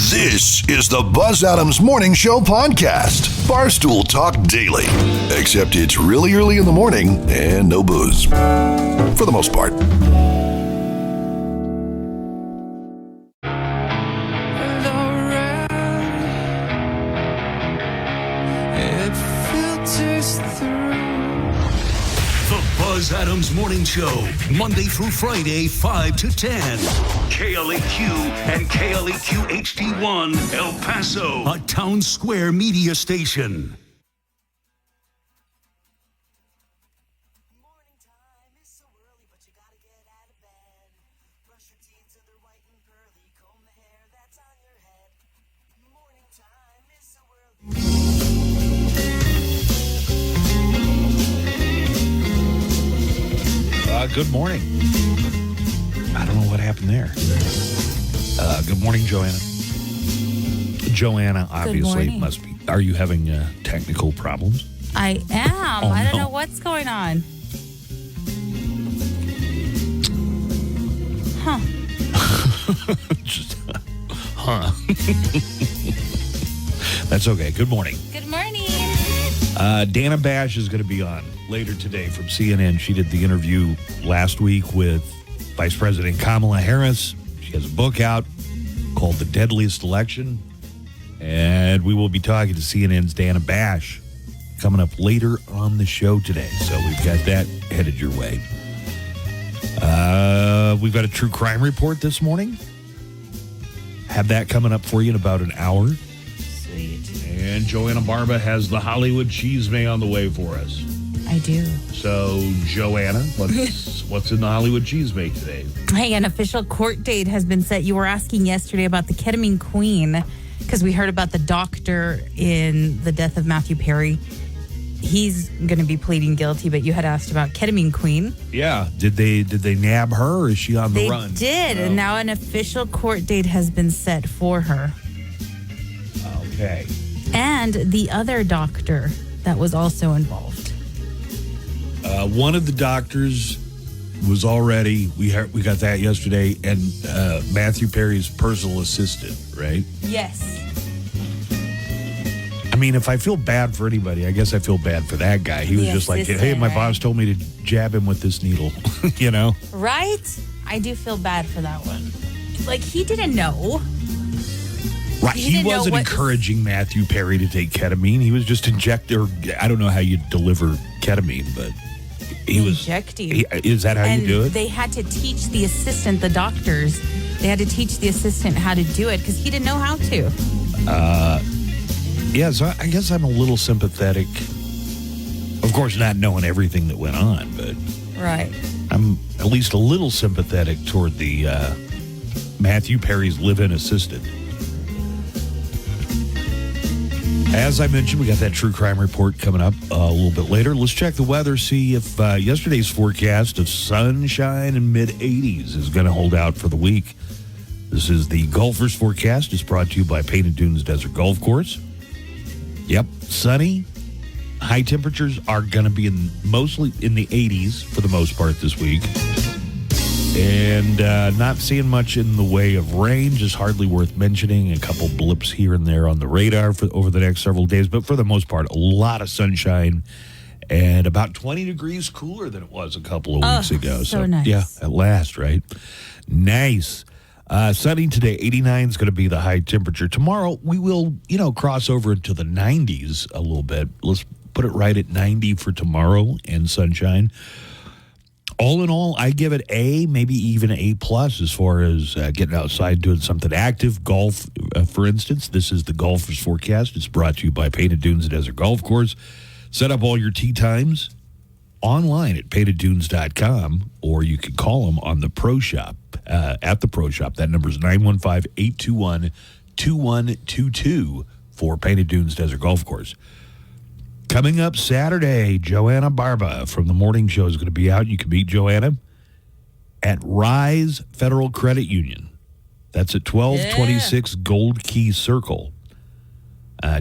This is the Buzz Adams Morning Show podcast. Barstool Talk Daily. Except it's really early in the morning and no booze. For the most part. Buzz Adams Morning Show, Monday through Friday, 5 to 10. KLAQ and KLAQ HD1, El Paso, a town square media station. Morning time is so early, but you gotta get out of bed. Brush your teeth till they're white and pearly. Comb the hair that's on your head. Morning time is so early. Good morning. I don't know what happened there. Good morning, Joanna. Joanna obviously must be. Are you having technical problems? I am. I don't know what's going on. That's okay. Good morning. Good morning. Dana Bash is going to be on later today from CNN. She did the interview last week with Vice President Kamala Harris. She has a book out called The Deadliest Election. And we will be talking to CNN's Dana Bash coming up later on the show today. So we've got that headed your way. We've got a true crime report this morning. Have that coming up for you in about an hour. Sweet. And Joanna Barba has the Hollywood Cheesemay on the way for us. I do. So, Joanna, what's in the Hollywood Cheesemay today? Hey, an official court date has been set. You were asking yesterday about the ketamine queen because we heard about the doctor in the death of Matthew Perry. He's going to be pleading guilty, but you had asked about ketamine queen. Yeah. Did they nab her, or is she on the run? They did, and now an official court date has been set for her. Okay. And the other doctor that was also involved. One of the doctors was already, we got that yesterday, and Matthew Perry's personal assistant, right? Yes. I mean, if I feel bad for anybody, I guess I feel bad for that guy. He was just like, hey, my boss told me to jab him with this needle, you know? Right? I do feel bad for that one. Like, he didn't know. Right. He wasn't encouraging Matthew Perry to take ketamine. He was just I don't know how you deliver ketamine, but he was injecting. Is that how you do it? They had to teach the assistant, the doctors, they had to teach the assistant how to do it because he didn't know how to. Yeah, so I guess I'm a little sympathetic. Of course, not knowing everything that went on, but right. I'm at least a little sympathetic toward the Matthew Perry's live-in assistant. As I mentioned, we got that true crime report coming up a little bit later. Let's check the weather, see if yesterday's forecast of sunshine and mid-80s is going to hold out for the week. This is the Golfers Forecast. It's brought to you by Painted Dunes Desert Golf Course. Yep, sunny. High temperatures are going to be mostly in the 80s for the most part this week. And not seeing much in the way of rain, just hardly worth mentioning. A couple blips here and there on the radar over the next several days. But for the most part, a lot of sunshine and about 20 degrees cooler than it was a couple of weeks ago. So nice. Yeah, at last, right? Nice. Sunny today, 89 is going to be the high temperature. Tomorrow, we will, cross over into the 90s a little bit. Let's put it right at 90 for tomorrow and sunshine. All in all, I give it A, maybe even A plus as far as getting outside, doing something active. Golf, for instance. This is the Golfers Forecast. It's brought to you by Painted Dunes Desert Golf Course. Set up all your tee times online at painteddunes.com, or you can call them on the Pro Shop, at the Pro Shop. That number is 915-821-2122 for Painted Dunes Desert Golf Course. Coming up Saturday, Joanna Barba from the morning show is going to be out. You can meet Joanna at Rise Federal Credit Union. That's at 1226 Gold Key Circle.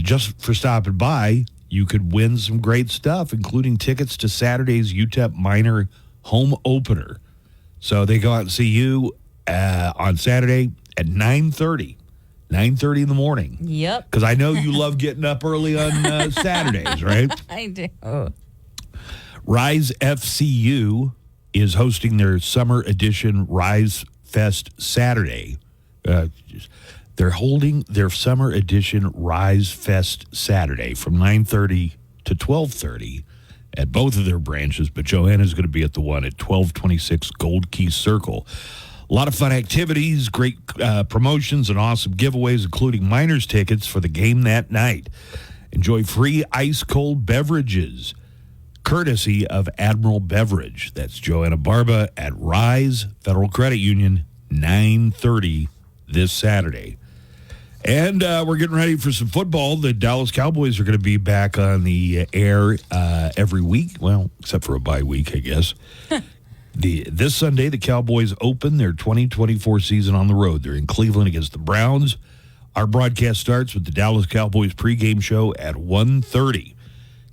Just for stopping by, you could win some great stuff, including tickets to Saturday's UTEP Minor Home Opener. So they go out and see you on Saturday at 9:30. 9:30 in the morning. Yep. Because I know you love getting up early on Saturdays, right? I do. Rise FCU is hosting their summer edition Rise Fest Saturday. They're holding their summer edition Rise Fest Saturday from 9:30 to 12:30 at both of their branches, but Joanna's going to be at the one at 1226 Gold Key Circle. A lot of fun activities, great promotions, and awesome giveaways, including Miners tickets for the game that night. Enjoy free ice-cold beverages, courtesy of Admiral Beverage. That's Joanna Barba at Rise Federal Credit Union, 9:30 this Saturday. And we're getting ready for some football. The Dallas Cowboys are going to be back on the air every week. Well, except for a bye week, I guess. This Sunday, the Cowboys open their 2024 season on the road. They're in Cleveland against the Browns. Our broadcast starts with the Dallas Cowboys pregame show at 1:30.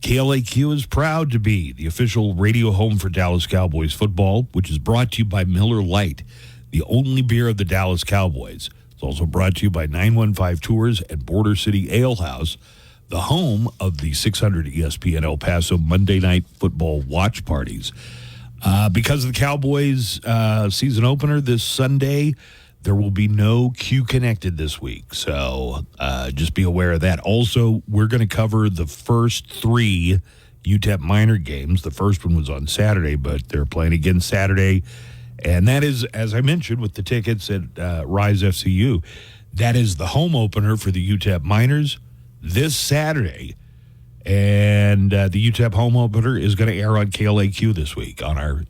KLAQ is proud to be the official radio home for Dallas Cowboys football, which is brought to you by Miller Lite, the only beer of the Dallas Cowboys. It's also brought to you by 915 Tours and Border City Ale House, the home of the 600 ESPN El Paso Monday Night Football watch parties. Because of the Cowboys season opener this Sunday, there will be no Q Connected this week. So just be aware of that. Also, we're going to cover the first 3 UTEP minor games. The first one was on Saturday, but they're playing again Saturday. And that is, as I mentioned, with the tickets at Rise FCU, that is the home opener for the UTEP Miners this Saturday. And the UTEP home opener is going to air on KLAQ this week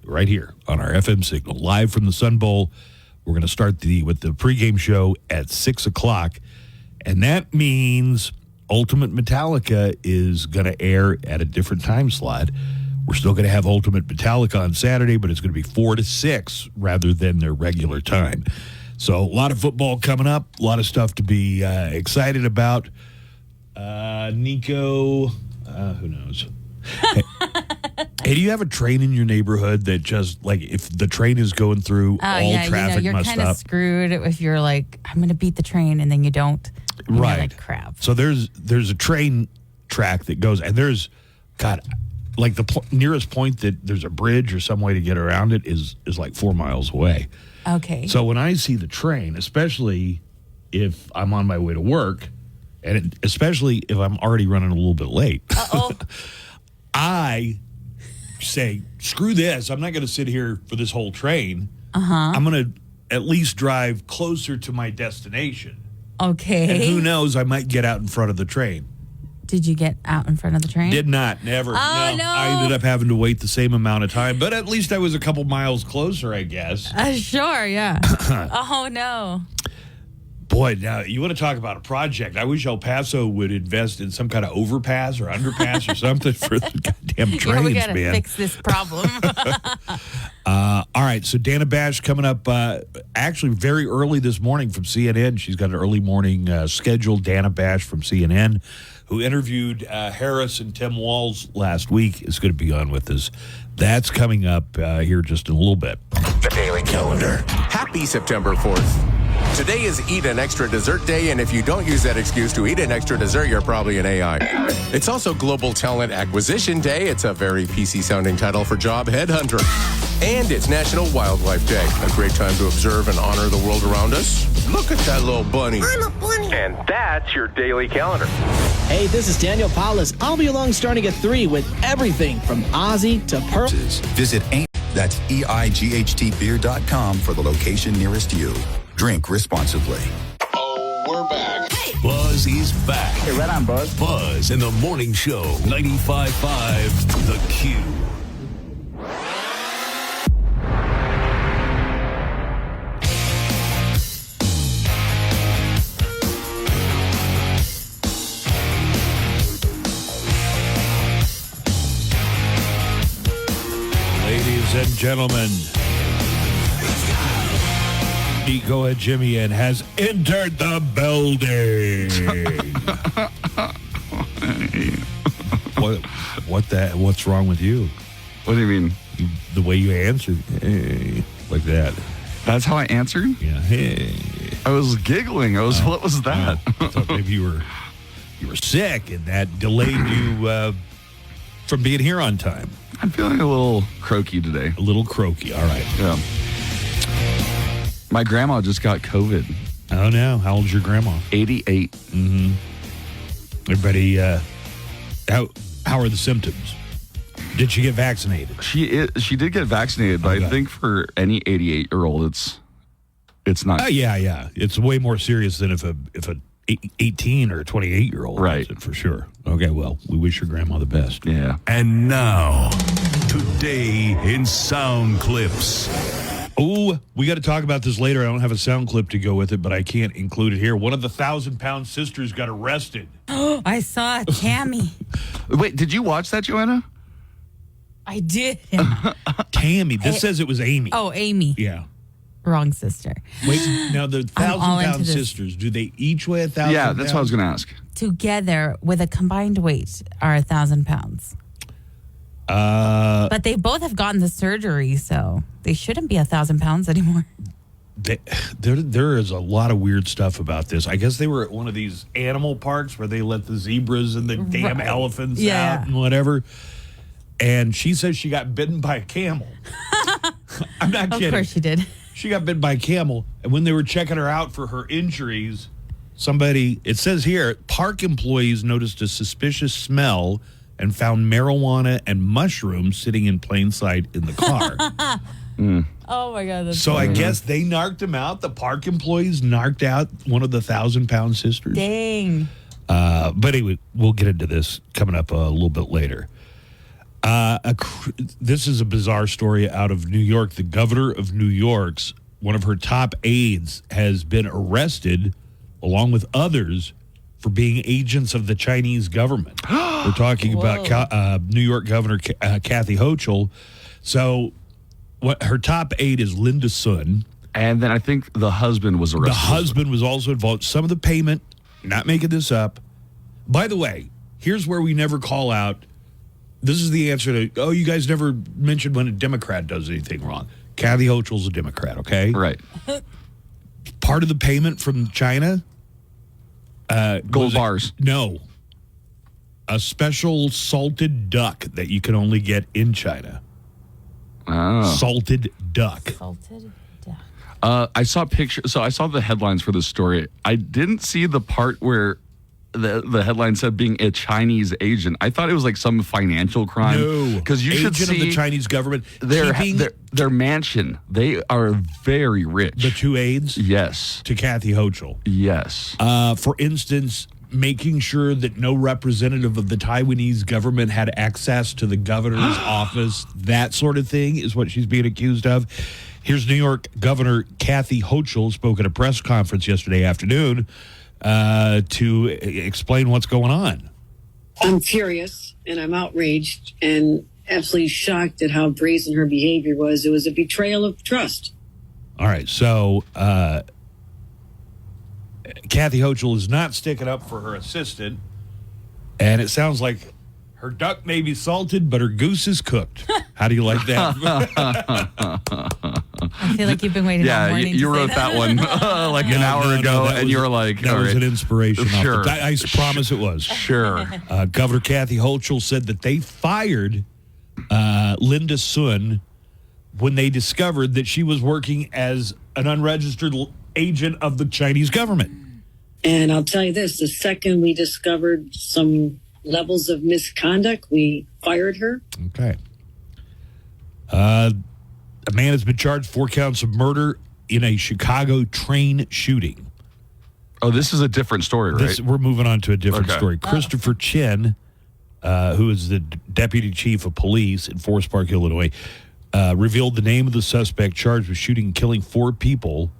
right here on our FM signal, live from the Sun Bowl. We're going to start with the pregame show at 6 o'clock. And that means Ultimate Metallica is going to air at a different time slot. We're still going to have Ultimate Metallica on Saturday, but it's going to be 4 to 6 rather than their regular time. So a lot of football coming up, a lot of stuff to be excited about. Nico, who knows? Hey, do you have a train in your neighborhood that just, like, if the train is going through, traffic you're must kind of stop? Screwed if you're like, I'm going to beat the train, and then you don't. And Right. You're like, crap. So there's a train track that goes, and there's, God, like the nearest point that there's a bridge or some way to get around it is like 4 miles away. Okay. So when I see the train, especially if I'm on my way to work, and especially if I'm already running a little bit late, I say, screw this. I'm not going to sit here for this whole train. I'm going to at least drive closer to my destination. Okay. And who knows, I might get out in front of the train. Did you get out in front of the train? Did not, never. Oh, no. I ended up having to wait the same amount of time, but at least I was a couple miles closer, I guess. Sure, yeah. Oh, no. Boy, now you want to talk about a project. I wish El Paso would invest in some kind of overpass or underpass or something for the goddamn trains, We got to man. fix this problem. All right, so Dana Bash coming up actually very early this morning from CNN. She's got an early morning schedule. Dana Bash from CNN, who interviewed Harris and Tim Walz last week, is going to be on with us. That's coming up here just in a little bit. The Daily Calendar. Happy September 4th. Today is Eat an Extra Dessert Day, and if you don't use that excuse to eat an extra dessert, you're probably an AI. It's also Global Talent Acquisition Day. It's a very PC-sounding title for job headhunter. And it's National Wildlife Day, a great time to observe and honor the world around us. Look at that little bunny. I'm a bunny. And that's your Daily Calendar. Hey, this is Daniel Paulus. I'll be along starting at 3 with everything from Ozzy to Pearl. Visit that's EIGHTbeer.com for the location nearest you. Drink responsibly. Oh, we're back. Buzz is back. Hey, right on, Buzz. Buzz in the morning show, 95.5 The Q. Ladies and gentlemen, Nico and Jimmy and has entered the building. What's wrong with you? What do you mean? The way you answered, hey, like that. That's how I answered? Yeah. Hey. I was giggling. What was that? I thought maybe you were sick, and that delayed you from being here on time. I'm feeling a little croaky today. A little croaky. All right. Yeah. My grandma just got COVID. Oh, no. How old's your grandma? 88. Mm-hmm. Everybody, how are the symptoms? Did she get vaccinated? She did get vaccinated, but I think for any 88-year-old, it's not. Yeah. It's way more serious than if a 18 or 28-year-old right, has it, for sure. Okay, well, we wish your grandma the best. Yeah. And now, today in sound clips. Oh, we got to talk about this later. I don't have a sound clip to go with it, but I can't include it here. One of the 1,000-pound sisters got arrested. I saw Tammy. Wait, did you watch that, Joanna? I did. Tammy. This says it was Amy. Oh, Amy. Yeah. Wrong sister. Wait, now the I'm all into 1,000-pound this. sisters, do they each weigh 1,000 Yeah, that's what I was going to ask. Together with a combined weight are 1,000 pounds. But they both have gotten the surgery, so they shouldn't be 1,000 pounds anymore. There is a lot of weird stuff about this. I guess they were at one of these animal parks where they let the zebras and the damn elephants out and whatever. And she says she got bitten by a camel. I'm not kidding. Of course she did. She got bitten by a camel, and when they were checking her out for her injuries, it says here, park employees noticed a suspicious smell and found marijuana and mushrooms sitting in plain sight in the car. Oh, my God. That's So I guess they narked him out. The park employees narked out one of the 1,000-pound sisters. Dang. But anyway, we'll get into this coming up a little bit later. This is a bizarre story out of New York. The governor of New York's, one of her top aides, has been arrested along with others for being agents of the Chinese government. We're talking about New York Governor Kathy Hochul. So her top aide is Linda Sun. And then I think the husband was arrested. The husband was also involved. Some of the payment, not making this up. By the way, here's where we never call out. This is the answer to, you guys never mentioned when a Democrat does anything wrong. Kathy Hochul's a Democrat, okay? Right. Part of the payment from China? Gold bars. No. A special salted duck that you can only get in China. Oh. Salted duck. Salted duck. I saw pictures. So I saw the headlines for this story. I didn't see the part where the headline said being a Chinese agent. I thought it was like some financial crime. No, because you should see of the Chinese government. Their mansion. They are very rich. The two aides? Yes. To Kathy Hochul. Yes. For instance, making sure that no representative of the Taiwanese government had access to the governor's office, that sort of thing is what she's being accused of. Here's New York Governor Kathy Hochul spoke at a press conference yesterday afternoon to explain what's going on. I'm furious and I'm outraged and absolutely shocked at how brazen her behavior was. It was a betrayal of trust. All right, so Kathy Hochul is not sticking up for her assistant, and it sounds like her duck may be salted, but her goose is cooked. How do you like that? I feel like you've been waiting all morning you to wrote say that one like an hour ago, and you were like, that was an inspiration. Sure. I promise it was. Sure. Governor Kathy Hochul said that they fired Linda Sun when they discovered that she was working as an unregistered agent of the Chinese government. And I'll tell you this, the second we discovered some levels of misconduct, we fired her. Okay. A man has been charged 4 counts of murder in a Chicago train shooting. Oh, this is a different story, right? We're moving on to a different story. Christopher Chin, who is the deputy chief of police in Forest Park, Illinois, revealed the name of the suspect charged with shooting and killing 4 people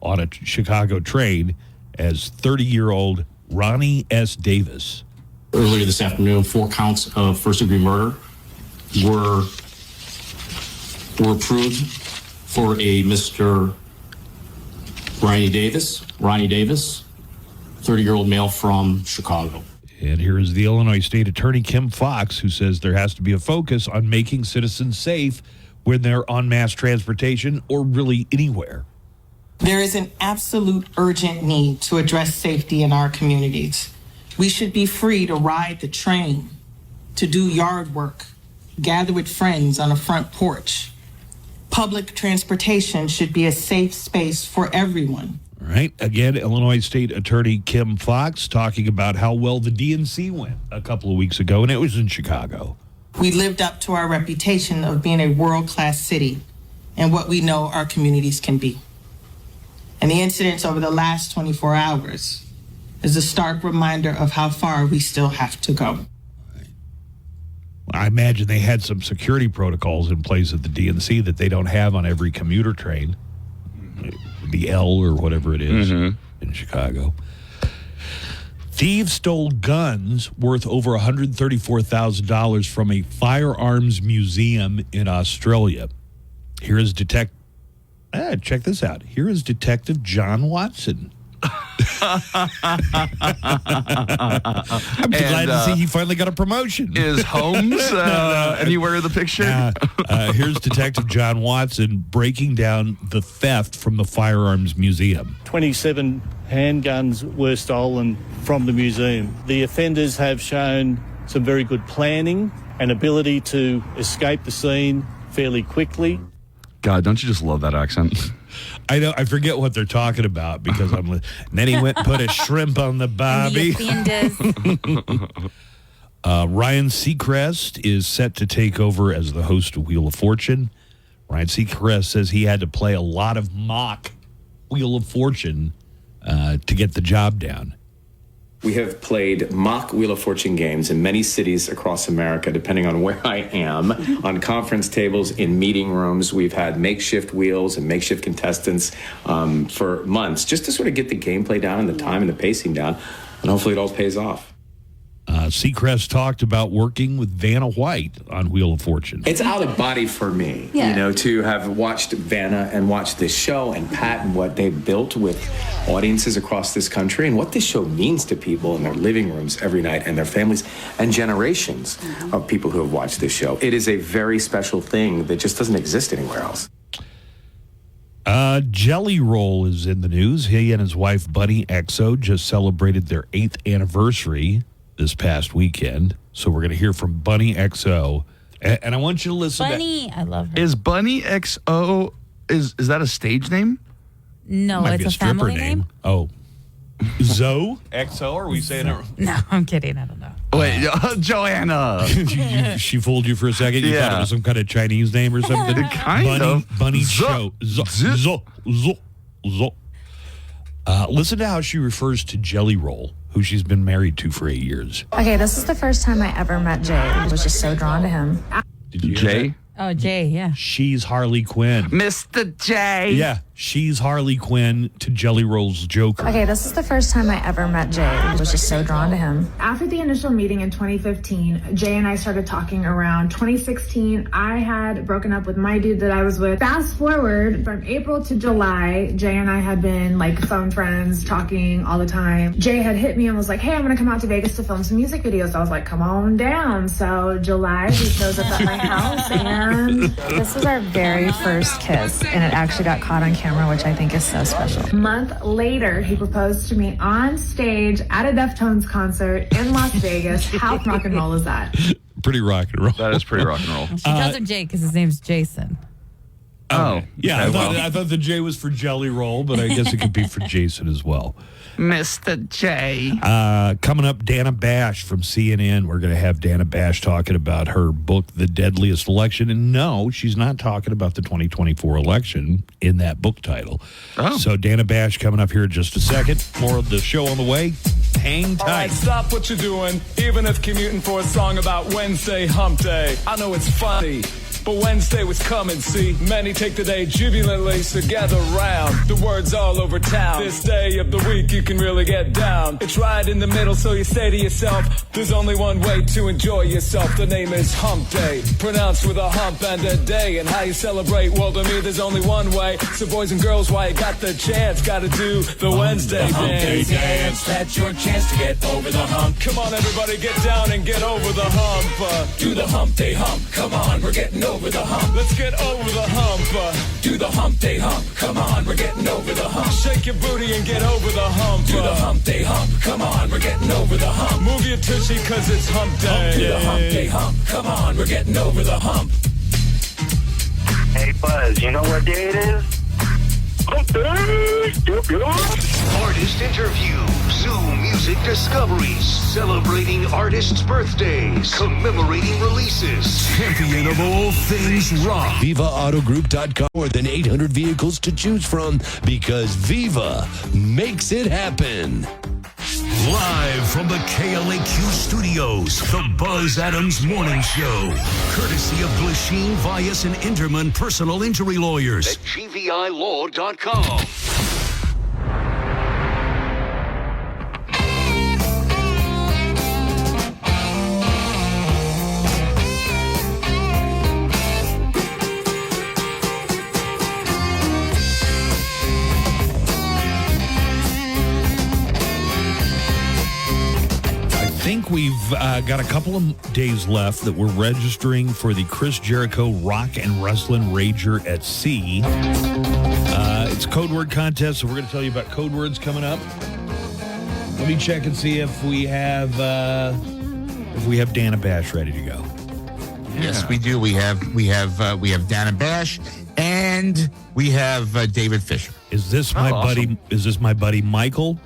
on a Chicago train as 30-year-old Ronnie S. Davis. Earlier this afternoon, 4 counts of first-degree murder were approved for a Mr. Ronnie Davis, 30-year-old male from Chicago. And here is the Illinois State Attorney, Kim Fox, who says there has to be a focus on making citizens safe when they're on mass transportation or really anywhere. There is an absolute urgent need to address safety in our communities. We should be free to ride the train, to do yard work, gather with friends on a front porch. Public transportation should be a safe space for everyone. All right. Again, Illinois State Attorney Kim Foxx talking about how well the DNC went a couple of weeks ago, and it was in Chicago. We lived up to our reputation of being a world-class city and what we know our communities can be. And the incidents over the last 24 hours is a stark reminder of how far we still have to go. I imagine they had some security protocols in place at the DNC that they don't have on every commuter train, the L or whatever it is in Chicago. Thieves stole guns worth over $134,000 from a firearms museum in Australia. Here is check this out. Here is Detective John Watson. I'm glad to see he finally got a promotion. Is Holmes anywhere in the picture? Here's Detective John Watson breaking down the theft from the Firearms Museum. 27 handguns were stolen from the museum. The offenders have shown some very good planning and ability to escape the scene fairly quickly. God, don't you just love that accent? I know. I forget what they're talking about because I'm. And then he went and put a shrimp on the barbie. Ryan Seacrest is set to take over as the host of Wheel of Fortune. Ryan Seacrest says he had to play a lot of mock Wheel of Fortune to get the job down. We have played mock Wheel of Fortune games in many cities across America, depending on where I am, on conference tables, in meeting rooms. We've had makeshift wheels and makeshift contestants for months, just to sort of get the gameplay down and the time and the pacing down, and hopefully it all pays off. Seacrest talked about working with Vanna White on Wheel of Fortune. It's out of body for me, to have watched Vanna and watched this show and Pat and what they've built with audiences across this country and what this show means to people in their living rooms every night and their families and generations of people who have watched this show. It is a very special thing that just doesn't exist anywhere else. Jelly Roll is in the news. He and his wife, Bunny XO, just celebrated their 8th anniversary this past weekend. So we're going to hear from Bunny XO. And I want you to listen Bunny, I love her. Is Bunny XO, is that a stage name? No, it's a family name. Oh. Zoe XO? Are we saying it? No, I'm kidding. I don't know. Wait, Joanna. She fooled you for a second? You thought it was some kind of Chinese name or something? Kind of. Bunny Show. Zo. Listen to how she refers to Jelly Roll, who she's been married to for 8 years. Okay, this is the first time I ever met Jay. I was just so drawn to him. Did you Jay? Oh, Jay, yeah. She's Harley Quinn. Mr. J. Yeah, she's Harley Quinn to Jelly Roll's Joker. Okay, this is the first time I ever met Jay. I was just so drawn to him. After the initial meeting in 2015, Jay and I started talking around 2016. I had broken up with my dude that I was with. Fast forward from April to July, Jay and I had been like phone friends, talking all the time. Jay had hit me and was like, hey, I'm gonna come out to Vegas to film some music videos. I was like, come on down. So July, he shows up at my house and this was our very first kiss, and it actually got caught on camera, which I think is so special. A month later, he proposed to me on stage at a Deftones concert in Las Vegas. How rock and roll is that? Pretty rock and roll. That is pretty rock and roll. She calls him Jay because his name's Jason. Oh, yeah. Okay, I thought the J was for Jelly Roll, but I guess it could be for Jason as well. Mr. J. Coming up, Dana Bash from CNN. We're going to have Dana Bash talking about her book, The Deadliest Election. And no, she's not talking about the 2024 election in that book title. Oh. So Dana Bash coming up here in just a second. More of the show on the way. Hang tight. All right, stop what you're doing, even if commuting for a song about Wednesday hump day. I know it's funny, but Wednesday was coming, see. Many take the day jubilantly, so gather round. The word's all over town. This day of the week you can really get down. It's right in the middle, so you say to yourself, there's only one way to enjoy yourself. The name is Hump Day, pronounced with a hump and a day. And how you celebrate, well, to me there's only one way. So boys and girls, while you got the chance, gotta do the Wednesday dance. Dance, that's your chance to get over the hump. Come on everybody, get down and get over the hump. Do the Hump Day hump, come on, we're getting over over the hump. Let's get over the hump. Do the hump day hump. Come on, we're getting over the hump. Shake your booty and get over the hump. Do the hump day hump. Come on, we're getting over the hump. Move your tushy cause it's hump day. Do the hump day hump. Come on, we're getting over the hump. Hey Buzz, you know what day it is? Hump day! Artist interviews, new music discoveries, celebrating artists' birthdays, commemorating releases, champion of all things rock. VivaAutoGroup.com. More than 800 vehicles to choose from because Viva makes it happen. Live from the KLAQ studios, the Buzz Adams Morning Show. Courtesy of Glasheen, Vyas, and Interman Personal Injury Lawyers at GVILaw.com. I think we've got a couple of days left that we're registering for the Chris Jericho Rock and Wrestling Rager at Sea. It's a code word contest, so we're going to tell you about code words coming up. Let me check and see if we have Dana Bash ready to go. Yes, we do. We have Dana Bash and we have David Fisher. Is this my buddy? Awesome. Is this my buddy Michael?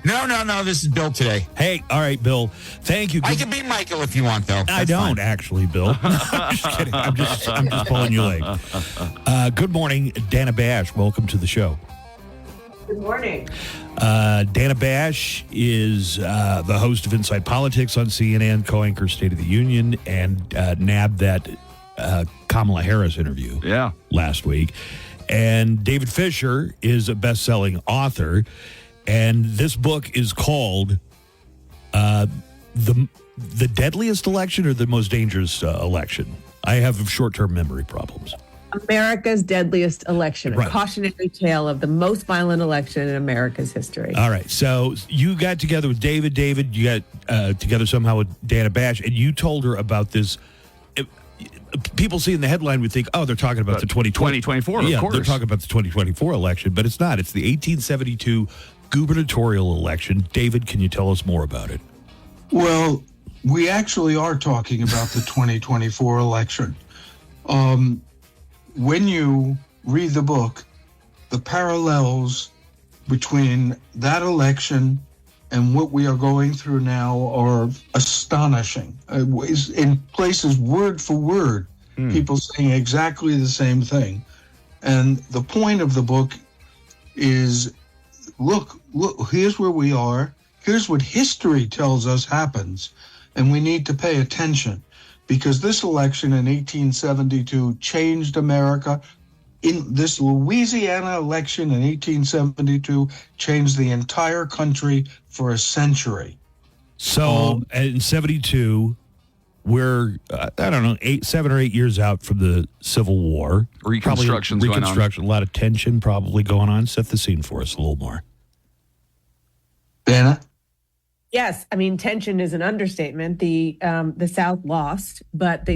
No. This is Bill today. Hey, all right, Bill. Thank you. I can be Michael if you want, though. I don't actually, Bill. I'm just kidding. I'm just pulling your leg. Good morning, Dana Bash. Welcome to the show. Good morning. Dana Bash is the host of Inside Politics on CNN, co-anchor State of the Union, and nabbed that Kamala Harris interview last week. And David Fisher is a best-selling author. And this book is called the Deadliest Election or the Most Dangerous Election. I have short-term memory problems. America's Deadliest Election, Right. a cautionary tale of the most violent election in America's history. All right. So you got together with David. David, you got together somehow with Dana Bash, and you told her about this. People seeing the headline would think, oh, they're talking about the 2024, yeah, of course. They're talking about the 2024 election, but it's not. It's the 1872 gubernatorial election. David, can you tell us more about it? Well, we actually are talking about the 2024 election. When you read the book, the parallels between that election and what we are going through now are astonishing. In places, word for word, people saying exactly the same thing. And the point of the book is, look, here's where we are. Here's what history tells us happens. And we need to pay attention because this election in 1872 changed America. In this Louisiana election in 1872 changed the entire country for a century. So in 72, we're, 7 or 8 years out from the Civil War. Reconstruction's going on. Reconstruction, a lot of tension probably going on. Set the scene for us a little more. Dana? Yes, I mean, tension is an understatement. The South lost, but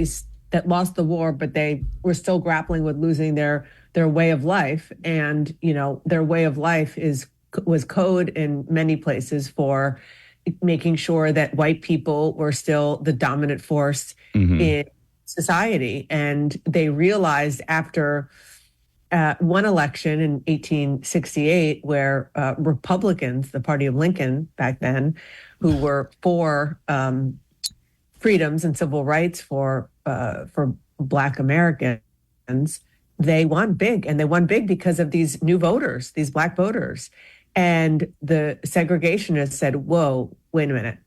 that lost the war, but they were still grappling with losing their way of life. And, their way of life was code in many places for making sure that white people were still the dominant force in society. And they realized after one election in 1868 where Republicans, the party of Lincoln back then, who were for freedoms and civil rights for Black Americans, they won big. And they won big because of these new voters, these Black voters. And the segregationists said, whoa, wait a minute,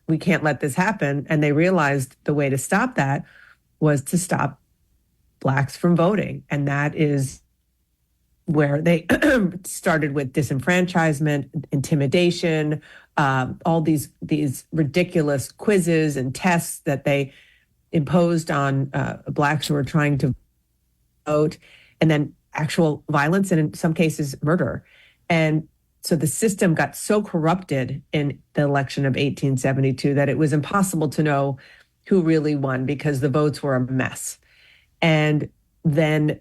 we can't let this happen. And they realized the way to stop that was to stop Blacks from voting. And that is where they started with disenfranchisement, intimidation, all these ridiculous quizzes and tests that they imposed on Blacks who were trying to vote, and then actual violence and in some cases murder. And so the system got so corrupted in the election of 1872 that it was impossible to know who really won because the votes were a mess. And then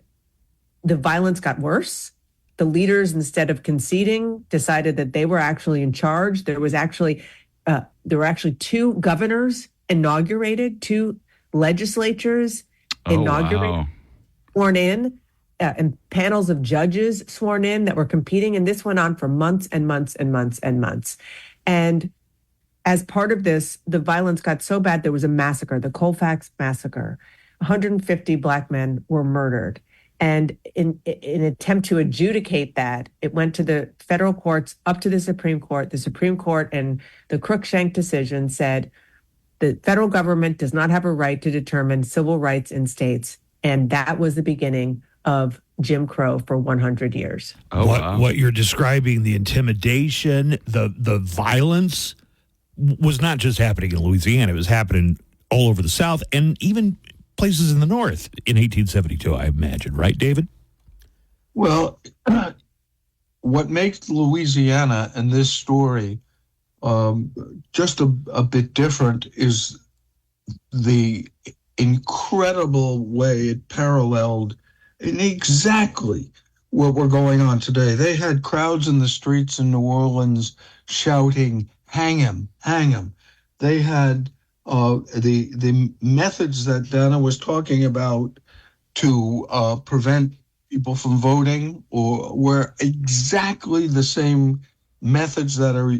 the violence got worse. The leaders, instead of conceding, decided that they were actually in charge. There were actually 2 governors inaugurated, 2 legislatures inaugurated, sworn in, and panels of judges sworn in that were competing. And this went on for months and months and months and months. And as part of this, the violence got so bad, there was a massacre, the Colfax massacre. 150 Black men were murdered. And in an attempt to adjudicate that, it went to the federal courts, up to the Supreme Court. The Supreme Court and the Cruikshank decision said the federal government does not have a right to determine civil rights in states. And that was the beginning of Jim Crow for 100 years. What you're describing, the intimidation, the violence, was not just happening in Louisiana. It was happening all over the South and even places in the North in 1872, I imagine. Right, David? Well, what makes Louisiana and this story just a bit different is the incredible way it paralleled in exactly what we're going on today. They had crowds in the streets in New Orleans shouting, "Hang him, hang him." They had the methods that Dana was talking about to prevent people from voting were exactly the same methods that are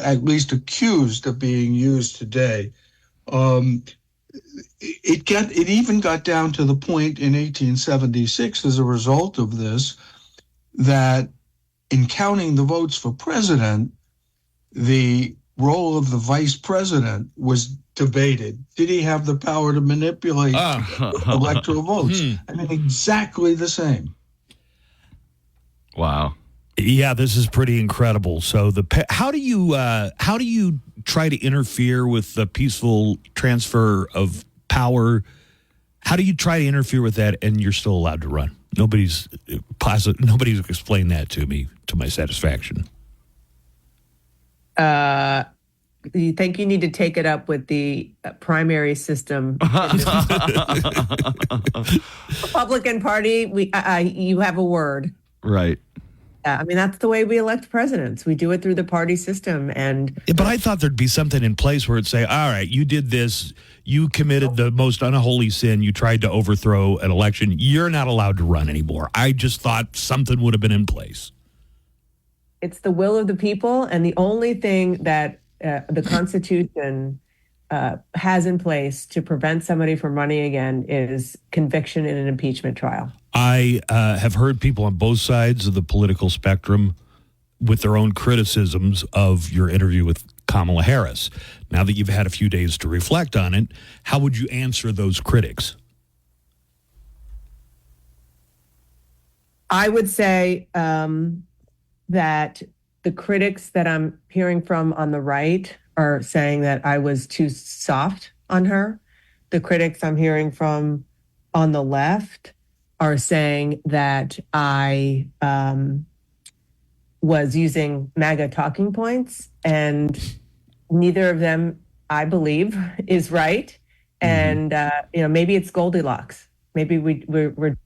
at least accused of being used today. It even got down to the point in 1876 as a result of this that in counting the votes for president, the role of the vice president was debated. Did he have the power to manipulate electoral votes? I mean, exactly the same. Wow. Yeah, this is pretty incredible. So how do you try to interfere with the peaceful transfer of power? How do you try to interfere with that and you're still allowed to run? Nobody's explained that to me to my satisfaction. You think you need to take it up with the primary system? Republican Party, you have a word. Right. I mean, that's the way we elect presidents. We do it through the party system. But I thought there'd be something in place where it'd say, all right, you did this. You committed the most unholy sin. You tried to overthrow an election. You're not allowed to run anymore. I just thought something would have been in place. It's the will of the people. And the only thing that the Constitution has in place to prevent somebody from running again is conviction in an impeachment trial. I have heard people on both sides of the political spectrum with their own criticisms of your interview with Kamala Harris. Now that you've had a few days to reflect on it, how would you answer those critics? I would say that the critics that I'm hearing from on the right are saying that I was too soft on her. The critics I'm hearing from on the left are saying that I was using MAGA talking points, and neither of them, I believe, is right. And maybe it's Goldilocks. Maybe we're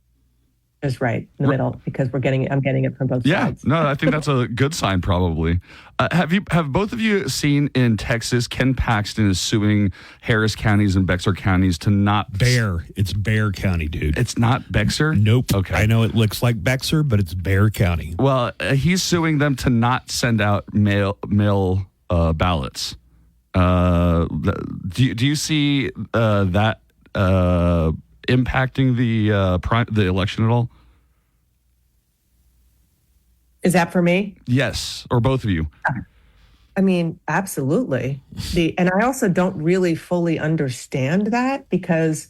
just right in the middle because I'm getting it from both sides. Yeah, no, I think that's a good sign. Probably. Have both of you seen in Texas, Ken Paxton is suing Harris counties and Bexar counties to not It's Bexar County, dude. It's not Bexar? Nope. Okay. I know it looks like Bexar, but it's Bexar County. Well, he's suing them to not send out mail ballots. Do you see that impacting the election at all? Is that for me? Yes, or both of you. I mean, absolutely. And I also don't really fully understand that because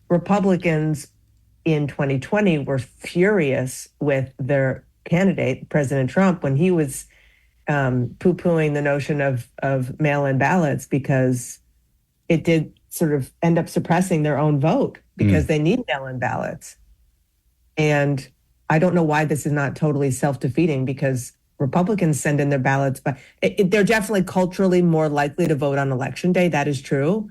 Republicans in 2020 were furious with their candidate, President Trump, when he was poo-pooing the notion of mail-in ballots because it did sort of end up suppressing their own vote because they need mail-in ballots. And I don't know why this is not totally self-defeating because Republicans send in their ballots, but they're definitely culturally more likely to vote on Election Day. That is true.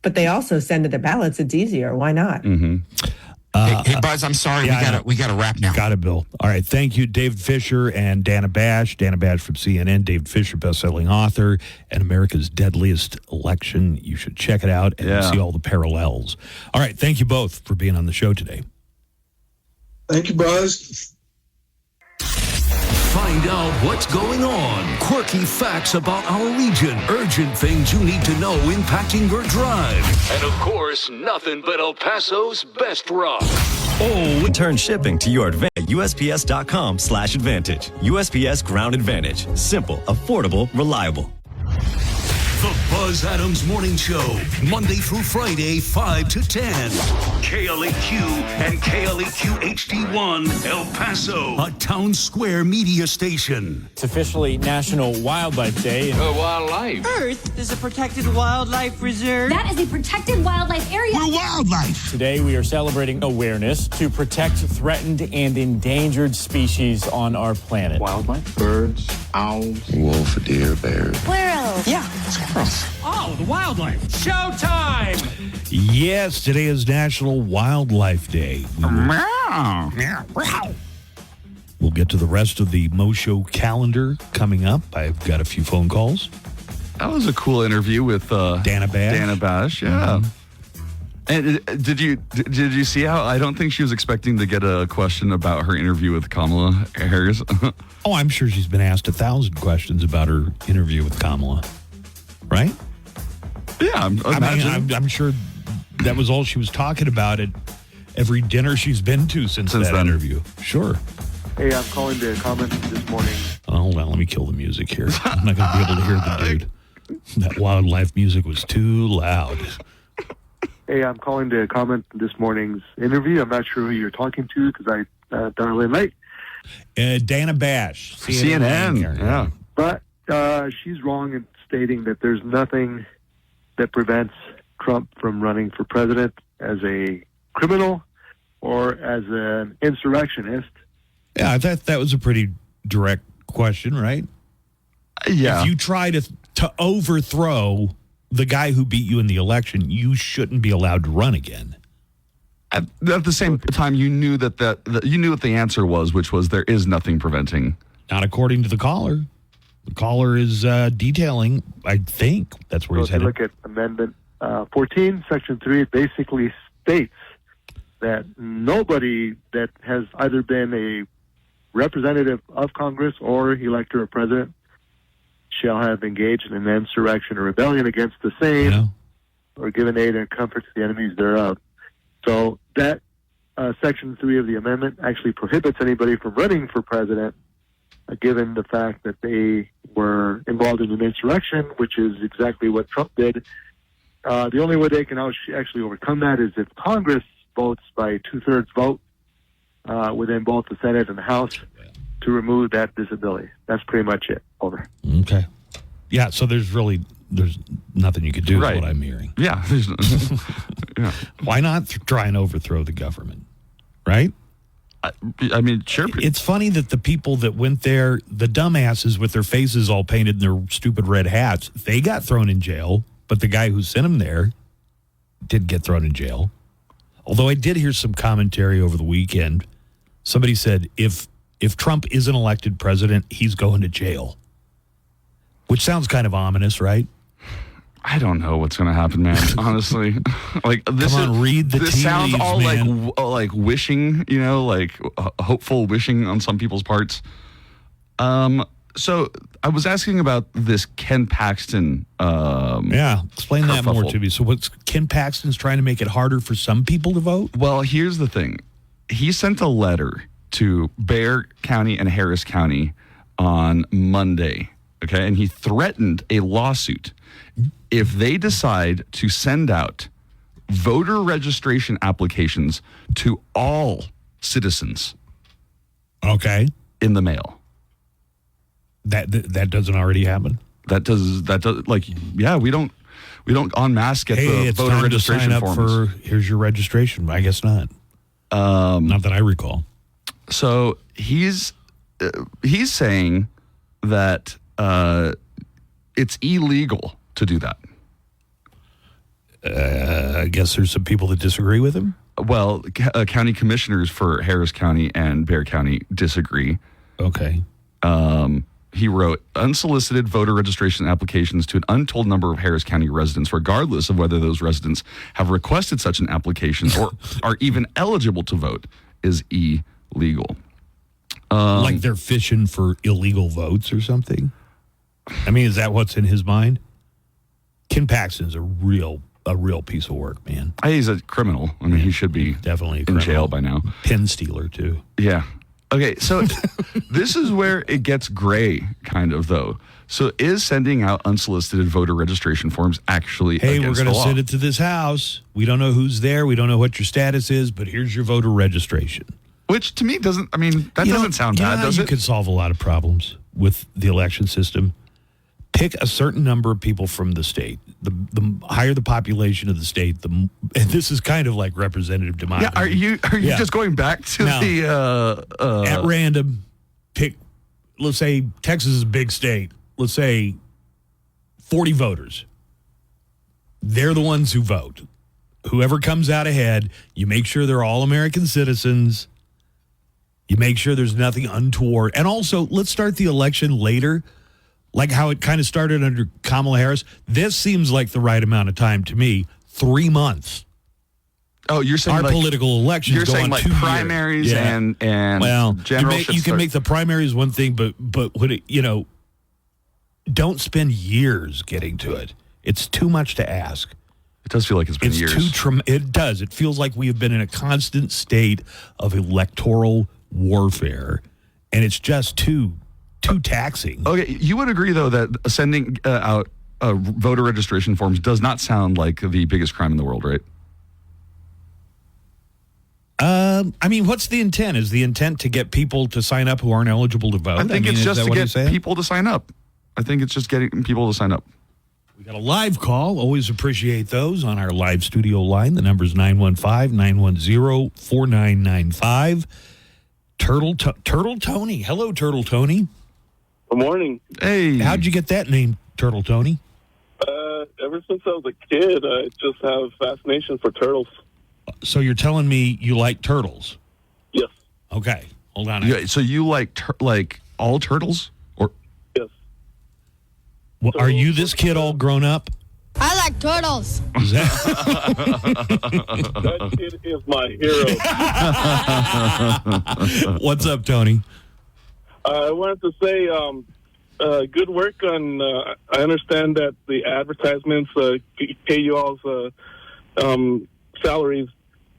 But they also send in their ballots. It's easier. Why not? Mm-hmm. Hey, Buzz, I'm sorry. We got to wrap now. Got it, Bill. All right. Thank you, David Fisher and Dana Bash. Dana Bash from CNN. David Fisher, best-selling author, and America's Deadliest Election. You should check it out and see all the parallels. All right. Thank you both for being on the show today. Thank you, Buzz. Find out what's going on. Quirky facts about our region. Urgent things you need to know impacting your drive. And of course, nothing but El Paso's best rock. Oh, turn shipping to your advantage at USPS.com/advantage. USPS Ground Advantage. Simple, affordable, reliable. The Buzz Adams Morning Show, Monday through Friday, 5 to 10. KLAQ and KLAQ HD1, El Paso, a town square media station. It's officially National Wildlife Day. Wildlife. Earth is a protected wildlife reserve. That is a protected wildlife area. We're wildlife. Today we are celebrating awareness to protect threatened and endangered species on our planet. Wildlife, birds, owls, wolf, deer, bear. Squirrels. Yeah. Oh, the wildlife. Showtime! Yes, today is National Wildlife Day. We'll get to the rest of the Mo Show calendar coming up. I've got a few phone calls. That was a cool interview with Dana Bash. Dana Bash, yeah. And did you see how I don't think she was expecting to get a question about her interview with Kamala Harris? Oh, I'm sure she's been asked 1,000 questions about her interview with Kamala. Right? Yeah, I'm sure that was all she was talking about at every dinner she's been to since that interview. Sure. Hey, I'm calling to comment this morning. Oh, hold on, let me kill the music here. I'm not going to be able to hear the dude. That wildlife music was too loud. Hey, I'm calling to comment this morning's interview. I'm not sure who you're talking to because I dialed in late. Dana Bash, CNN. Yeah. But she's wrong in stating that there's nothing that prevents Trump from running for president as a criminal or as an insurrectionist. Yeah, I thought that was a pretty direct question, right? Yeah. If you try to overthrow the guy who beat you in the election, you shouldn't be allowed to run again. At the same time, you knew that you knew what the answer was, which was there is nothing preventing. Not according to the caller. The caller is detailing, I think that's where he's headed. If you look at Amendment 14, Section 3, it basically states that nobody that has either been a representative of Congress or elector of president shall have engaged in an insurrection or rebellion against the same or given aid and comfort to the enemies thereof. So that Section 3 of the amendment actually prohibits anybody from running for president given the fact that they were involved in an insurrection, which is exactly what Trump did. The only way they can actually overcome that is if Congress votes by 2/3 vote within both the Senate and the House to remove that disability. That's pretty much it. Over. Okay. Yeah, so there's nothing you could do Right. is what I'm hearing. Yeah. Yeah. Why not try and overthrow the government? Right? I mean, sure. It's funny that the people that went there, the dumbasses with their faces all painted in their stupid red hats, they got thrown in jail, but the guy who sent them there did get thrown in jail. Although I did hear some commentary over the weekend. Somebody said if Trump isn't elected president, he's going to jail. Which sounds kind of ominous, right? I don't know what's going to happen, man. Honestly, like this. Come on, read the This tea sounds leaves, all man. like wishing, like hopeful wishing on some people's parts. So I was asking about this Ken Paxton. Explain that more kerfuffle. to me. So what's Ken Paxton's trying to make it harder for some people to vote? Well, here's the thing. He sent a letter to Bexar County and Harris County on Monday. Okay, and he threatened a lawsuit if they decide to send out voter registration applications to all citizens. Okay. In the mail. That doesn't already happen. That does like we don't en masse get the it's voter time registration to sign up forms. here's your registration. I guess not. Not that I recall. So he's saying that it's illegal to do that. I guess there's some people that disagree with him. Well, county commissioners for Harris County and Bexar County disagree. Okay. He wrote, unsolicited voter registration applications to an untold number of Harris County residents, regardless of whether those residents have requested such an application or are even eligible to vote, is illegal. Like they're fishing for illegal votes or something? I mean, is that what's in his mind? Ken Paxton's a real piece of work, man. He's a criminal. I mean, he should be definitely in jail by now. Pen stealer, too. Yeah. Okay, so this is where it gets gray, kind of, though. So is sending out unsolicited voter registration forms actually Hey, against we're going the to law? send it to this house. We don't know who's there. We don't know what your status is, but here's your voter registration. Which, to me, doesn't sound bad, does You it? could solve a lot of problems with the election system. Pick a certain number of people from the state. The higher the population of the state, and this is kind of like representative democracy. Yeah, are you just going back to at random, pick, let's say Texas is a big state. Let's say 40 voters. They're the ones who vote. Whoever comes out ahead, you make sure they're all American citizens. You make sure there's nothing untoward. And also, let's start the election later, like how it kind of started under Kamala Harris. This seems like the right amount of time to me. 3 months. Oh, you're saying our political elections You're go saying on like 2 years. primaries and well, general. you can make the primaries one thing, but what it, don't spend years getting to it. It's too much to ask. It does feel like it's been years. It does. It feels like we have been in a constant state of electoral warfare, and it's just too taxing. Okay, you would agree though that sending out voter registration forms does not sound like the biggest crime in the world, right? I mean, what's the intent? Is the intent to get people to sign up who aren't eligible to vote? I think it's just to get people to sign up. I think it's just getting people to sign up. We got a live call. Always appreciate those on our live studio line. The number's 915-910-4995. Turtle Tony. Hello, Turtle Tony. Good morning. Hey. How'd you get that name, Turtle Tony? Ever since I was a kid, I just have a fascination for turtles. So you're telling me you like turtles? Yes. Okay. Hold on. Yeah, so you like all turtles? Or yes. Well, are you this kid all grown up? I like turtles. Is that That kid is my hero. What's up, Tony? I wanted to say good work on, I understand that the advertisements pay you all's salaries,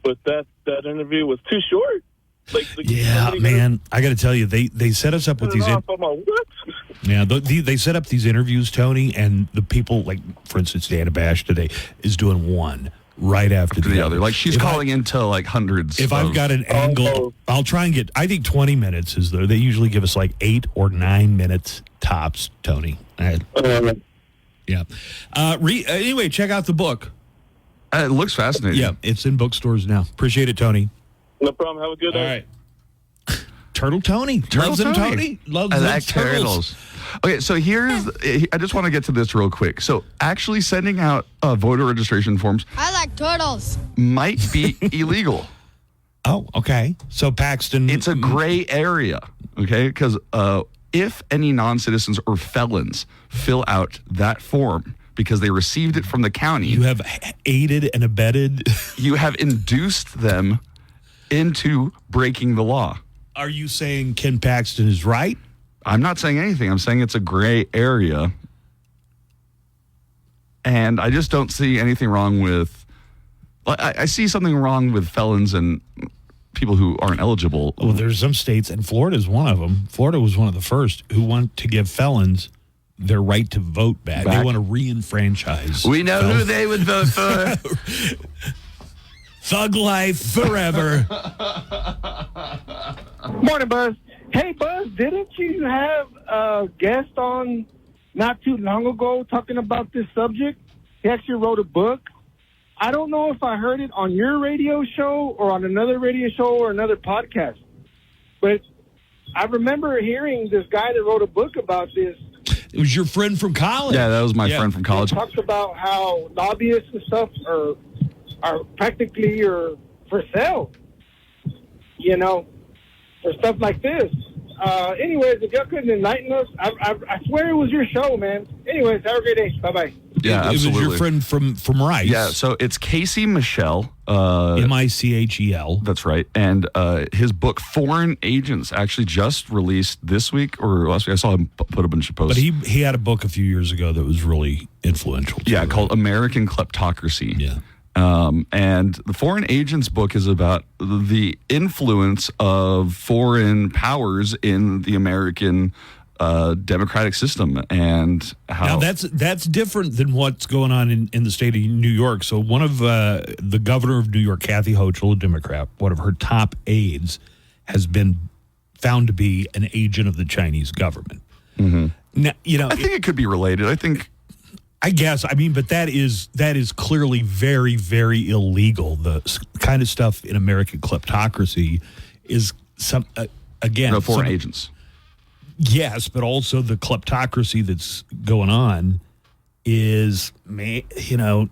but that interview was too short. Man, I got to tell you, they set us up with these. They set up these interviews, Tony, and the people, like, for instance, Dana Bash today is doing one right after the other. Like, she's calling into like hundreds. If I've got an angle, I'll try and get, I think 20 minutes is there. They usually give us like 8 or 9 minutes tops, Tony. Yeah. Anyway, check out the book. It looks fascinating. Yeah, it's in bookstores now. Appreciate it, Tony. No problem. Have a good day. All right. Turtle Tony. Loves them, Tony. Loves I them like turtles. Okay, so I just want to get to this real quick. So actually sending out voter registration forms I like turtles. might be illegal. Oh, okay. So Paxton. It's a gray area, okay? Because if any non-citizens or felons fill out that form because they received it from the county. You have aided and abetted. You have induced them into breaking the law. Are you saying Ken Paxton is right? I'm not saying anything. I'm saying it's a gray area. And I just don't see anything wrong with... I see something wrong with felons and people who aren't eligible. Well, there's some states, and Florida is one of them. Florida was one of the first who want to give felons their right to vote back. They want to re-enfranchise. We know who they would vote for. Thug life forever. Morning, Buzz. Hey, Buzz, didn't you have a guest on not too long ago talking about this subject? He actually wrote a book. I don't know if I heard it on your radio show or on another radio show or another podcast, but I remember hearing this guy that wrote a book about this. It was your friend from college. Yeah, that was my friend from college. He talks about how lobbyists and stuff are practically or for sale, you know, for stuff like this. Anyways, if y'all couldn't enlighten us, I swear it was your show, man. Anyways, have a great day. Bye-bye. Yeah, It was absolutely. your friend from Rice. Yeah, so it's Casey Michel. Michel. That's right. And his book, Foreign Agents, actually just released this week or last week. I saw him put a bunch of posts. But he had a book a few years ago that was really influential. Too, yeah, called American Kleptocracy. Yeah. And the Foreign Agents book is about the influence of foreign powers in the American democratic system and how. Now that's different than what's going on in the state of New York. So one of the governor of New York, Kathy Hochul, a Democrat, one of her top aides, has been found to be an agent of the Chinese government. Mm-hmm. Now, you know, I think it could be related. I guess. I mean, but that is clearly very, very illegal. The kind of stuff in American kleptocracy is again foreign agents. Yes, but also the kleptocracy that's going on is, you know,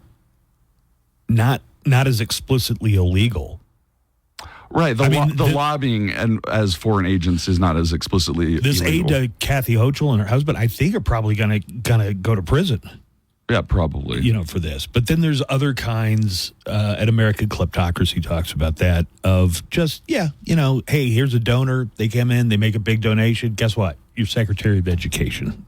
not as explicitly illegal. Right. The lobbying and as foreign agents is not as explicitly this illegal. aide to Kathy Hochul and her husband, I think, are probably gonna go to prison. Yeah, probably. You know, for this. But then there's other kinds, and American Kleptocracy talks about that, of just, you know, hey, here's a donor. They come in, they make a big donation. Guess what? You're Secretary of Education.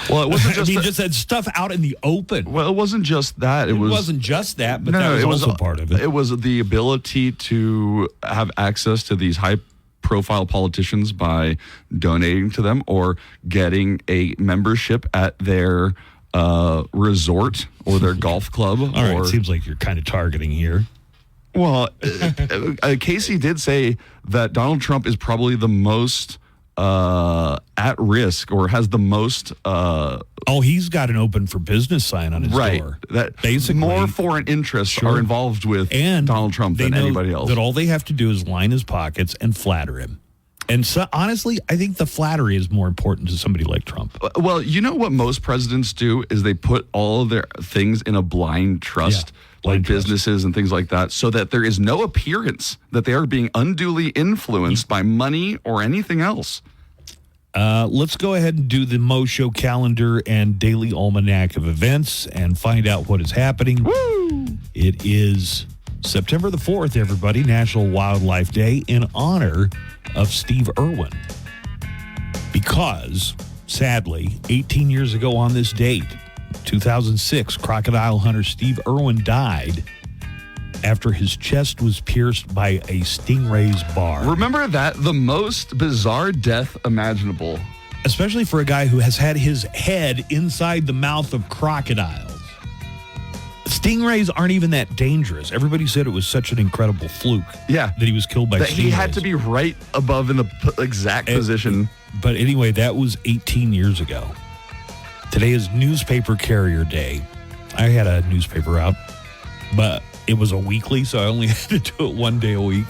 Well, it wasn't just just that stuff out in the open. Well, it wasn't just that. It wasn't just that, but that was also part of it. It was the ability to have access to these high-profile politicians by donating to them or getting a membership at their resort or their golf club. All right, it seems like you're kind of targeting here. Well, Casey did say that Donald Trump is probably the most at risk or has the most. He's got an open for business sign on his door. That basically more foreign interests are involved with Donald Trump than anybody else. That all they have to do is line his pockets and flatter him. And so, honestly, I think the flattery is more important to somebody like Trump. Well, you know what most presidents do is they put all of their things in a blind trust, like businesses and things like that, so that there is no appearance that they are being unduly influenced by money or anything else. Let's go ahead and do the Mo Show calendar and daily almanac of events and find out what is happening. Woo! It is September the 4th, everybody, National Wildlife Day, in honor of Steve Irwin. Because, sadly, 18 years ago on this date, 2006, crocodile hunter Steve Irwin died after his chest was pierced by a stingray's barb. Remember that? The most bizarre death imaginable. Especially for a guy who has had his head inside the mouth of crocodiles. Stingrays aren't even that dangerous. Everybody said it was such an incredible fluke. Yeah. That he was killed by that stingrays. He had to be right above in the exact position. But anyway, that was 18 years ago. Today is Newspaper Carrier Day. I had a newspaper out, but it was a weekly, so I only had to do it one day a week.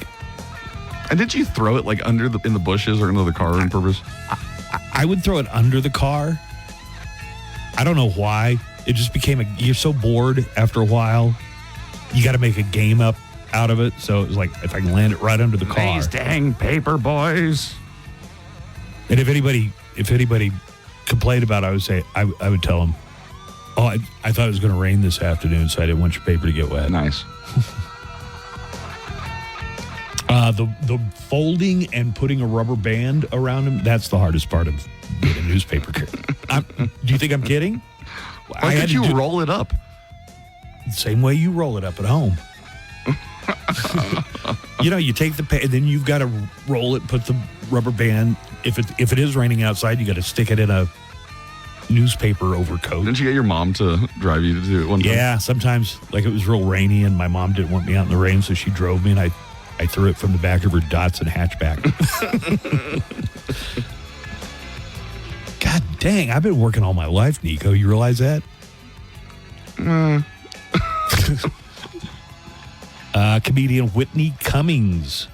And did you throw it like in the bushes or under the car on purpose? I would throw it under the car. I don't know why. It just became you're so bored after a while. You got to make a game up out of it. So it was like, if I can land it right under the car. These dang paper boys. And if anybody complained about it, I would say, I would tell them, I thought it was going to rain this afternoon, so I didn't want your paper to get wet. Nice. The folding and putting a rubber band around them, that's the hardest part of being a newspaper carrier. Do you think I'm kidding? Why did you roll it up? Same way you roll it up at home. You take the then you've got to roll it, put the rubber band. If it is raining outside, you got to stick it in a newspaper overcoat. Didn't you get your mom to drive you to do it one time? Yeah, sometimes. Like it was real rainy and my mom didn't want me out in the rain, so she drove me and I threw it from the back of her Datsun hatchback. God dang, I've been working all my life, Nico. You realize that? Comedian Whitney Cummings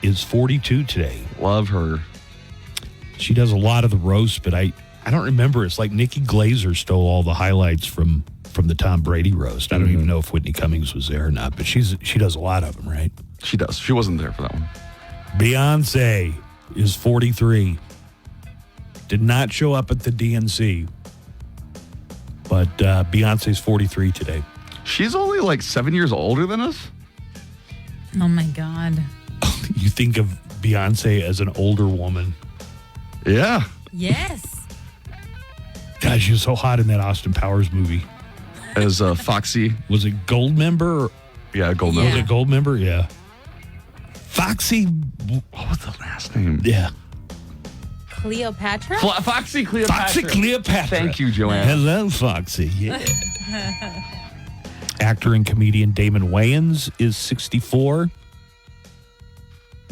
is 42 today. Love her. She does a lot of the roast, but I I don't remember. It's like Nikki Glazer stole all the highlights from the Tom Brady roast. I don't even know if Whitney Cummings was there or not, but she does a lot of them, right? She does. She wasn't there for that one. Beyonce is 43. Did not show up at the DNC, but Beyonce's 43 today. She's only like 7 years older than us? Oh, my God. You think of Beyonce as an older woman. Yeah. Yes. God, she was so hot in that Austin Powers movie. As Foxy. Was it Goldmember? Yeah, Goldmember. Was it Goldmember? Yeah. Foxy. What was the last name? Yeah. Cleopatra? Foxy Cleopatra. Foxy Cleopatra. Thank you, Joanne. Hello, Foxy. Yeah. Actor and comedian Damon Wayans is 64.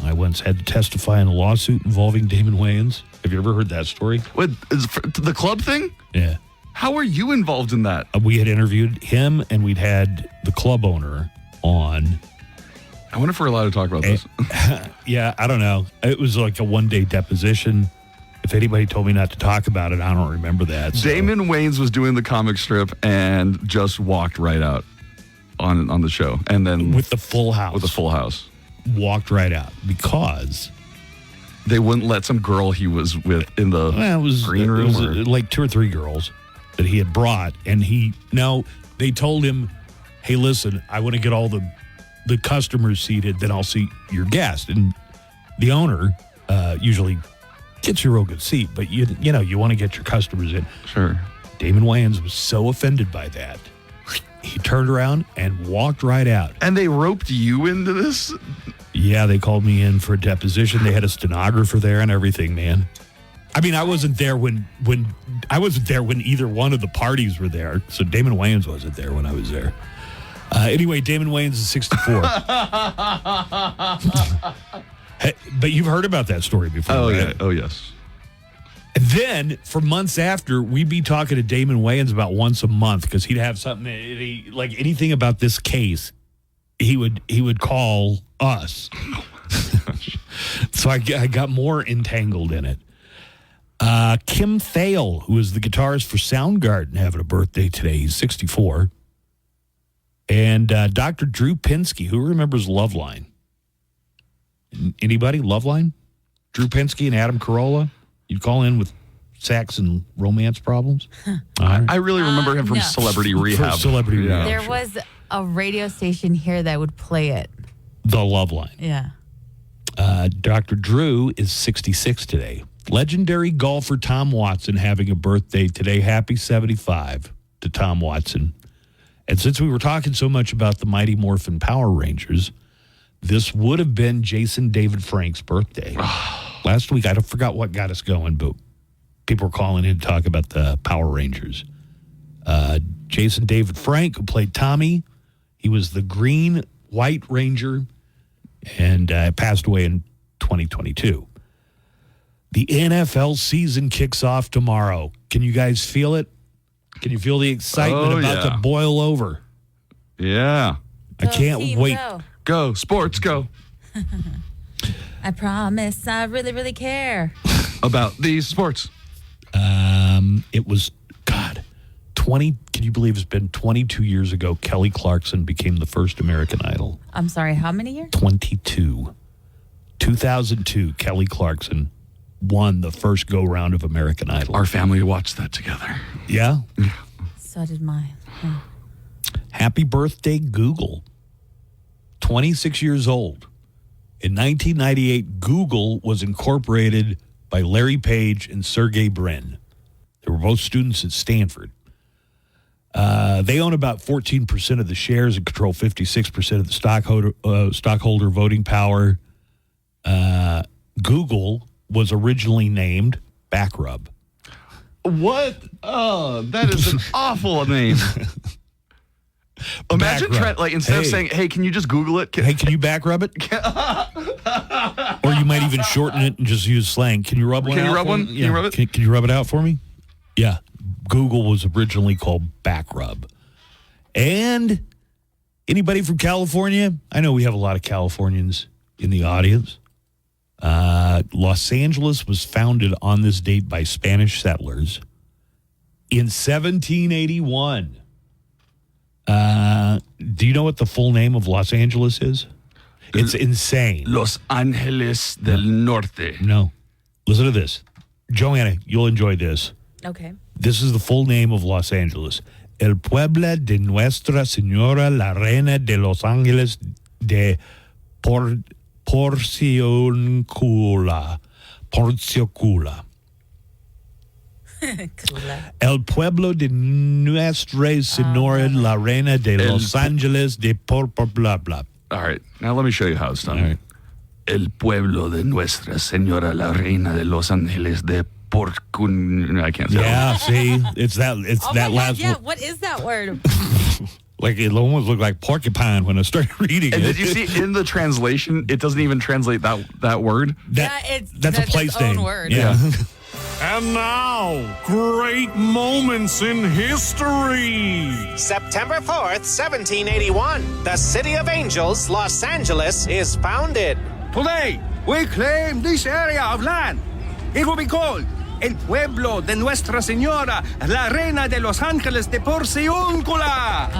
I once had to testify in a lawsuit involving Damon Wayans. Have you ever heard that story? What, is the club thing? Yeah. How were you involved in that? We had interviewed him, and we'd had the club owner on. I wonder if we're allowed to talk about this. Yeah, I don't know. It was like a one-day deposition. If anybody told me not to talk about it, I don't remember that. So. Damon Wayans was doing the comic strip and just walked right out on the show. And then with the full house. With the full house. Walked right out because they wouldn't let some girl he was with in the green room. It was like 2 or 3 girls that he had brought. And they told him, hey, listen, I want to get all the customers seated, then I'll seat your guest. And the owner usually gets you a real good seat, but you want to get your customers in. Sure. Damon Wayans was so offended by that. He turned around and walked right out. And they roped you into this? Yeah, they called me in for a deposition. They had a stenographer there and everything, man. I mean, I wasn't there when either one of the parties were there. So Damon Wayans wasn't there when I was there. Anyway, Damon Wayans is 64. Hey, but you've heard about that story before, right? Yeah. Oh, yes. And then for months after, we'd be talking to Damon Wayans about once a month because he'd have something, like anything about this case, he would call us. So I got more entangled in it. Kim Thale, who is the guitarist for Soundgarden, having a birthday today. He's 64. And Dr. Drew Pinsky, who remembers Loveline? Anybody? Loveline? Drew Pinsky and Adam Carolla? You'd call in with sex and romance problems? I really remember him from Celebrity Rehab. From Celebrity Rehab. There was a radio station here that would play it. The Loveline. Yeah. Dr. Drew is 66 today. Legendary golfer Tom Watson having a birthday today. Happy 75 to Tom Watson. And since we were talking so much about the Mighty Morphin Power Rangers, this would have been Jason David Frank's birthday. Last week, I forgot what got us going, but people were calling in to talk about the Power Rangers. Jason David Frank, who played Tommy, he was the green-white ranger and passed away in 2022. The NFL season kicks off tomorrow. Can you guys feel it? Can you feel the excitement about to boil over? Yeah. I can't wait. Go, sports, go. I promise I really, really care. About these sports. It was, 20, can you believe it's been 22 years ago, Kelly Clarkson became the first American Idol. I'm sorry, how many years? 22. 2002, Kelly Clarkson won the first go-round of American Idol. Our family watched that together. Yeah? So did mine. Yeah. Happy birthday, Google. 26 years old. In 1998, Google was incorporated by Larry Page and Sergey Brin. They were both students at Stanford. They own about 14% of the shares and control 56% of the stockholder voting power. Google was originally named Backrub. What? Oh, that is an awful name. Imagine Trent, instead of saying, hey, can you just Google it? Hey, can you back rub it? Or you might even shorten it and just use slang. Can you rub one out? Can you rub one? Yeah. Can you rub it? Can you rub it out for me? Yeah. Google was originally called Backrub. And anybody from California? I know we have a lot of Californians in the audience. Los Angeles was founded on this date by Spanish settlers in 1781. Do you know what the full name of Los Angeles is? It's insane. Los Angeles del Norte. No. Listen to this. Joanna, you'll enjoy this. Okay. This is the full name of Los Angeles. El Pueblo de Nuestra Señora la Reina de Los Ángeles de Porciúncula. El Pueblo de Nuestra Señora la Reina de Los Ángeles de blah, blah. All right. Now let me show you how it's done. All right. El Pueblo de Nuestra Señora la Reina de Los Ángeles de I can't say Yeah, see? It's that last yeah, word. what is that word? Like, it almost looked like porcupine when I started reading and it. Did you see in the translation, it doesn't even translate that word? That's a place its own name. word. Yeah. And now, great moments in history. September 4th, 1781, the City of Angels, Los Angeles, is founded. Today, we claim this area of land. It will be called El Pueblo de Nuestra Señora, la Reina de Los Ángeles de Porciúncula.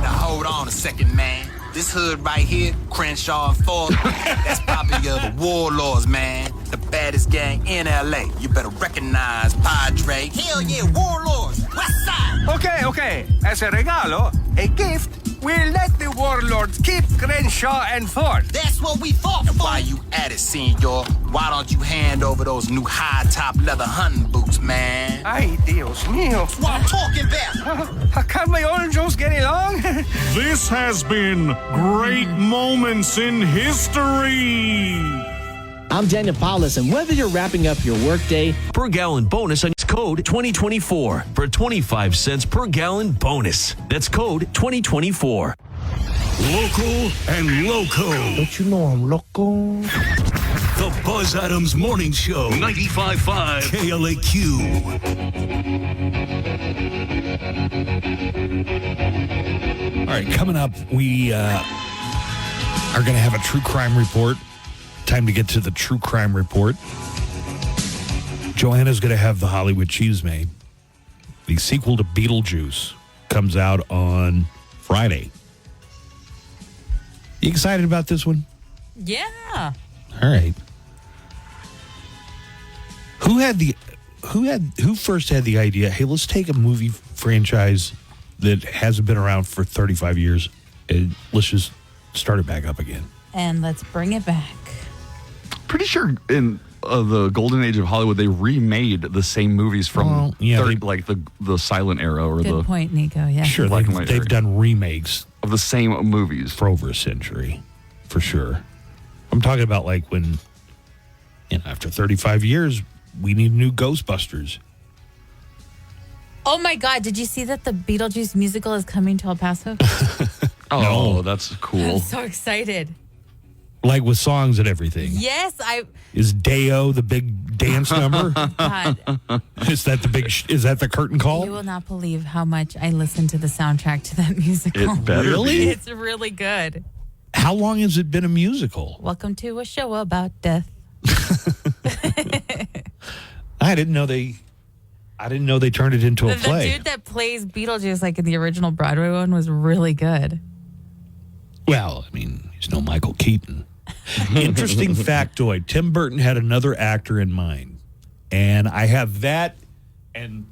Now hold on a second, man. This hood right here, Crenshaw and Ford, that's probably the warlords, man. The baddest gang in L.A. You better recognize Padre. Hell yeah, warlords, west side. Okay. As a regalo, a gift, we'll let the warlords keep Crenshaw and Ford. That's what we fought for. While you at it, senor, why don't you hand over those new high-top leather hunting boots, man? Ay, Dios mío. That's what I'm talking about. Can my angels get along? This has been Great Moments in History. I'm Daniel Paulus, and whether you're wrapping up your workday, per gallon bonus on code 2024 for 25 cents per gallon bonus. That's code 2024. Local and loco. Don't you know I'm loco? The Buzz Adams Morning Show, 95.5 KLAQ. All right, coming up, we are going to have a true crime report. Time to get to the true crime report. Joanna's going to have the Hollywood Cheesemade. The sequel to Beetlejuice comes out on Friday. You excited about this one? Yeah. All right. Who first had the idea, hey, let's take a movie franchise that hasn't been around for 35 years and let's just start it back up again? And let's bring it back. Pretty sure in the golden age of Hollywood, they remade the same movies from the silent era or Good point, Nico. Yeah. Sure, they've done remakes of the same movies for over a century, for sure. I'm talking about like when, after 35 years, we need new Ghostbusters. Oh my God! Did you see that the Beetlejuice musical is coming to El Paso? No, that's cool. I'm so excited. Like with songs and everything. Yes, Is Deo the big dance number? God. Is that the curtain call? You will not believe how much I listened to the soundtrack to that musical. It better Really? It's really good. How long has it been a musical? Welcome to a show about death. I didn't know they turned it into a play. The dude that plays Beetlejuice, like in the original Broadway one, was really good. Well, I mean, he's no Michael Keaton. Interesting factoid. Tim Burton had another actor in mind. And I have that and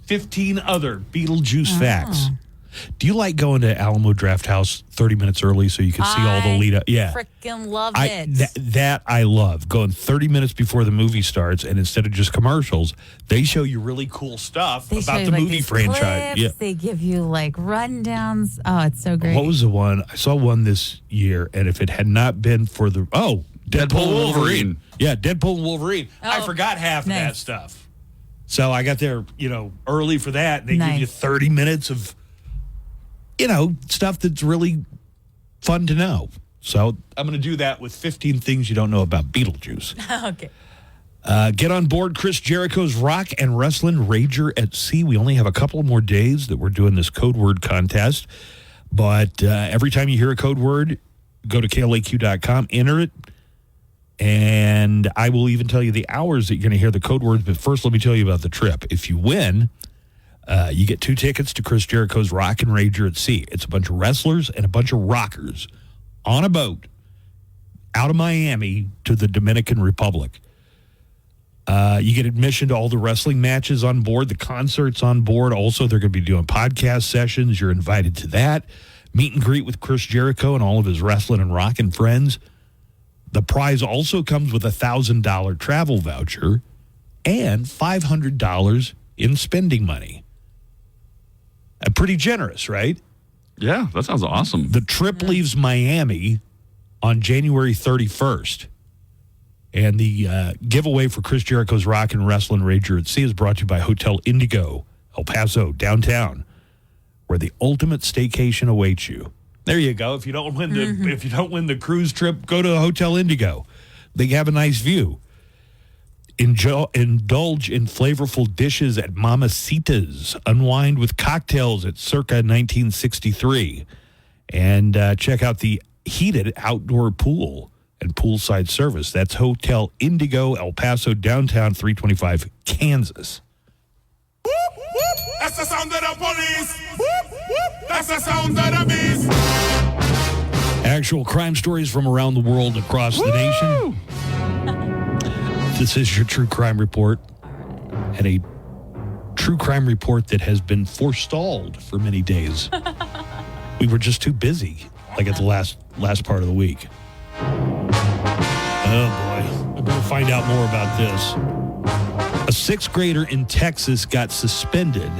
15 other Beetlejuice facts. Do you like going to Alamo Draft House 30 minutes early so you can see all the lead up? Yeah. Freaking love it. That I love. Going 30 minutes before the movie starts, and instead of just commercials, they show you really cool stuff about the movie franchise. Clips, they give you like rundowns. Oh, it's so great. What was the one? I saw one this year, and if it had not been for Deadpool and Wolverine. Yeah, Deadpool and Wolverine. I forgot half of that stuff. So I got there, early for that. They give you 30 minutes of stuff that's really fun to know. So I'm going to do that with 15 things you don't know about Beetlejuice. Okay. Get on board Chris Jericho's Rock and Wrestling Rager at Sea. We only have a couple more days that we're doing this code word contest. But every time you hear a code word, go to KLAQ.com, enter it, And I will even tell you the hours that you're going to hear the code words. But first, let me tell you about the trip. If you win, you get 2 tickets to Chris Jericho's Rock and Rager at Sea. It's a bunch of wrestlers and a bunch of rockers on a boat out of Miami to the Dominican Republic. You get admission to all the wrestling matches on board, the concerts on board. Also, they're going to be doing podcast sessions. You're invited to that. Meet and greet with Chris Jericho and all of his wrestling and rockin' friends. The prize also comes with a $1,000 travel voucher and $500 in spending money. Pretty generous, right? Yeah, that sounds awesome. The trip leaves Miami on January 31st. And the giveaway for Chris Jericho's Rock and Wrestling Rager at Sea is brought to you by Hotel Indigo, El Paso, downtown, where the ultimate staycation awaits you. There you go. If you don't win the cruise trip, go to Hotel Indigo. They have a nice view. Indulge in flavorful dishes at Mamacita's. Unwind with cocktails at Circa 1963. And check out the heated outdoor pool and poolside service. That's Hotel Indigo, El Paso, downtown, 325 Kansas. Whoop, whoop. That's the sound of the police. Whoop, whoop. That's the sound of the beast. Actual crime stories from around the world across the nation. This is your True Crime Report. And a True Crime Report that has been forestalled for many days. We were just too busy, like at the last part of the week. Oh, boy. I better find out more about this. A 6th grader in Texas got suspended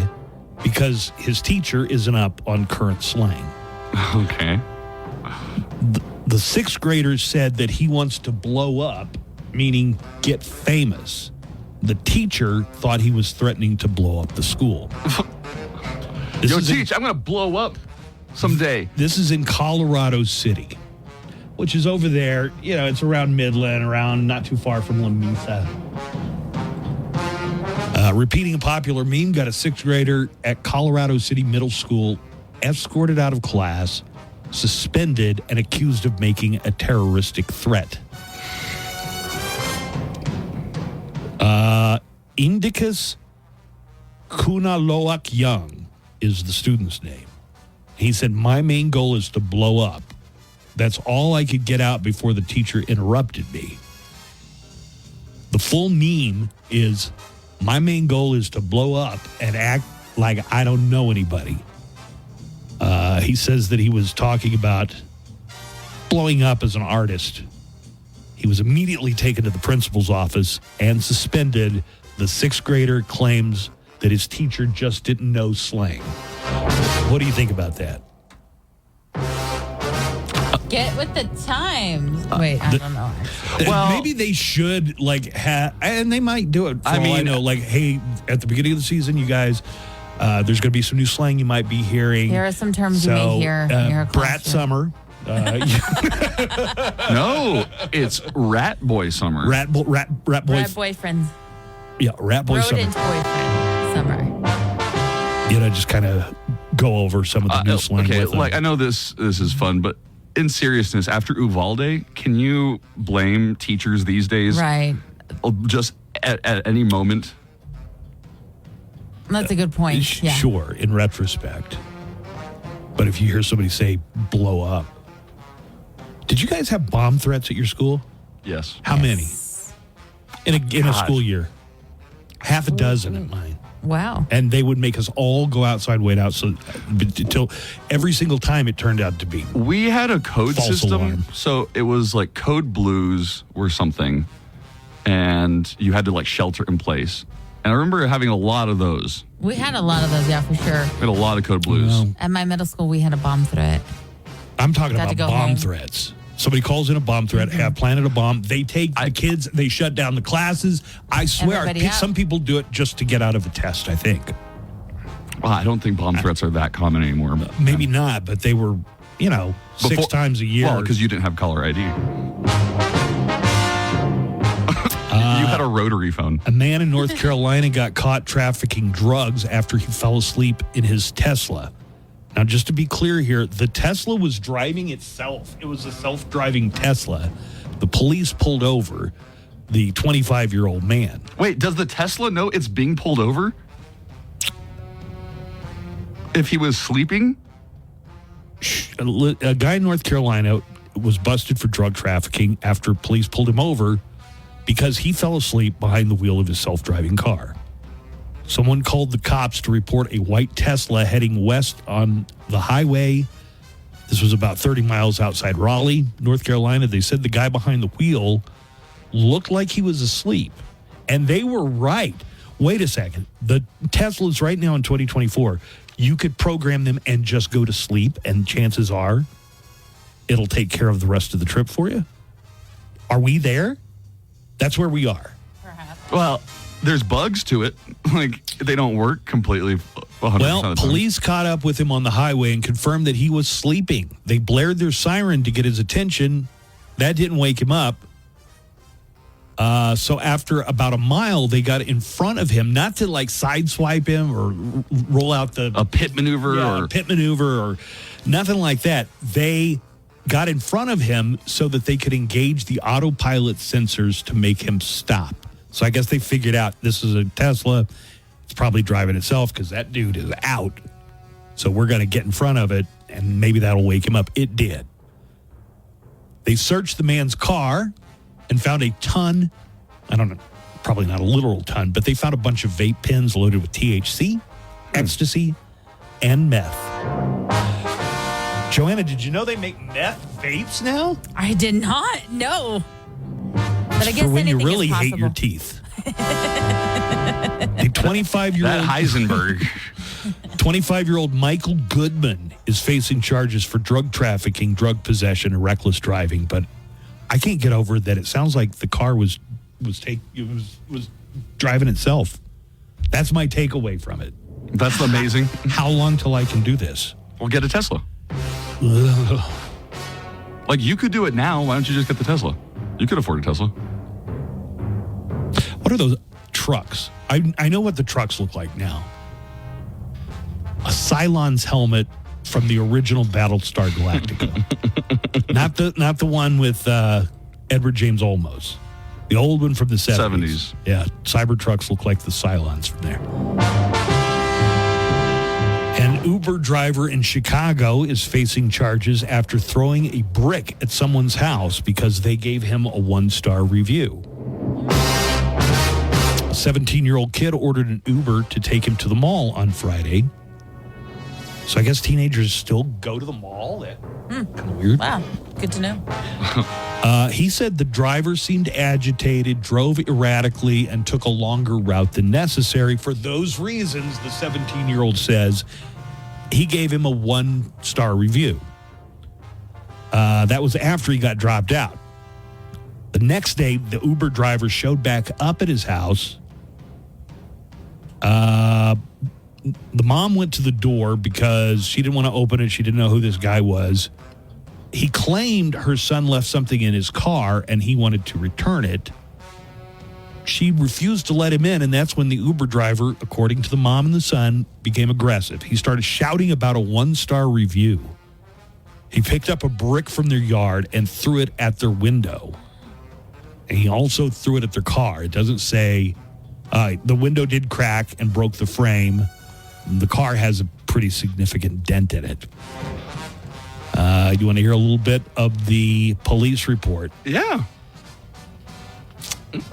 because his teacher isn't up on current slang. Okay. The 6th grader said that he wants to blow up, meaning get famous. The teacher thought he was threatening to blow up the school. Yo, teach, I'm going to blow up someday. This is in Colorado City, which is over there. You know, it's around Midland, around not too far from La Mesa. Repeating a popular meme, got a 6th grader at Colorado City Middle School escorted out of class, suspended, and accused of making a terroristic threat. Indicus Kunaloak Young is the student's name. He said, my main goal is to blow up. That's all I could get out before the teacher interrupted me. The full meme is, my main goal is to blow up and act like I don't know anybody. He says that he was talking about blowing up as an artist. He was immediately taken to the principal's office and suspended. The 6th grader claims that his teacher just didn't know slang. What do you think about that? Get with the times. Wait, I don't know. Well, maybe they should and they might do it. For all I know, hey, at the beginning of the season, you guys, there's going to be some new slang you might be hearing. There are some terms you may hear in your Brat Summer. No, it's Rat Boy Summer. Rat Boy. Rat boyfriends. Yeah, Rat Boy Rodent Summer. boyfriend summer. Just kind of go over some of the new slang. Okay, with them. I know this is fun, but in seriousness, after Uvalde, can you blame teachers these days? Right. Just at any moment? That's a good point. Yeah. Sure, in retrospect. But if you hear somebody say blow up. Did you guys have bomb threats at your school? Yes. How many? In a school year? Half a dozen at mine. Wow. And they would make us all go outside, wait out, until every single time it turned out to be. We had a code false system, alarm. So it was like code blues or something, and you had to shelter in place. And I remember having a lot of those. We had a lot of those, yeah, for sure. We had a lot of code blues. At my middle school, we had a bomb threat. I'm talking about bomb threats. Somebody calls in a bomb threat, have planted a bomb. They take the kids, they shut down the classes. I swear, some people do it just to get out of a test, I think. Well, I don't think bomb threats are that common anymore. Maybe not, but they were, 6 times a year. Well, because you didn't have caller ID. You had a rotary phone. A man in North Carolina got caught trafficking drugs after he fell asleep in his Tesla. Now, just to be clear here, the Tesla was driving itself. It was a self-driving Tesla. The police pulled over the 25-year-old man. Wait, does the Tesla know it's being pulled over? If he was sleeping? A guy in North Carolina was busted for drug trafficking after police pulled him over because he fell asleep behind the wheel of his self-driving car. Someone called the cops to report a white Tesla heading west on the highway. This was about 30 miles outside Raleigh, North Carolina. They said the guy behind the wheel looked like he was asleep. And they were right. Wait a second. The Teslas right now in 2024, you could program them and just go to sleep, and chances are it'll take care of the rest of the trip for you. Are we there? That's where we are. Perhaps. Well, there's bugs to it. Like, they don't work completely 100% Well, of the time. police caught up with him on the highway and confirmed that he was sleeping. They blared their siren to get his attention. That didn't wake him up. So after about a mile, they got in front of him, not to like sideswipe him or roll out a pit maneuver or nothing like that. They got in front of him so that they could engage the autopilot sensors to make him stop. So I guess they figured out this is a Tesla. It's probably driving itself because that dude is out. So we're going to get in front of it, and maybe that'll wake him up. It did. They searched the man's car and found a ton, I don't know, probably not a literal ton, but they found a bunch of vape pens loaded with THC, ecstasy, and meth. Joanna, did you know they make meth vapes now? I did not. No. But I guess for when you anything really is hate your possible. teeth. A 25-year-old That Heisenberg. 25-year-old Michael Goodman is facing charges for drug trafficking, drug possession, and reckless driving. But I can't get over that. It sounds like the car was driving itself. That's my takeaway from it. That's amazing. How long till I can do this? Well, get a Tesla. Ugh. Like, you could do it now. Why don't you just get the Tesla? You could afford a Tesla. What are those trucks? I know what the trucks look like now. A Cylon's helmet from the original Battlestar Galactica. not the one with Edward James Olmos. The old one from the 70s. Yeah, Cybertrucks look like the Cylons from there. An Uber driver in Chicago is facing charges after throwing a brick at someone's house because they gave him a 1-star review. A 17-year-old kid ordered an Uber to take him to the mall on Friday. So I guess teenagers still go to the mall? That's kind of weird. Wow, good to know. He said the driver seemed agitated, drove erratically, and took a longer route than necessary. For those reasons, the 17-year-old says he gave him a 1-star review. That was after he got dropped out. The next day, the Uber driver showed back up at his house. The mom went to the door because she didn't want to open it. She didn't know who this guy was. He claimed her son left something in his car and he wanted to return it. She refused to let him in, and that's when the Uber driver, according to the mom and the son, became aggressive. He started shouting about a 1-star review. He picked up a brick from their yard and threw it at their window. And he also threw it at their car. It doesn't say the window did crack and broke the frame. The car has a pretty significant dent in it. You want to hear a little bit of the police report? Yeah.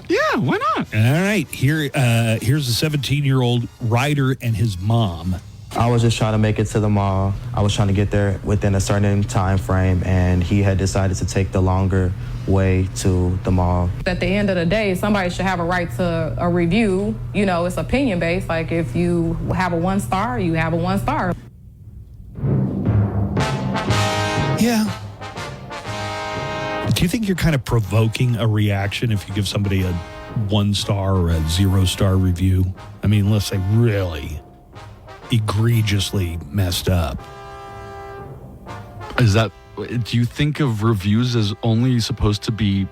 Yeah, why not? All right. Here's a 17-year-old rider and his mom. I was just trying to make it to the mall. I was trying to get there within a certain time frame, and he had decided to take the longer way to the mall. At the end of the day, somebody should have a right to a review. You know, it's opinion-based. Like, if you have a 1-star, you have a 1-star. Yeah. Do you think you're kind of provoking a reaction if you give somebody a 1-star or a 0-star review? I mean, unless they really egregiously messed up. Is that, do you think of reviews as only supposed to be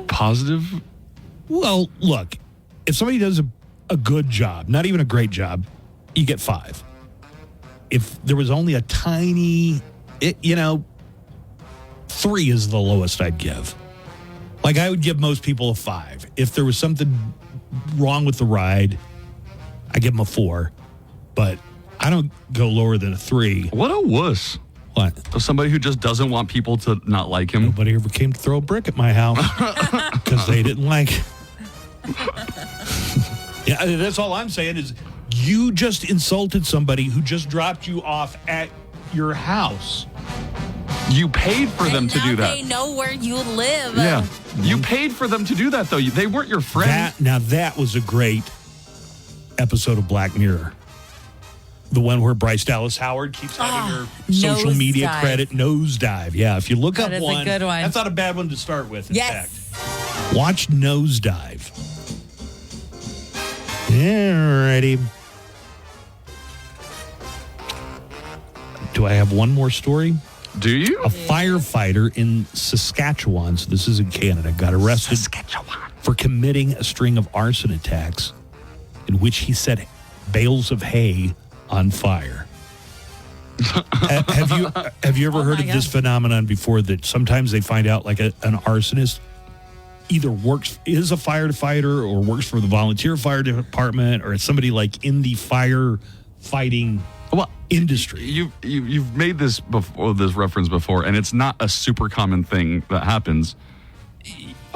positive? Well, look, if somebody does a good job, not even a great job, you get 5. If there was only a tiny, 3 is the lowest I'd give. Like, I would give most people a 5. If there was something wrong with the ride, I give them a 4. But I don't go lower than a 3. What a wuss. What? Somebody who just doesn't want people to not like him. Nobody ever came to throw a brick at my house because they didn't like it. Yeah, that's all I'm saying is you just insulted somebody who just dropped you off at your house. You paid for them to do that. They know where you live. Yeah. You paid for them to do that, though. They weren't your friend. That was a great episode of Black Mirror. The one where Bryce Dallas Howard keeps having her social media credit nosedive. Yeah, if you look up That is a one, good one. that's not a bad one to start with, in Yes. fact. Watch Nosedive. Alrighty. Do I have one more story? Do you? A firefighter in Saskatchewan, so this is in Canada, got arrested for committing a string of arson attacks in which he set bales of hay on fire. Have you ever heard of this phenomenon before, that sometimes they find out like an arsonist either is a firefighter or works for the volunteer fire department, or it's somebody like in the fire fighting industry? You've made this reference before, and it's not a super common thing that happens.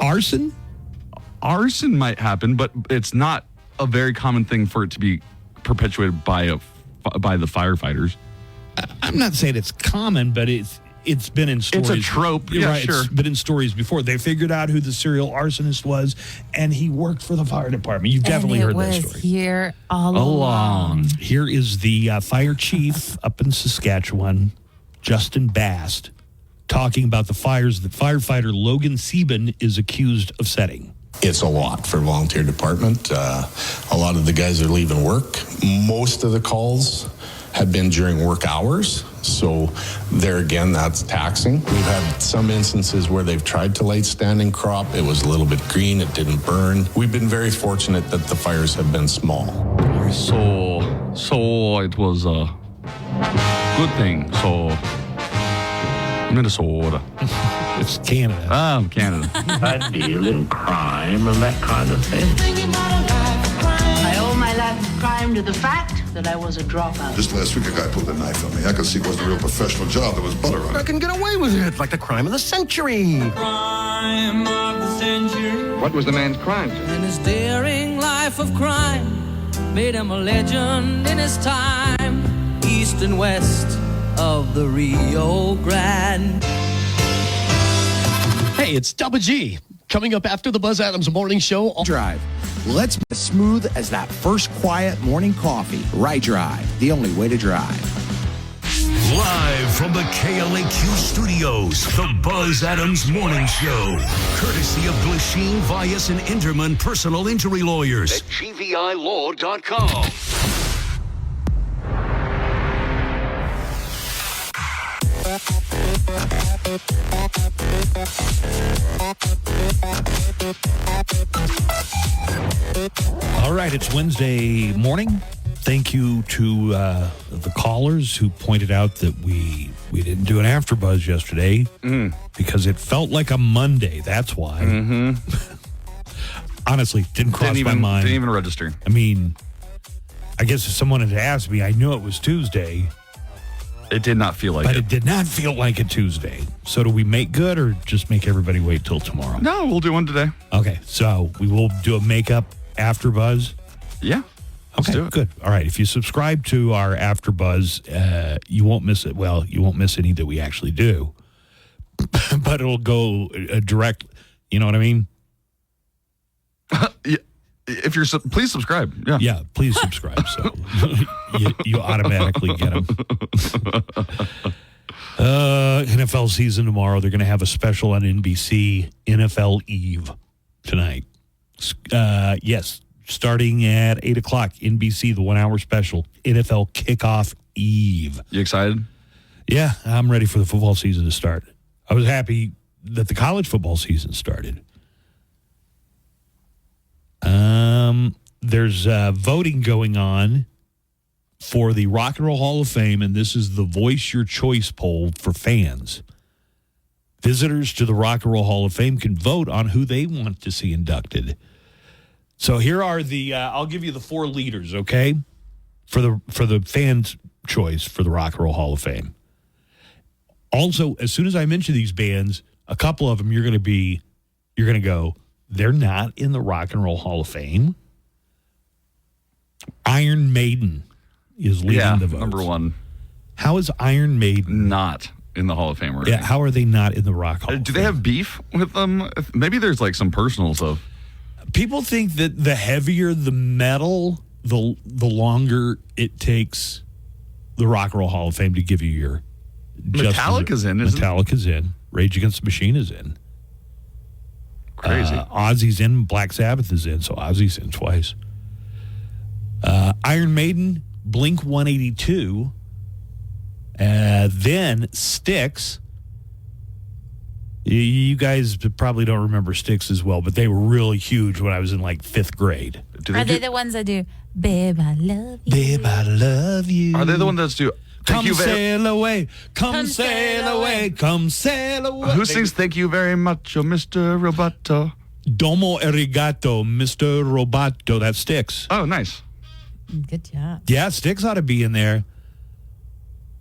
Arson might happen, but it's not a very common thing for it to be perpetuated by the firefighters. I'm not saying it's common, but it's been in stories. It's a trope. Yeah, right, sure. It's been in stories before. They figured out who the serial arsonist was, and he worked for the fire department. You've definitely heard that story. Here all along. Here is the fire chief up in Saskatchewan, Justin Bast, talking about the fires that firefighter Logan Sieben is accused of setting. It's a lot for volunteer department. A lot of the guys are leaving work. Most of the calls have been during work hours. So there again, that's taxing. We've had some instances where they've tried to light standing crop. It was a little bit green. It didn't burn. We've been very fortunate that the fires have been small. So it was a good thing. So Minnesota. It's Canada. Oh, Canada. I deal in crime and that kind of thing. I owe my life of crime to the fact that I was a dropout. Just last week, a guy pulled a knife on me. I could see it wasn't a real professional job. There was butter on it. I can get away with it, like the crime of the century. Crime of the century. What was the man's crime? And his daring life of crime made him a legend in his time. East and west of the Rio Grande. Hey, it's Double G. Coming up after the Buzz Adams Morning Show. Drive. Let's be as smooth as that first quiet morning coffee. Right Drive, the only way to drive. Live from the KLAQ studios, the Buzz Adams Morning Show. Courtesy of Glasheen, Vyas, and Inderman Personal Injury Lawyers at GVILaw.com. All right, it's Wednesday morning. Thank you to the callers who pointed out that we didn't do an AfterBuzz yesterday because it felt like a Monday. That's why. Honestly, didn't cross my mind. Didn't even register. I mean, I guess if someone had asked me, I knew it was Tuesday. It did not feel like it. But it did not feel like a Tuesday. So do we make good or just make everybody wait till tomorrow? No, we'll do one today. Okay, so we will do a makeup AfterBuzz. Yeah. Okay, do it. Good. All right. If you subscribe to our AfterBuzz, you won't miss it. Well, you won't miss any that we actually do, but it'll go direct. You know what I mean? Yeah. If you're, please subscribe. Yeah. Yeah. Please subscribe. So you automatically get them. NFL season tomorrow. They're going to have a special on NBC, NFL Eve tonight. Yes. Starting at 8 o'clock, NBC, the 1 hour special, NFL Kickoff Eve. You excited? Yeah, I'm ready for the football season to start. I was happy that the college football season started. There's voting going on for the Rock and Roll Hall of Fame, and this is the Voice Your Choice poll for fans. Visitors to the Rock and Roll Hall of Fame can vote on who they want to see inducted. So here are the, I'll give you the 4 leaders, okay, for the fans' choice for the Rock and Roll Hall of Fame. Also, as soon as I mention these bands, a couple of them you're going to go, they're not in the Rock and Roll Hall of Fame. Iron Maiden is leading the votes. Number 1. How is Iron Maiden not in the Hall of Fame? Yeah, how are they not in the Rock Hall? Do they have beef with them? Maybe there's like some personal stuff. People think that the heavier the metal, the longer it takes the Rock and Roll Hall of Fame to give you your. Metallica's in, isn't it? Metallica's in. Rage Against the Machine is in. Crazy. Ozzy's in. Black Sabbath is in. So Ozzy's in twice. Iron Maiden, Blink 182, then Styx. You guys probably don't remember Styx as well, but they were really huge when I was in like 5th grade. Are they the ones that do, Babe, I love you? Babe, I love you. Are they the ones that do Come sail away, come sail away, come sail away. Who sings Thank You Very Much, oh, Mr. Roboto? Domo arigato, Mr. Roboto. That's Styx. Oh, nice. Good job. Yeah, Styx ought to be in there.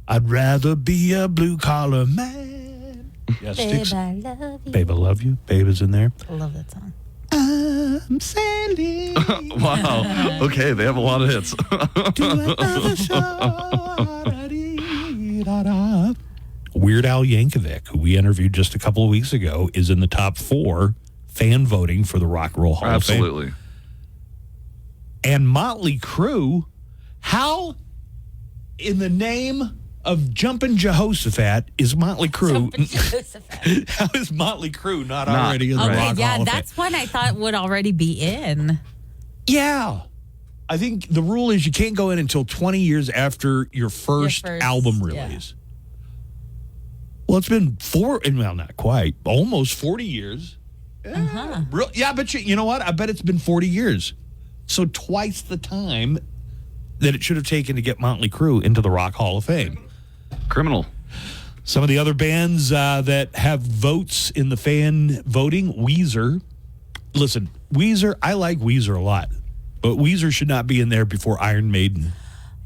I'd rather be a blue-collar man. Yeah, Babe, Styx. I love you. Babe, I love you. Babe is in there. I love that song. I'm sailing. Wow. Okay, they have a lot of hits. Weird Al Yankovic, who we interviewed just a couple of weeks ago, is in the top 4 fan voting for the Rock and Roll Hall of Fame. Absolutely. And Motley Crue, how in the name of Jumpin' Jehoshaphat is Motley Crue? How is Motley Crue not already in the Rock Hall of Fame? That's one I thought would already be in. Yeah. I think the rule is you can't go in until 20 years after your first album release. Yeah. Well, it's been not quite, almost 40 years. Uh-huh. Yeah, but you know what? I bet it's been 40 years. So twice the time that it should have taken to get Motley Crue into the Rock Hall of Fame. Criminal. Some of the other bands that have votes in the fan voting, Weezer. Listen, Weezer, I like Weezer a lot, but Weezer should not be in there before Iron Maiden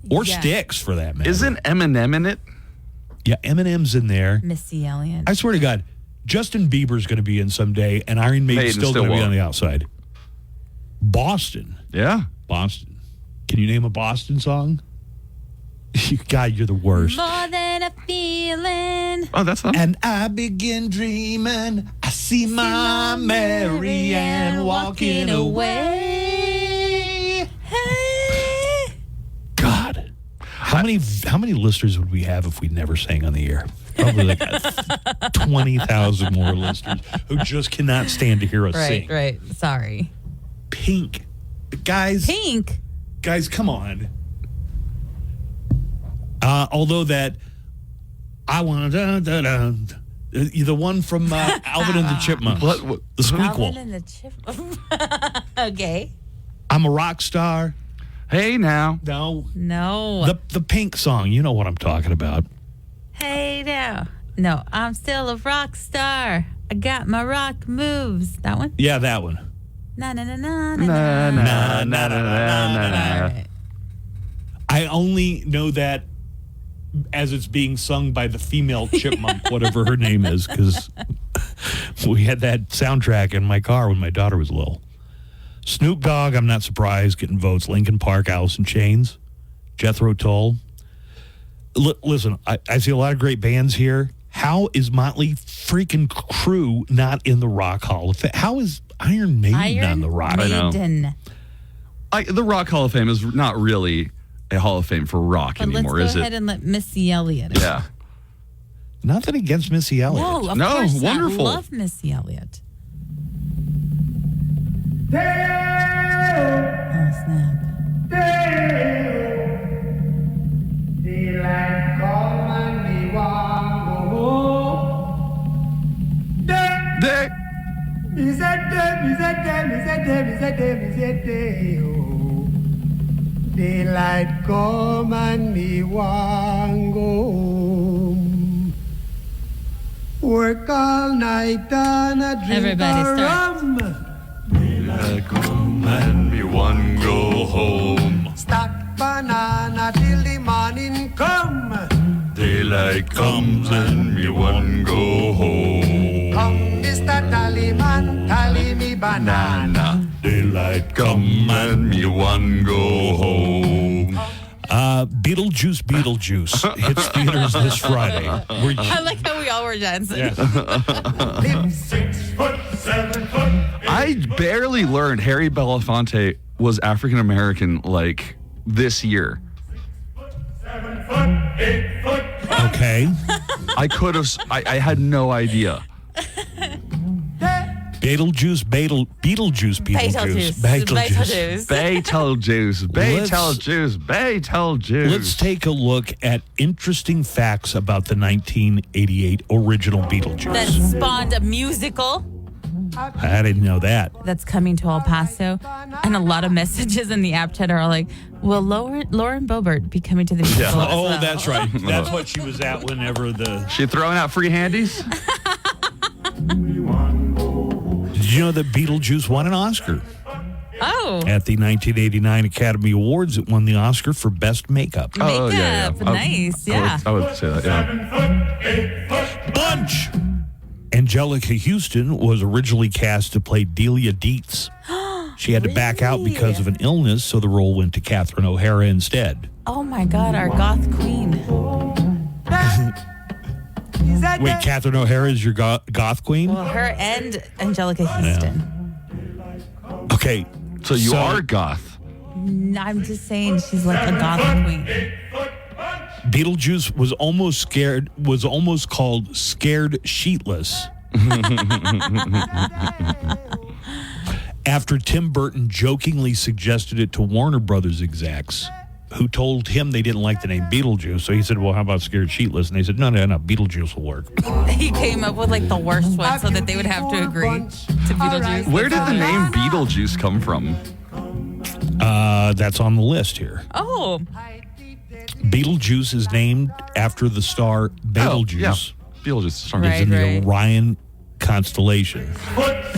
or Styx for that matter. Isn't Eminem in it? Yeah, Eminem's in there. Missy Elliott. I swear to God, Justin Bieber's going to be in someday, and Iron Maiden's still going to be on the outside. Boston. Yeah. Boston. Can you name a Boston song? God, you're the worst. More than a feeling. Oh, that's not. And I begin dreaming. I see my Mary Ann walking away. Hey. God, how many listeners would we have if we never sang on the air? Probably like 20,000 more listeners who just cannot stand to hear us sing. Right. Sorry. Pink, guys. Pink. Guys, come on. Although that, I want to, the one from Alvin and the Chipmunks. What? The Squeakquel. Alvin and the Chipmunks. Okay. I'm a rock star. Hey now. No. The Pink song. You know what I'm talking about. Hey now. No, I'm still a rock star. I got my rock moves. That one? Yeah, that one. Na na na na na na na na. I only know that as it's being sung by the female chipmunk, whatever her name is, because we had that soundtrack in my car when my daughter was little. Snoop Dogg, I'm not surprised, getting votes. Linkin Park, Alice in Chains, Jethro Tull. Listen, I see a lot of great bands here. How is Motley freaking Crue not in the Rock Hall of Fame? How is Iron Maiden on the Rock Hall of Fame? The Rock Hall of Fame is not really a Hall of Fame for rock anymore, is it? Let's go ahead and let Missy Elliott. Yeah. Nothing against Missy Elliott. No, of course not. Wonderful. I love Missy Elliott. Oh, snap. Daylight come and me want go home. Work all Daylight and a drink Everybody of start. rum. Daylight come and me one go home. Stack banana till the morning come. Daylight comes and me one go home. Come, Mr. Tallyman, tally me banana. Daylight come and me one go home. Beetlejuice hits theaters this Friday. I like how we all were dancing. Yeah. 6 foot, 7 foot. I barely learned Harry Belafonte was African American like this year. 7 foot, 8 foot. Okay. I could have. I had no idea. Beetlejuice. Beetlejuice. Let's take a look at interesting facts about the 1988 original Beetlejuice. That spawned a musical I didn't know that. that's coming to El Paso. And a lot of messages in the app chat are all like, will Lauren Boebert be coming to the musical? as Oh, well? that's right. That's what she was at whenever the... She throwing out free handies? Did you know that Beetlejuice won an Oscar? Oh. At the 1989 Academy Awards, it won the Oscar for Best Makeup. Makeup. Nice. Yeah. I would say that, yeah. Bunch! Angelica Houston was originally cast to play Delia Dietz. She had to back out because of an illness, so the role went to Catherine O'Hara instead. Oh my God, our goth queen. Wait, Catherine O'Hara is your goth queen? Well, her and Angelica Houston. Okay. So you are goth. I'm just saying she's like a goth queen. Beetlejuice was almost called Scared Sheetless. After Tim Burton jokingly suggested it to Warner Brothers execs, who told him they didn't like the name Beetlejuice. So he said, well, how about Scared Sheetless? And they said, no, Beetlejuice will work. He came up with like the worst one so that they would have to agree to Beetlejuice. Where did the name Beetlejuice come from? That's on the list here. Oh. Beetlejuice is named after the star Betelgeuse. Yeah. Beetlejuice. It's in the Orion constellation.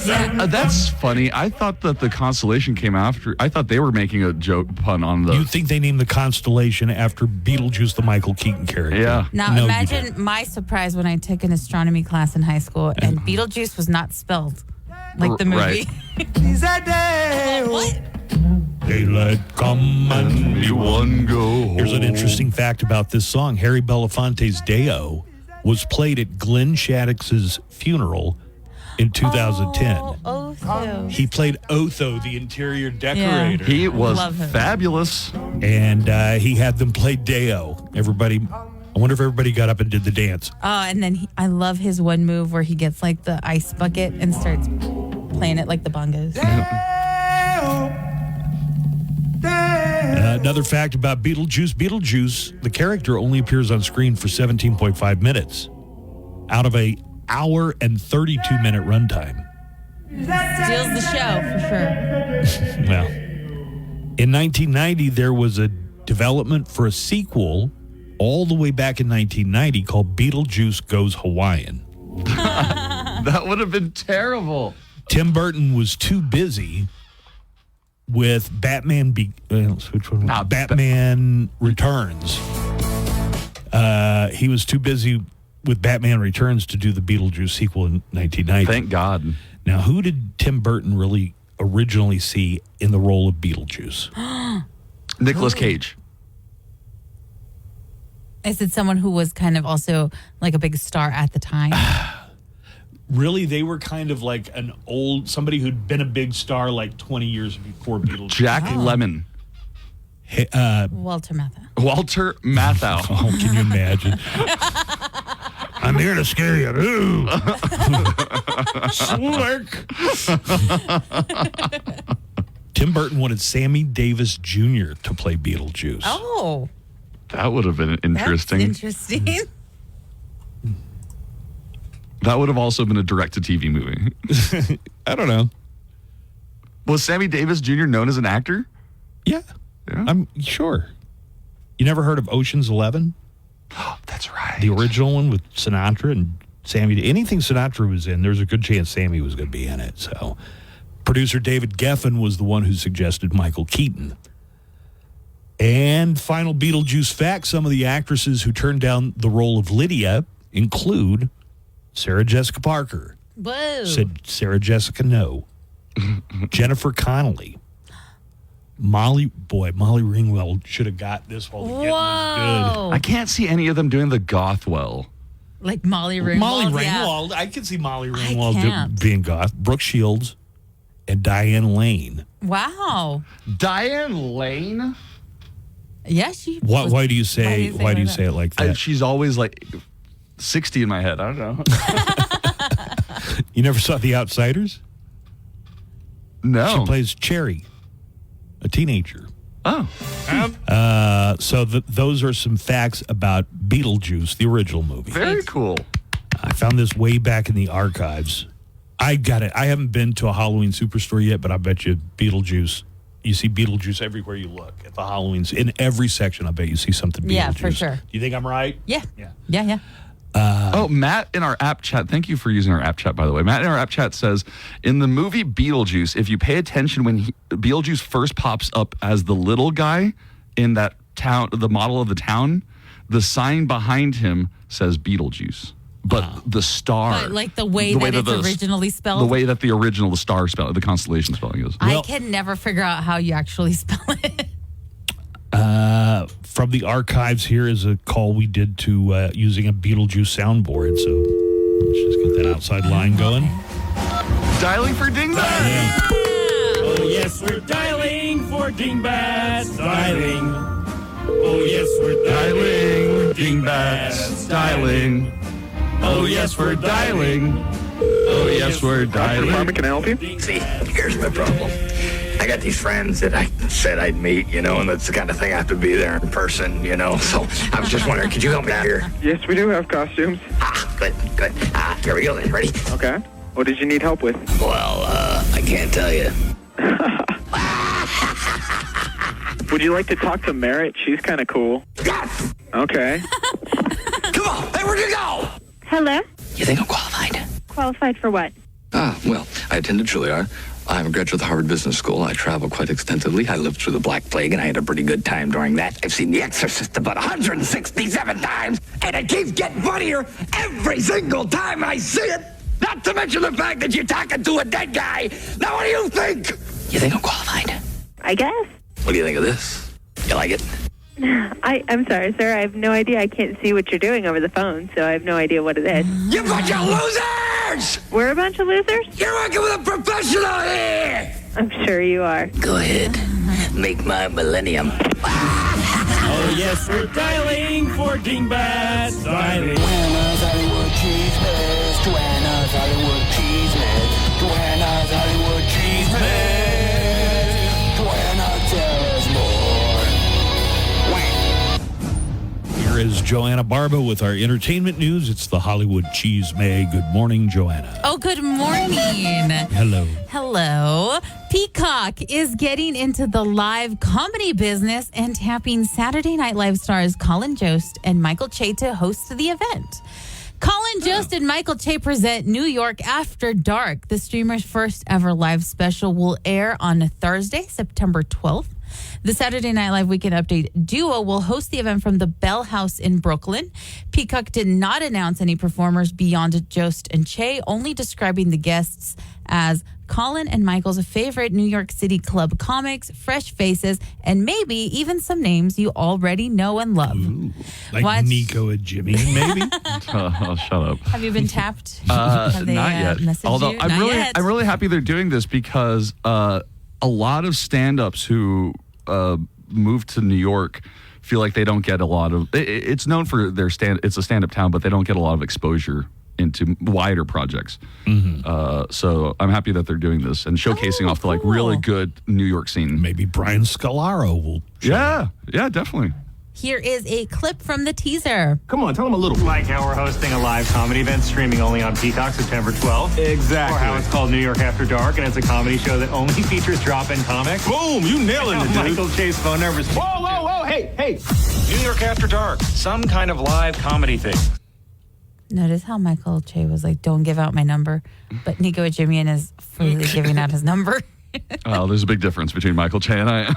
That's funny. I thought that the constellation came after. I thought they were making a joke pun on the. You think they named the constellation after Beetlejuice, the Michael Keaton character? Yeah. Now No, imagine my surprise when I took an astronomy class in high school and Beetlejuice was not spelled like the movie. Right. What? Daylight come and me one go. Here's an interesting fact about this song. Harry Belafonte's Day-O was played at Glenn Shaddix's funeral in 2010. Otho. He played Otho, the interior decorator. He was Love him. fabulous. And he had them play Day-O. I wonder if everybody got up and did the dance. Oh, and then I love his one move where he gets like the ice bucket and starts playing it like the bongos. Another fact about Beetlejuice, the character only appears on screen for 17.5 minutes out of a hour and 32-minute runtime. Steals the show for sure. Well, in 1990, there was a development for a sequel all the way back in 1990 called Beetlejuice Goes Hawaiian. That would have been terrible. Tim Burton was too busy with Batman Returns. He was too busy with Batman Returns to do the Beetlejuice sequel in 1990. Thank God. Now, who did Tim Burton really originally see in the role of Beetlejuice? Nicolas Cage. Is it someone who was kind of also like a big star at the time? Really, they were kind of like somebody who'd been a big star like 20 years before Beetlejuice. Jack Lemmon. Walter Matthau. Walter Matthau. Oh, can you imagine? I'm here to scare you. Ooh. Slick. Tim Burton wanted Sammy Davis Jr. to play Beetlejuice. Oh. That would have been interesting. That's interesting. That would have also been a direct-to-TV movie. I don't know. Was Sammy Davis Jr. known as an actor? Yeah. I'm sure. You never heard of Ocean's 11? That's right. The original one with Sinatra and Sammy, anything Sinatra was in, there's a good chance Sammy was going to be in it. So, producer David Geffen was the one who suggested Michael Keaton. And final Beetlejuice fact, some of the actresses who turned down the role of Lydia include Sarah Jessica Parker. Whoa. Said Sarah Jessica no. Jennifer Connelly. Molly Ringwald should have got this while the getting was good. I can't see any of them doing the goth well. Like Molly Ringwald. Ringwald. Yeah. I can see Molly Ringwald being goth. Brooke Shields and Diane Lane. Wow. Diane Lane? Yeah, she. Why do you say it like that? She's always like 60 in my head. I don't know. You never saw The Outsiders? No. She plays Cherry, a teenager. Oh. So those are some facts about Beetlejuice, the original movie. Very cool. I found this way back in the archives. I got it. I haven't been to a Halloween superstore yet, but I bet you Beetlejuice. You see Beetlejuice everywhere you look at the Halloweens. In every section, I bet you see something Beetlejuice. Yeah, for sure. Do you think I'm right? Yeah. Matt in our app chat, thank you for using our app chat, by the way. Matt in our app chat says, in the movie Beetlejuice, if you pay attention when Beetlejuice first pops up as the little guy in that town, the model of the town, the sign behind him says Beetlejuice. But the star. But like the way that it's originally spelled? The way that the star spell, the constellation spelling is. I can never figure out how you actually spell it. From the archives, here is a call we did to using a Beetlejuice soundboard. So let's just get that outside line going. Dialing for Dingbats. Oh, yes, we're dialing for Dingbats. Dialing. Oh, yes, we're dialing for Dingbats. Dialing. Oh, yes, we're dialing. Oh, yes, we're dialing. Department, can I help you? See, here's my problem. I got these friends that I said I'd meet, and that's the kind of thing I have to be there in person, So I was just wondering, could you help me out here? Yes, we do have costumes. Good. Here we go then. Ready? Okay. What did you need help with? Well, I can't tell you. Would you like to talk to Merritt? She's kind of cool. Yes! Okay. Come on, hey, where'd you go? Hello? You think I'm qualified? Qualified for what? Well, I attended Juilliard. I'm a graduate of the Harvard Business School. I travel quite extensively. I lived through the Black Plague, and I had a pretty good time during that. I've seen The Exorcist about 167 times, and it keeps getting funnier every single time I see it. Not to mention the fact that you're talking to a dead guy. Now, what do you think? You think I'm qualified? I guess. What do you think of this? You like it? I'm sorry, sir. I have no idea. I can't see what you're doing over the phone, so I have no idea what it is. You bunch of losers! We're a bunch of losers? You're working with a professional here! I'm sure you are. Go ahead. Make my millennium. Oh, yes, we're dialing for Dingbats. Dialing. Joanna's Hollywood Cheesemans. Joanna's Hollywood Cheesemans. Joanna's Hollywood Cheesemans. Joanna, tell us more. Here is Joanna Barba with our entertainment news. It's the Hollywood Cheese May. Good morning, Joanna. Oh, good morning. Hello. Peacock is getting into the live comedy business and tapping Saturday Night Live stars Colin Jost and Michael Che to host the event. Colin Jost and Michael Che present New York After Dark. The streamer's first ever live special will air on Thursday, September 12th. The Saturday Night Live Weekend Update duo will host the event from the Bell House in Brooklyn. Peacock did not announce any performers beyond Jost and Che, only describing the guests as Colin and Michael's favorite New York City club comics, fresh faces, and maybe even some names you already know and love. Ooh, like Nico and Jimmy, maybe? Oh, shut up. Have you been tapped? Not yet. Messaged Although you? I'm really happy they're doing this because a lot of stand-ups who move to New York feel like they don't get a lot of. It's known for their it's a stand-up town, but they don't get a lot of exposure into wider projects. Mm-hmm. So I'm happy that they're doing this and showcasing off the really good New York scene. Maybe Brian Scalaro will. Yeah, definitely. Here is a clip from the teaser. Come on, tell them a little. Like how we're hosting a live comedy event streaming only on Peacock September 12th. Exactly. Or how it's called New York After Dark, and it's a comedy show that only features drop-in comics. Boom, you nailing it, dude. Michael Che's phone number is... Whoa, hey. New York After Dark, some kind of live comedy thing. Notice how Michael Che was like, don't give out my number. But Nico Jimian is freely giving out his number. Oh, there's a big difference between Michael Che and I.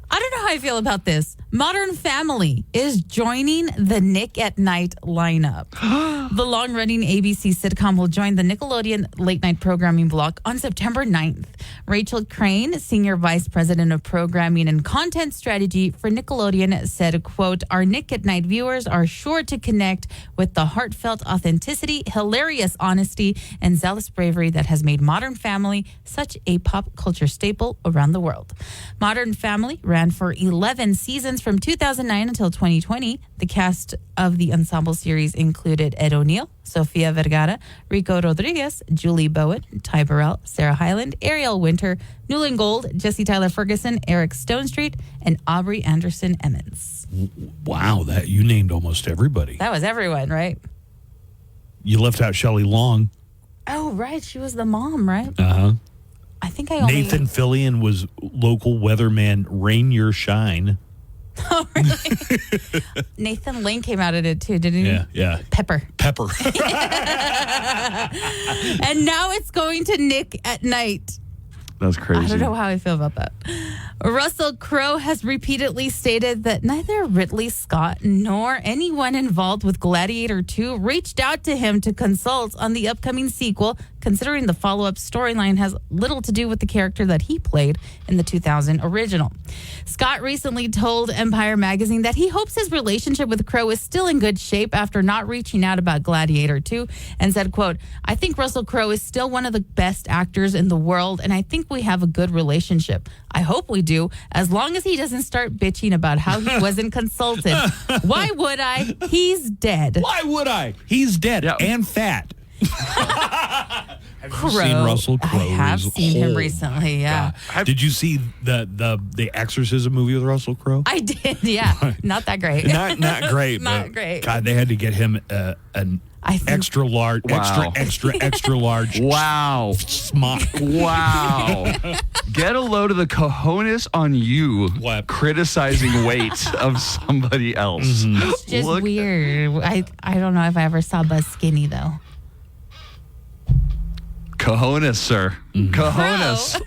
I don't know how I feel about this. Modern Family is joining the Nick at Night lineup. The long-running ABC sitcom will join the Nickelodeon late-night programming block on September 9th. Rachel Crane, Senior Vice President of Programming and Content Strategy for Nickelodeon, said, quote, "Our Nick at Night viewers are sure to connect with the heartfelt authenticity, hilarious honesty, and zealous bravery that has made Modern Family such a pop culture staple around the world." Modern Family ran for 11 seasons from 2009 until 2020. The cast of the ensemble series included Ed O'Neill, Sofia Vergara, Rico Rodriguez, Julie Bowen, Ty Burrell, Sarah Hyland, Ariel Winter, Newland Gold, Jesse Tyler Ferguson, Eric Stonestreet, and Aubrey Anderson Emmons. Wow, that you named almost everybody. That was everyone, right? You left out Shelley Long. Oh, right. She was the mom, right? Uh-huh. I think I only... Nathan Fillion was local weatherman Rain Your Shine. Oh, really? Nathan Lane came out of it too, didn't he? Yeah. Pepper. And now it's going to Nick at Night. That's crazy. I don't know how I feel about that. Russell Crowe has repeatedly stated that neither Ridley Scott nor anyone involved with Gladiator 2 reached out to him to consult on the upcoming sequel, considering the follow-up storyline has little to do with the character that he played in the 2000 original. Scott recently told Empire magazine that he hopes his relationship with Crowe is still in good shape after not reaching out about Gladiator 2, and said, quote, "I think Russell Crowe is still one of the best actors in the world, and I think we have a good relationship. I hope we do, as long as he doesn't start bitching about how he wasn't consulted. Why would I? He's dead." Why would I? He's dead and fat. Have you seen Russell Crowe? I have seen him recently, yeah. Did you see the Exorcism movie with Russell Crowe? I did, yeah. Not that great. Not great. Not but great. God, they had to get him an extra large, extra large. Wow. Smock. Wow. Get a load of the cojones on you criticizing weight of somebody else. Mm-hmm. It's just weird. I don't know if I ever saw Buzz skinny, though. Cojones, sir. Cojones.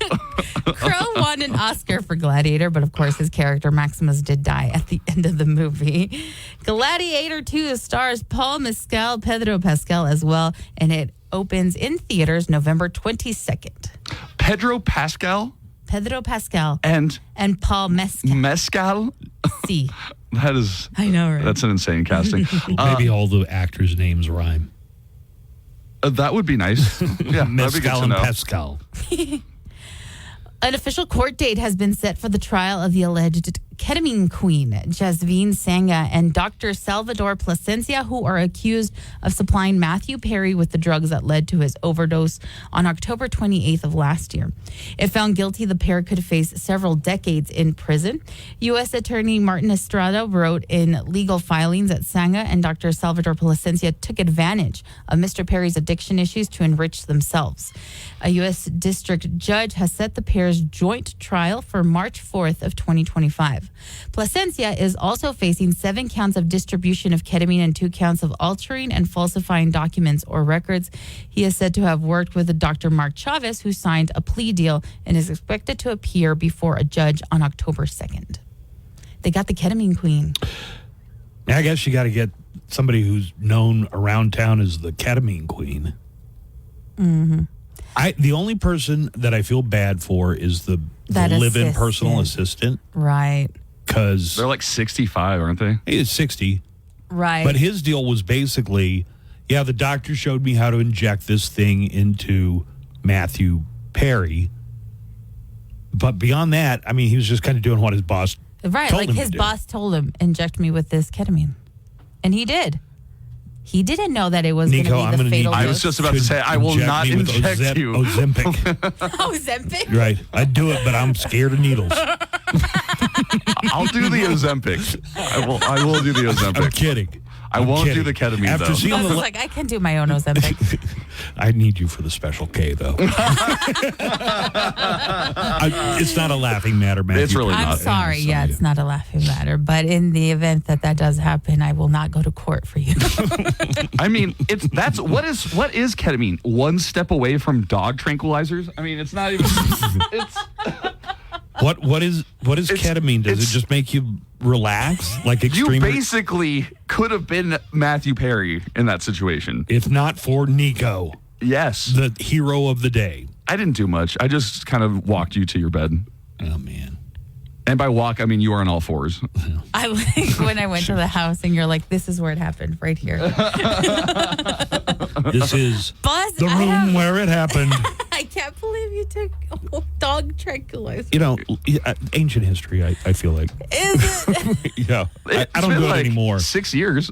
Crowe won an Oscar for Gladiator, but of course his character Maximus did die at the end of the movie. Gladiator 2 stars Paul Mescal, Pedro Pascal as well, and it opens in theaters November 22nd. Pedro Pascal? Pedro Pascal. And Paul Mescal. Mescal? See. That is... I know, right? That's an insane casting. Maybe all the actors' names rhyme. That would be nice. Yeah, that'd be good Mescal to and know. Pascal. An official court date has been set for the trial of the alleged ketamine queen, Jasvine Sangha, and Dr. Salvador Plasencia, who are accused of supplying Matthew Perry with the drugs that led to his overdose on October 28th of last year. If found guilty, the pair could face several decades in prison. U.S. Attorney Martin Estrada wrote in legal filings that Sangha and Dr. Salvador Plasencia took advantage of Mr. Perry's addiction issues to enrich themselves. A U.S. district judge has set the pair's joint trial for March 4th of 2025. Plasencia is also facing 7 counts of distribution of ketamine and 2 counts of altering and falsifying documents or records. He is said to have worked with Dr. Mark Chavez, who signed a plea deal and is expected to appear before a judge on October 2nd. They got the ketamine queen. I guess you got to get somebody who's known around town as the ketamine queen. Mm-hmm. The only person that I feel bad for is the live-in personal assistant. Right. Because they're like 65, aren't they? He's 60. Right. But his deal was basically, the doctor showed me how to inject this thing into Matthew Perry. But beyond that, I mean, he was just kind of doing what his boss Right. told Like him his to do. boss told him, inject me with this ketamine. And he did. He didn't know that it was going to Nico, I'm be the gonna fatal need dose. I was just about to say, I will not me with inject you. Ozempic. Ozempic? Right. I'd do it, but I'm scared of needles. I'll do the Ozempic. I will do the Ozempic. I'm kidding. I won't kidding. do the ketamine, After though. seeing I the was like, I can do my own Ozempic. I need you for the special K, though. It's not a laughing matter, Matthew. It's really I'm not. sorry. Yeah, it's not a laughing matter. But in the event that does happen, I will not go to court for you. I mean, what is ketamine? One step away from dog tranquilizers? I mean, it's not even. What is ketamine? Does it just make you relax? Like extreme? You basically could have been Matthew Perry in that situation. If not for Nico. Yes. The hero of the day. I didn't do much. I just kind of walked you to your bed. Oh, man. And by walk, I mean you were on all fours. I like when I went to the house and you're like, this is where it happened, right here. This is Buzz, the room where it happened. I can't believe you took dog tranquilizer. You know, ancient history, I feel like. Is it? Yeah. I don't do it anymore. 6 years.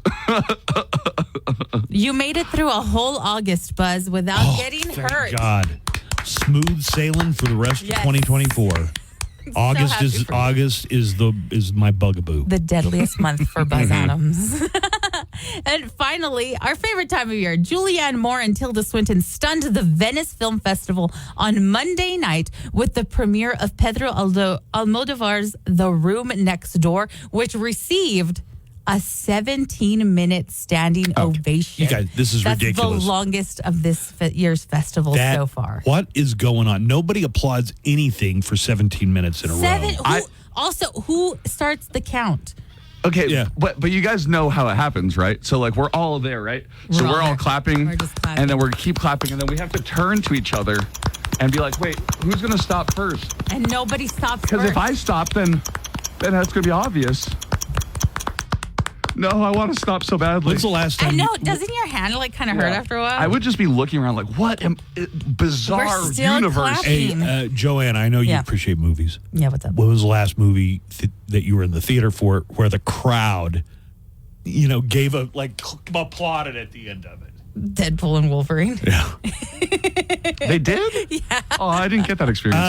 You made it through a whole August, Buzz, without getting hurt. Thank God. Smooth sailing for the rest of 2024. August is my bugaboo. The deadliest month for Buzz Adams. And finally, our favorite time of year, Julianne Moore and Tilda Swinton stunned the Venice Film Festival on Monday night with the premiere of Pedro Almodovar's The Room Next Door, which received a 17-minute standing ovation. You guys, this is ridiculous. That's the longest of this year's festival so far. What is going on? Nobody applauds anything for 17 minutes in a row. Who starts the count? Okay, yeah. but you guys know how it happens, right? So like we're all there, right? So we're all clapping, We're just clapping. and then we keep clapping, and then we have to turn to each other and be like, wait, who's going to stop first? And nobody stops Because first. if I stop, then that's going to be obvious. No, I want to stop so badly. When's the last I time? know. Doesn't your hand like kind of hurt after a while? I would just be looking around like, what bizarre We're still universe. clapping. Hey, Joanne, I know you Yeah. appreciate movies. Yeah, what's up? What was the last movie that you were in the theater for where the crowd, gave applauded at the end of it? Deadpool and Wolverine. Yeah. They did? Yeah. Oh, I didn't get that experience.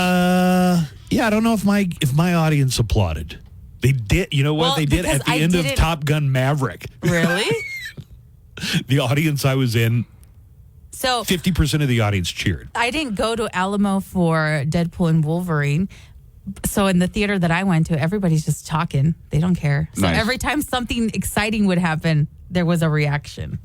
Yeah, I don't know if my audience applauded. They did. You know what Well, they did because at the I end of didn't- Top Gun Maverick? Really? The audience I was in, So 50% of the audience cheered. I didn't go to Alamo for Deadpool and Wolverine. So in the theater that I went to, everybody's just talking. They don't care. So Nice. every time something exciting would happen, there was a reaction.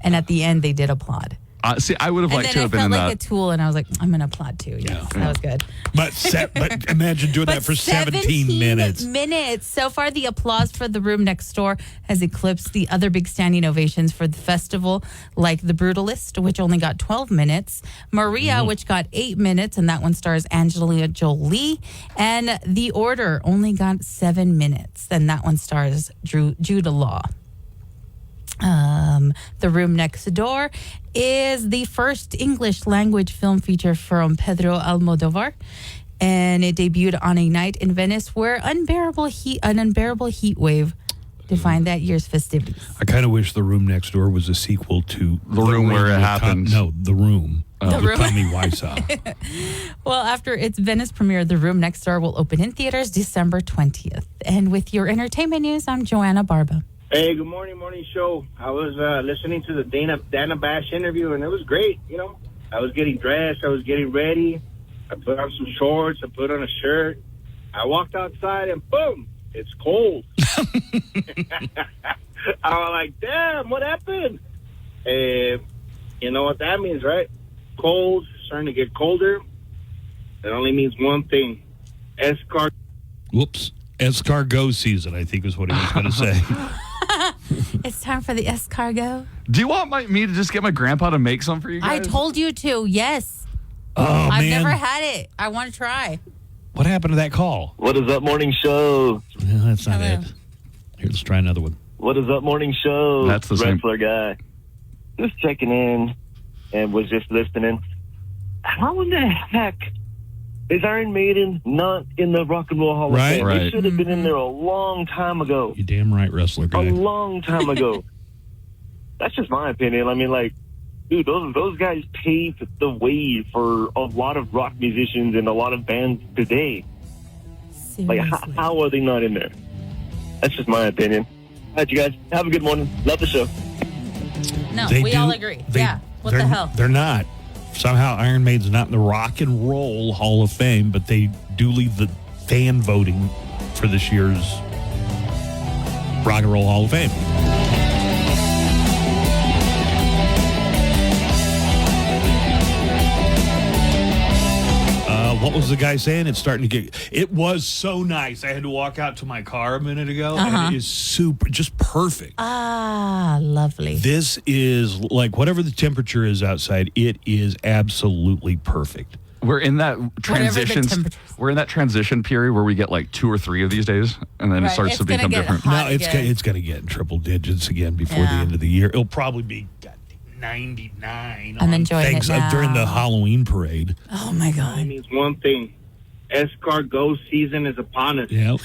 And at the end, they did applaud. See, I would have And liked to then I have been felt in like that. a tool, and I was like, I'm going to applaud too. Yes, that was good. But imagine doing that for 17 minutes. So far, the applause for The Room Next Door has eclipsed the other big standing ovations for the festival, like The Brutalist, which only got 12 minutes, Maria, which got 8 minutes, and that one stars Angelina Jolie, and The Order only got 7 minutes, and that one stars Jude Law. The Room Next Door is the first English language film feature from Pedro Almodovar, and it debuted on a night in Venice where an unbearable heat wave defined that year's festivities. I kind of wish The Room Next Door was a sequel to The Room Where It with Happens. The Room. The with Room. Tommy Wiseau. Well, after its Venice premiere, The Room Next Door will open in theaters December 20th. And with your entertainment news, I'm Joanna Barba. Hey, good morning show. I was listening to the Dana Bash interview, and it was great. I was getting dressed. I was getting ready. I put on some shorts. I put on a shirt. I walked outside, and boom, it's cold. I was like, damn, what happened? You know what that means, right? Cold, starting to get colder. It only means one thing. Whoops. Escargot season, I think is what he was going to say. It's time for the escargot. Do you want me to just get my grandpa to make some for you I guys? told you to, yes. Oh, I've man. never had it. I want to try. What happened to that call? What is up, morning show? Yeah, that's not it. Here, let's try another one. What is up, morning show? That's the same. Wrestler guy. Just checking in and was just listening. How in the heck is Iron Maiden not in the Rock and Roll Hall of Fame? Right. They should have been in there a long time ago. You damn right, wrestler A guy. long time ago. That's just my opinion. I mean, like, dude, those guys paved the way for a lot of rock musicians and a lot of bands today. Like, how are they not in there? That's just my opinion. right, you guys. Have a good morning. Love the show. No, They we do- all agree. they- Yeah. What they're- the hell? They're not. Somehow Iron Maiden's not in the Rock and Roll Hall of Fame, but they do lead the fan voting for this year's Rock and Roll Hall of Fame. What was the guy saying? It's starting to get... It was so nice. I had to walk out to my car a minute ago, and it is super, just perfect. Ah, lovely. This is like whatever the temperature is outside, it is absolutely perfect. We're in that transition period where we get like 2 or 3 of these days, and then it Right, starts it's to become gonna get different. hot No, it's again. it's going to get in triple digits again before the end of the year. It'll probably be 99. I'm enjoying it now. During the Halloween parade. Oh, my God. It means one thing. Escargot season is upon us. Yep.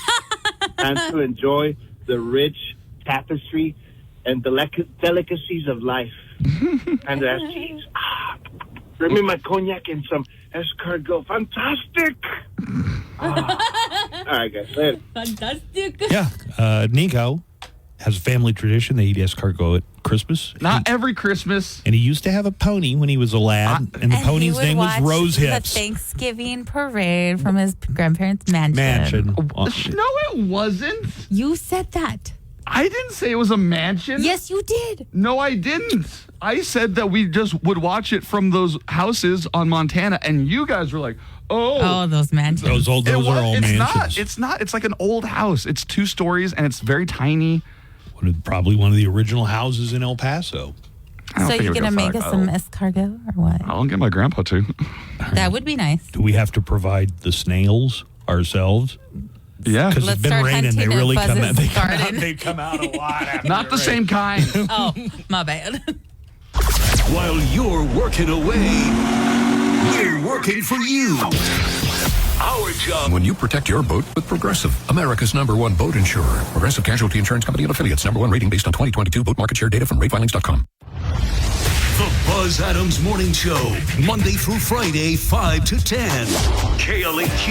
Time to enjoy the rich tapestry and delicacies of life. And as cheese. Bring me my cognac and some escargot. Fantastic. All right, guys. Later. Fantastic. Yeah. Nico has a family tradition. They eat escargot at Christmas. Not every Christmas. And he used to have a pony when he was a lad, and the pony's name was Rose The Hips. Thanksgiving parade from his grandparents' mansion. No, it wasn't. You said that. I didn't say it was a mansion. Yes, you did. No, I didn't. I said that we just would watch it from those houses on Montana, and you guys were like, Oh, those mansions. Those are all mansions. It's not. It's like an old house. It's 2 stories, and it's very tiny. Probably one of the original houses in El Paso. So you're going to make us some escargot or what? I'll get my grandpa to. That would be nice. Do we have to provide the snails ourselves? Yeah. Because it's been raining. They really come out. Garden. They come out a lot. After Not the same kind. Oh, my bad. While you're working away, we're working for you. Our job. When you protect your boat with Progressive, America's #1 boat insurer. Progressive Casualty Insurance Company and affiliates. #1 rating based on 2022 boat market share data from ratefilings.com. The Buzz Adams Morning Show, Monday through Friday, 5 to 10. KLAQ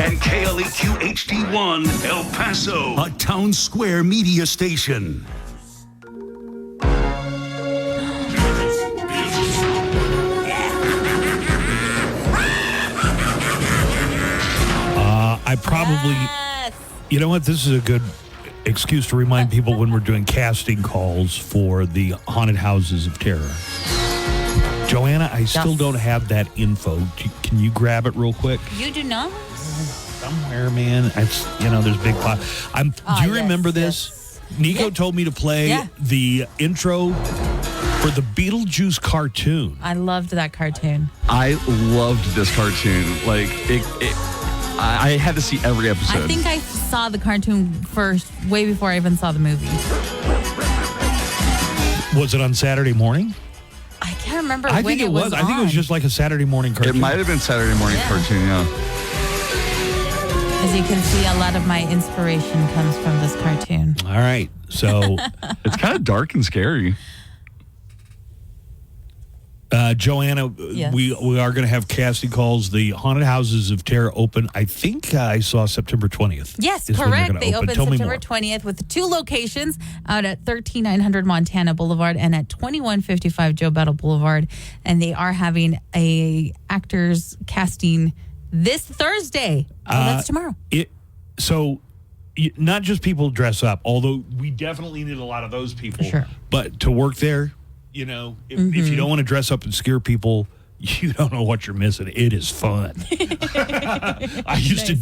and KLAQ HD1, El Paso, a town square media station. I probably, you know what? This is a good excuse to remind people when we're doing casting calls for the Haunted Houses of Terror. Joanna, I still don't have that info. Can you grab it real quick? You do not? Somewhere, man. It's, there's big pot. Do you remember this? Nico told me to play the intro for the Beetlejuice cartoon. I loved that cartoon. I loved this cartoon. Like, I had to see every episode. I think I saw the cartoon first, way before I even saw the movie. Was it on Saturday morning? I can't remember I when think it was. I think it was just like a Saturday morning cartoon. It might have been Saturday morning cartoon, yeah. As you can see, a lot of my inspiration comes from this cartoon. All right. So it's kind of dark and scary. Joanna, Yes. we are going to have casting calls. The Haunted Houses of Terror open. I think I saw September 20th. Yes, is when they're correct. gonna They open Tell me September more. 20th with 2 locations out at 13900 Montana Boulevard and at 2155 Joe Battle Boulevard. And they are having a actors casting this Thursday. That's tomorrow. Not just people dress up, although we definitely need a lot of those people. Sure. But to work there, if you don't want to dress up and scare people, you don't know what you're missing. It is fun. I used to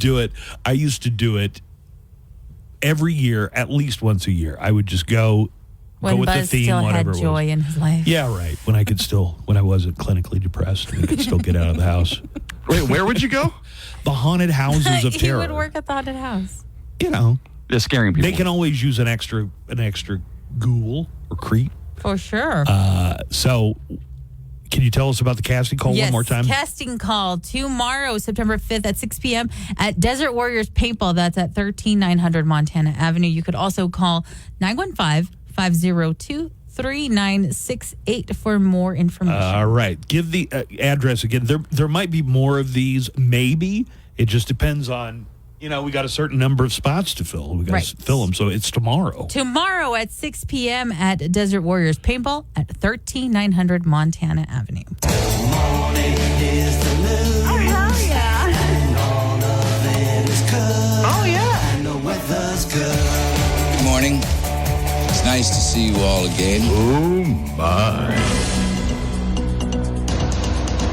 do it every year, at least once a year. I would just go When with Buzz the theme, still whatever had it was. joy in his life. Yeah, right. When I wasn't clinically depressed and could still get out of the house. Wait, where would you go? The Haunted Houses of He Terror. would work at the haunted house. They're scaring people. They can always use an extra ghoul or creep. For sure. So, can you tell us about the casting call one more time? Casting call tomorrow, September 5th at 6 p.m. at Desert Warriors Paintball. That's at 13900 Montana Avenue. You could also call 915-502-3968 for more information. All right. Give the address again. There might be more of these, maybe. It just depends on, we got a certain number of spots to fill. We got to fill them. So it's tomorrow. Tomorrow at 6 p.m. at Desert Warriors Paintball at 13900 Montana Avenue. Oh, hell yeah. Oh, yeah. Good morning. It's nice to see you all again. Oh, my.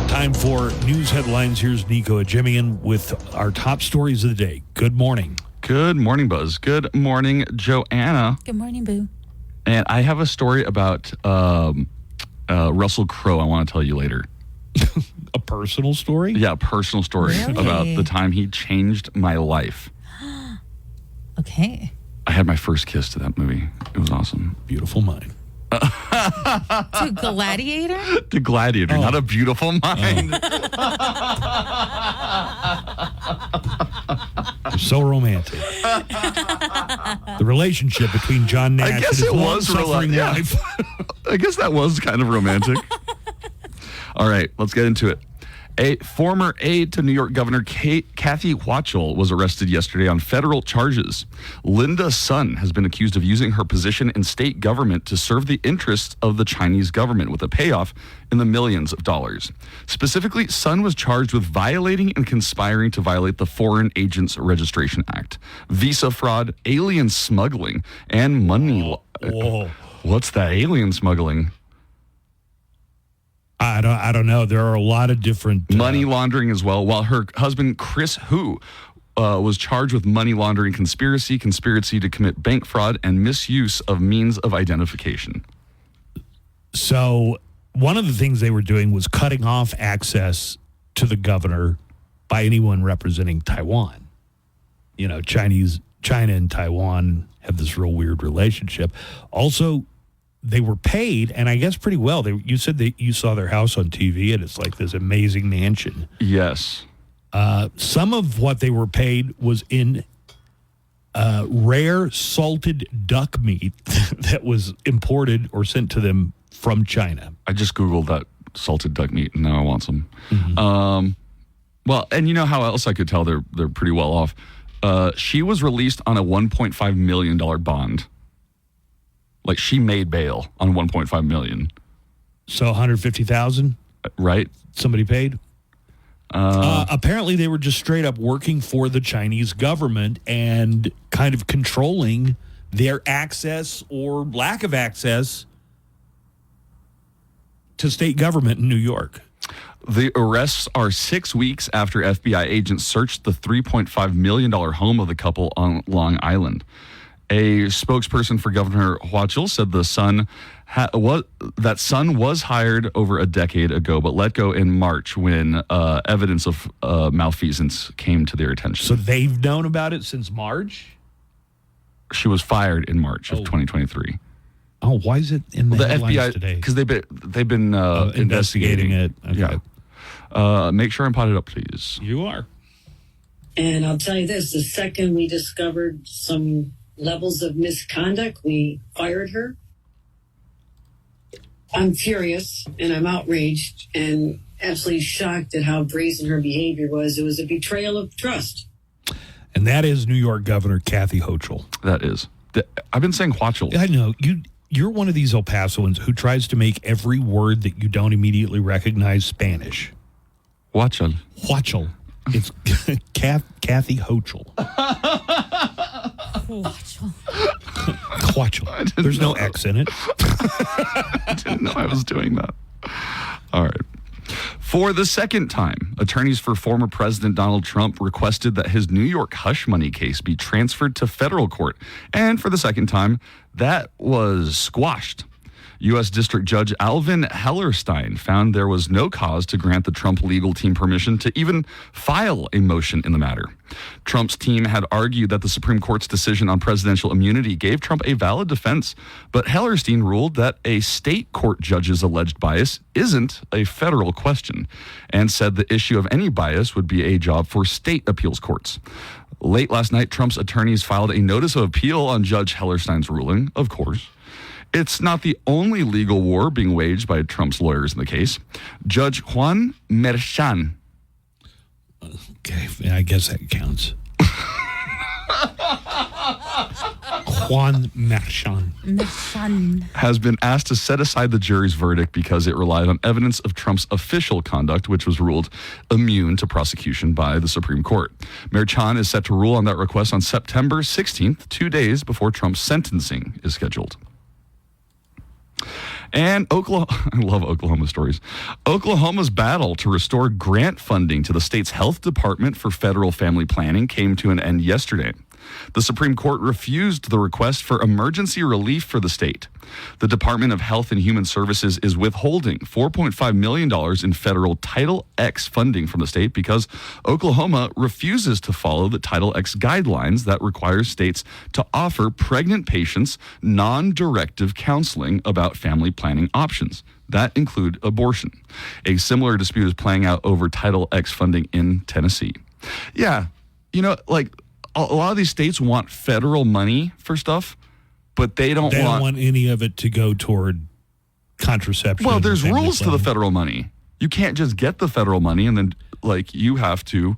Time for news headlines. Here's Nico Ajemian with our top stories of the day. Good morning. Good morning, Buzz. Good morning, Joanna. Good morning, Boo. And I have a story about Russell Crowe I want to tell you later. A personal story? Yeah, a personal story Really? about the time he changed my life. Okay. I had my first kiss to that movie. It was awesome. Beautiful Mind. To Gladiator? To Gladiator, not A Beautiful Mind. You're so romantic. The relationship between John Nash I and guess his it was long-suffering yeah. wife. I guess that was kind of romantic. All right, let's get into it. A former aide to New York Governor Kathy Hochul was arrested yesterday on federal charges. Linda Sun has been accused of using her position in state government to serve the interests of the Chinese government with a payoff in the millions of dollars. Specifically, Sun was charged with violating and conspiring to violate the Foreign Agents Registration Act, visa fraud, alien smuggling, and money. Whoa. What's that alien smuggling? I don't know. There are a lot of different money laundering as well. While her husband Chris Hu was charged with money laundering conspiracy to commit bank fraud, and misuse of means of identification. So one of the things they were doing was cutting off access to the governor by anyone representing Taiwan. China and Taiwan have this real weird relationship. Also, they were paid, and I guess pretty well. You said that you saw their house on TV, and it's like this amazing mansion. Yes. Some of what they were paid was in rare salted duck meat that was imported or sent to them from China. I just Googled that salted duck meat, and now I want some. Mm-hmm. Well, and you know how else I could tell they're pretty well off? She was released on a $1.5 million bond. Like, she made bail on $1.5 million. So $150,000? Right. Somebody paid? Apparently they were just straight up working for the Chinese government and kind of controlling their access or lack of access to state government in New York. The arrests are 6 weeks after FBI agents searched the $3.5 million home of the couple on Long Island. A spokesperson for Governor Hochul said Sun was hired over a decade ago, but let go in March when evidence of malfeasance came to their attention. So they've known about it since March? She was fired in March of 2023. Oh, why is it in the headlines FBI today? Because they've been investigating it. Okay. Yeah. Make sure I'm potted up, please. You are. And I'll tell you this, the second we discovered some levels of misconduct, we fired her. I'm furious and I'm outraged and absolutely shocked at how brazen her behavior was. It was a betrayal of trust. And that is New York Governor Kathy Hochul. That is. I've been saying Hochul. I know. You're one of these El Pasoans who tries to make every word that you don't immediately recognize Spanish. Hochul. Hochul. It's Kathy Hochul. Hochul. There's no X in it. I didn't know I was doing that. All right. For the second time, attorneys for former President Donald Trump requested that his New York hush money case be transferred to federal court. And for the second time, that was squashed. U.S. District Judge Alvin Hellerstein found there was no cause to grant the Trump legal team permission to even file a motion in the matter. Trump's team had argued that the Supreme Court's decision on presidential immunity gave Trump a valid defense, but Hellerstein ruled that a state court judge's alleged bias isn't a federal question, and said the issue of any bias would be a job for state appeals courts. Late last night, Trump's attorneys filed a notice of appeal on Judge Hellerstein's ruling, of course. It's not the only legal war being waged by Trump's lawyers in the case. Judge Juan Merchan. Okay, I guess that counts. Juan Merchan has been asked to set aside the jury's verdict because it relied on evidence of Trump's official conduct, which was ruled immune to prosecution by the Supreme Court. Merchan is set to rule on that request on September 16th, 2 days before Trump's sentencing is scheduled. And Oklahoma, I love Oklahoma stories. Oklahoma's battle to restore grant funding to the state's health department for federal family planning came to an end yesterday. The Supreme Court refused the request for emergency relief for the state. The Department of Health and Human Services is withholding $4.5 million in federal Title X funding from the state because Oklahoma refuses to follow the Title X guidelines that require states to offer pregnant patients non-directive counseling about family planning options that include abortion. A similar dispute is playing out over Title X funding in Tennessee. Yeah, you know, like a lot of these states want federal money for stuff, but they don't want any of it to go toward contraception. Well, there's rules to the planning. federal money. You can't just get the federal money and then, like, you have to,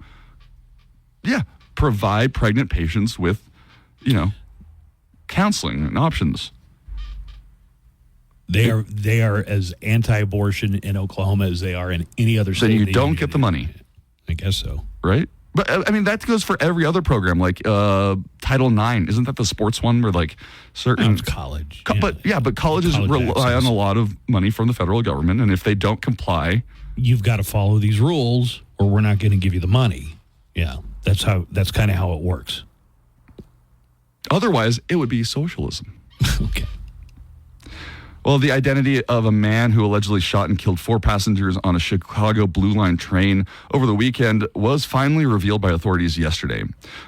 provide pregnant patients with, counseling and options. They are as anti-abortion in Oklahoma as they are in any other state. Then you don't get the money. I guess so. Right? But, I mean, that goes for every other program, like Title IX. Isn't that the sports one where, like, certain... It's college. But colleges rely on a lot of money from the federal government, and if they don't comply... You've got to follow these rules, or we're not going to give you the money. Yeah, that's kind of how it works. Otherwise, it would be socialism. Okay. Well, the identity of a man who allegedly shot and killed 4 passengers on a Chicago Blue Line train over the weekend was finally revealed by authorities yesterday.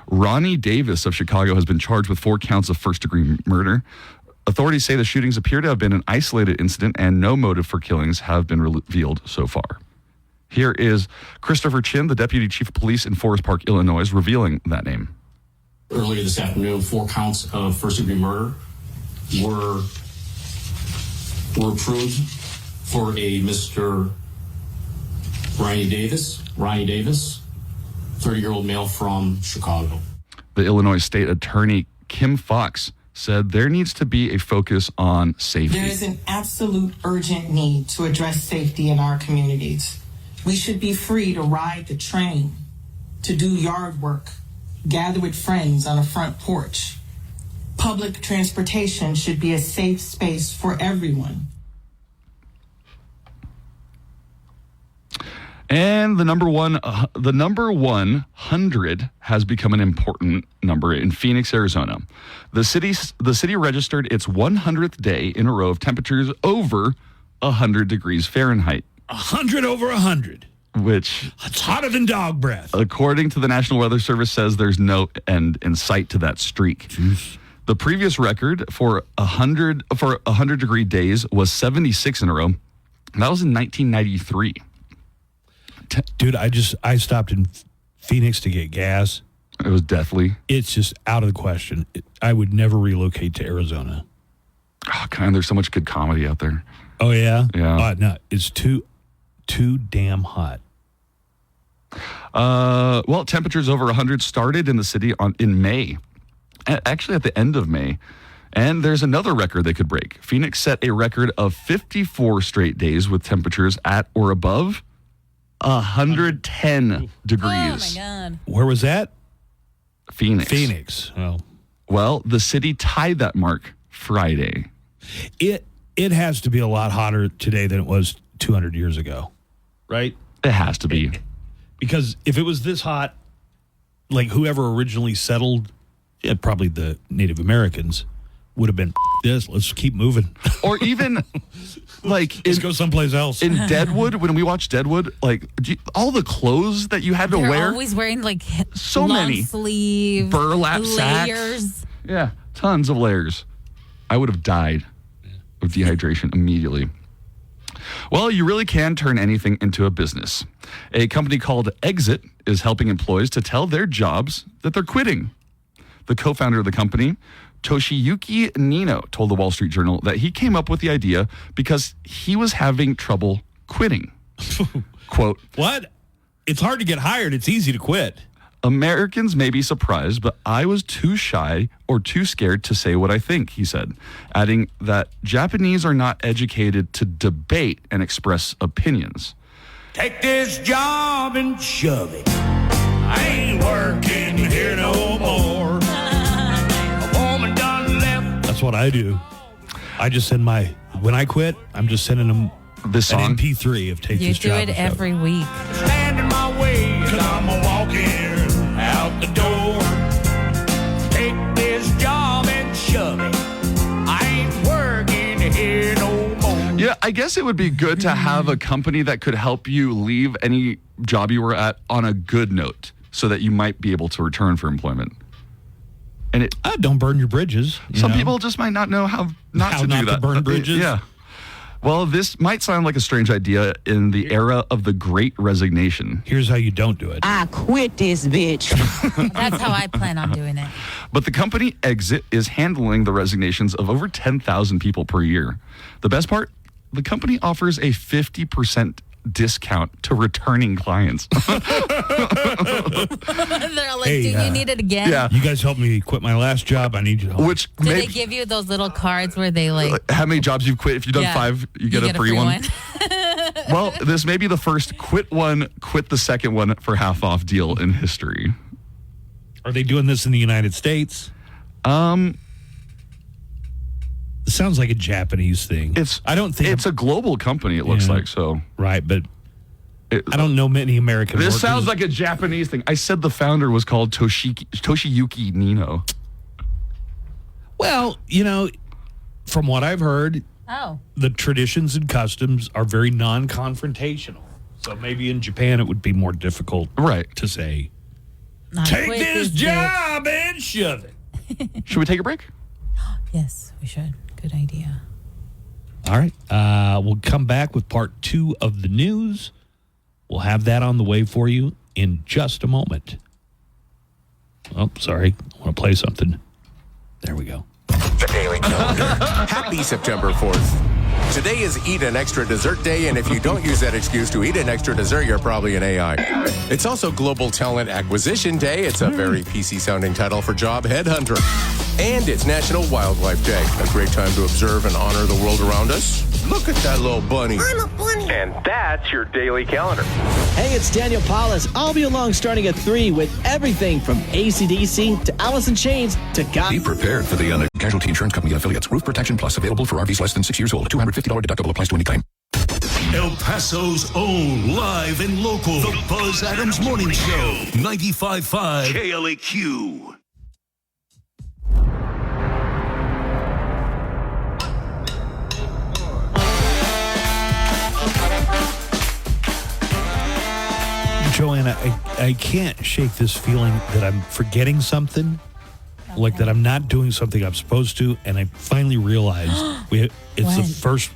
Ronnie Davis of Chicago has been charged with 4 counts of first-degree murder. Authorities say the shootings appear to have been an isolated incident and no motive for killings have been revealed so far. Here is Christopher Chin, the Deputy Chief of Police in Forest Park, Illinois, revealing that name. Earlier this afternoon, 4 counts of first-degree murder were approved for a Mr. Ronnie Davis, 30-year-old male from Chicago. The Illinois State Attorney Kim Fox said there needs to be a focus on safety. There is an absolute urgent need to address safety in our communities. We should be free to ride the train, to do yard work, gather with friends on a front porch. Public transportation should be a safe space for everyone. And the number 100 has become an important number in Phoenix, Arizona. The city registered its 100th day in a row of temperatures over 100 degrees Fahrenheit. 100 over 100. Which... It's hotter than dog breath. According to the National Weather Service, says there's no end in sight to that streak. Jeez. The previous record for 100 degree days was 76 in a row. That was in 1993. Dude, I stopped in Phoenix to get gas. It was deathly. It's just out of the question. I would never relocate to Arizona. Oh, God, there's so much good comedy out there. Oh, yeah? Yeah. No, it's too damn hot. Well, temperatures over 100 started in the city in May. Actually, at the end of May. And there's another record they could break. Phoenix set a record of 54 straight days with temperatures at or above 110 degrees. Oh, my God. Where was that? Phoenix. Oh. Well, the city tied that mark Friday. It has to be a lot hotter today than it was 200 years ago, right? It has to be. Because if it was this hot, like whoever originally settled, probably the Native Americans, would have been this. Let's keep moving. Or even like let's go someplace else. In Deadwood, when we watched Deadwood, like all the clothes that you had to They're wear. Always wearing like so long many sleeve burlap layers. Sacks. Yeah, tons of layers. I would have died of dehydration immediately. Well, you really can turn anything into a business. A company called Exit is helping employees to tell their jobs that they're quitting. The co-founder of the company, Toshiyuki Nino, told the Wall Street Journal that he came up with the idea because he was having trouble quitting. Quote, "What? It's hard to get hired. It's easy to quit." Americans may be surprised, but I was too shy or too scared to say what I think, he said, adding that Japanese are not educated to debate and express opinions. Take this job and shove it. I ain't working here no more. A woman done left. That's what I do. I just send when I quit, I'm just sending them this song? An MP3 of Take This Job. You do it every week. Stand in my way, 'cause I'm walking out the door. Take this job and shove it. I ain't working here no more. Yeah, I guess it would be good to have a company that could help you leave any job you were at on a good note so that you might be able to return for employment. And don't burn your bridges. Some people just might not know how not to do that. Burn bridges. Yeah. Well, this might sound like a strange idea in the era of the Great Resignation. Here's how you don't do it. I quit this bitch. That's how I plan on doing it. But the company Exit is handling the resignations of over 10,000 people per year. The best part? The company offers a 50% discount to returning clients. They're like, do you need it again? Yeah. You guys helped me quit my last job. I need you to help. Which Do they give you those little cards where they like... how many jobs you've quit? If you've done 5, you get a free one. Well, this may be the first quit one, quit the second one for half off deal in history. Are they doing this in the United States? It sounds like a Japanese thing. I don't think it's a global company. It looks like so. Right, but I don't know many American. This workers. sounds like a Japanese thing. I said the founder was called Toshiyuki Nino. Well, from what I've heard, the traditions and customs are very non-confrontational. So maybe in Japan it would be more difficult, to say, "Take this job and shove it." Should we take a break? Yes, we should. Good idea. All right. We'll come back with part 2 of the news. We'll have that on the way for you in just a moment. Oh, sorry. I want to play something. There we go. The Daily Calendar. Happy September 4th. Today is Eat an Extra Dessert Day, and if you don't use that excuse to eat an extra dessert, you're probably an AI. It's also Global Talent Acquisition Day. It's a very PC-sounding title for job headhunter. And it's National Wildlife Day, a great time to observe and honor the world around us. Look at that little bunny. I'm a bunny. And that's your Daily Calendar. Hey, it's Daniel Paulus. I'll be along starting at 3 with everything from AC/DC to Alice in Chains to God. Be prepared for the Casualty Insurance Company and affiliates. Roof Protection Plus available for RVs less than 6 years old. $250 deductible applies to any claim. El Paso's own live and local. The Buzz Adams Morning Show. 95.5 KLAQ. Joanna, I can't shake this feeling that I'm forgetting something, like that I'm not doing something I'm supposed to, and I finally realized it's the first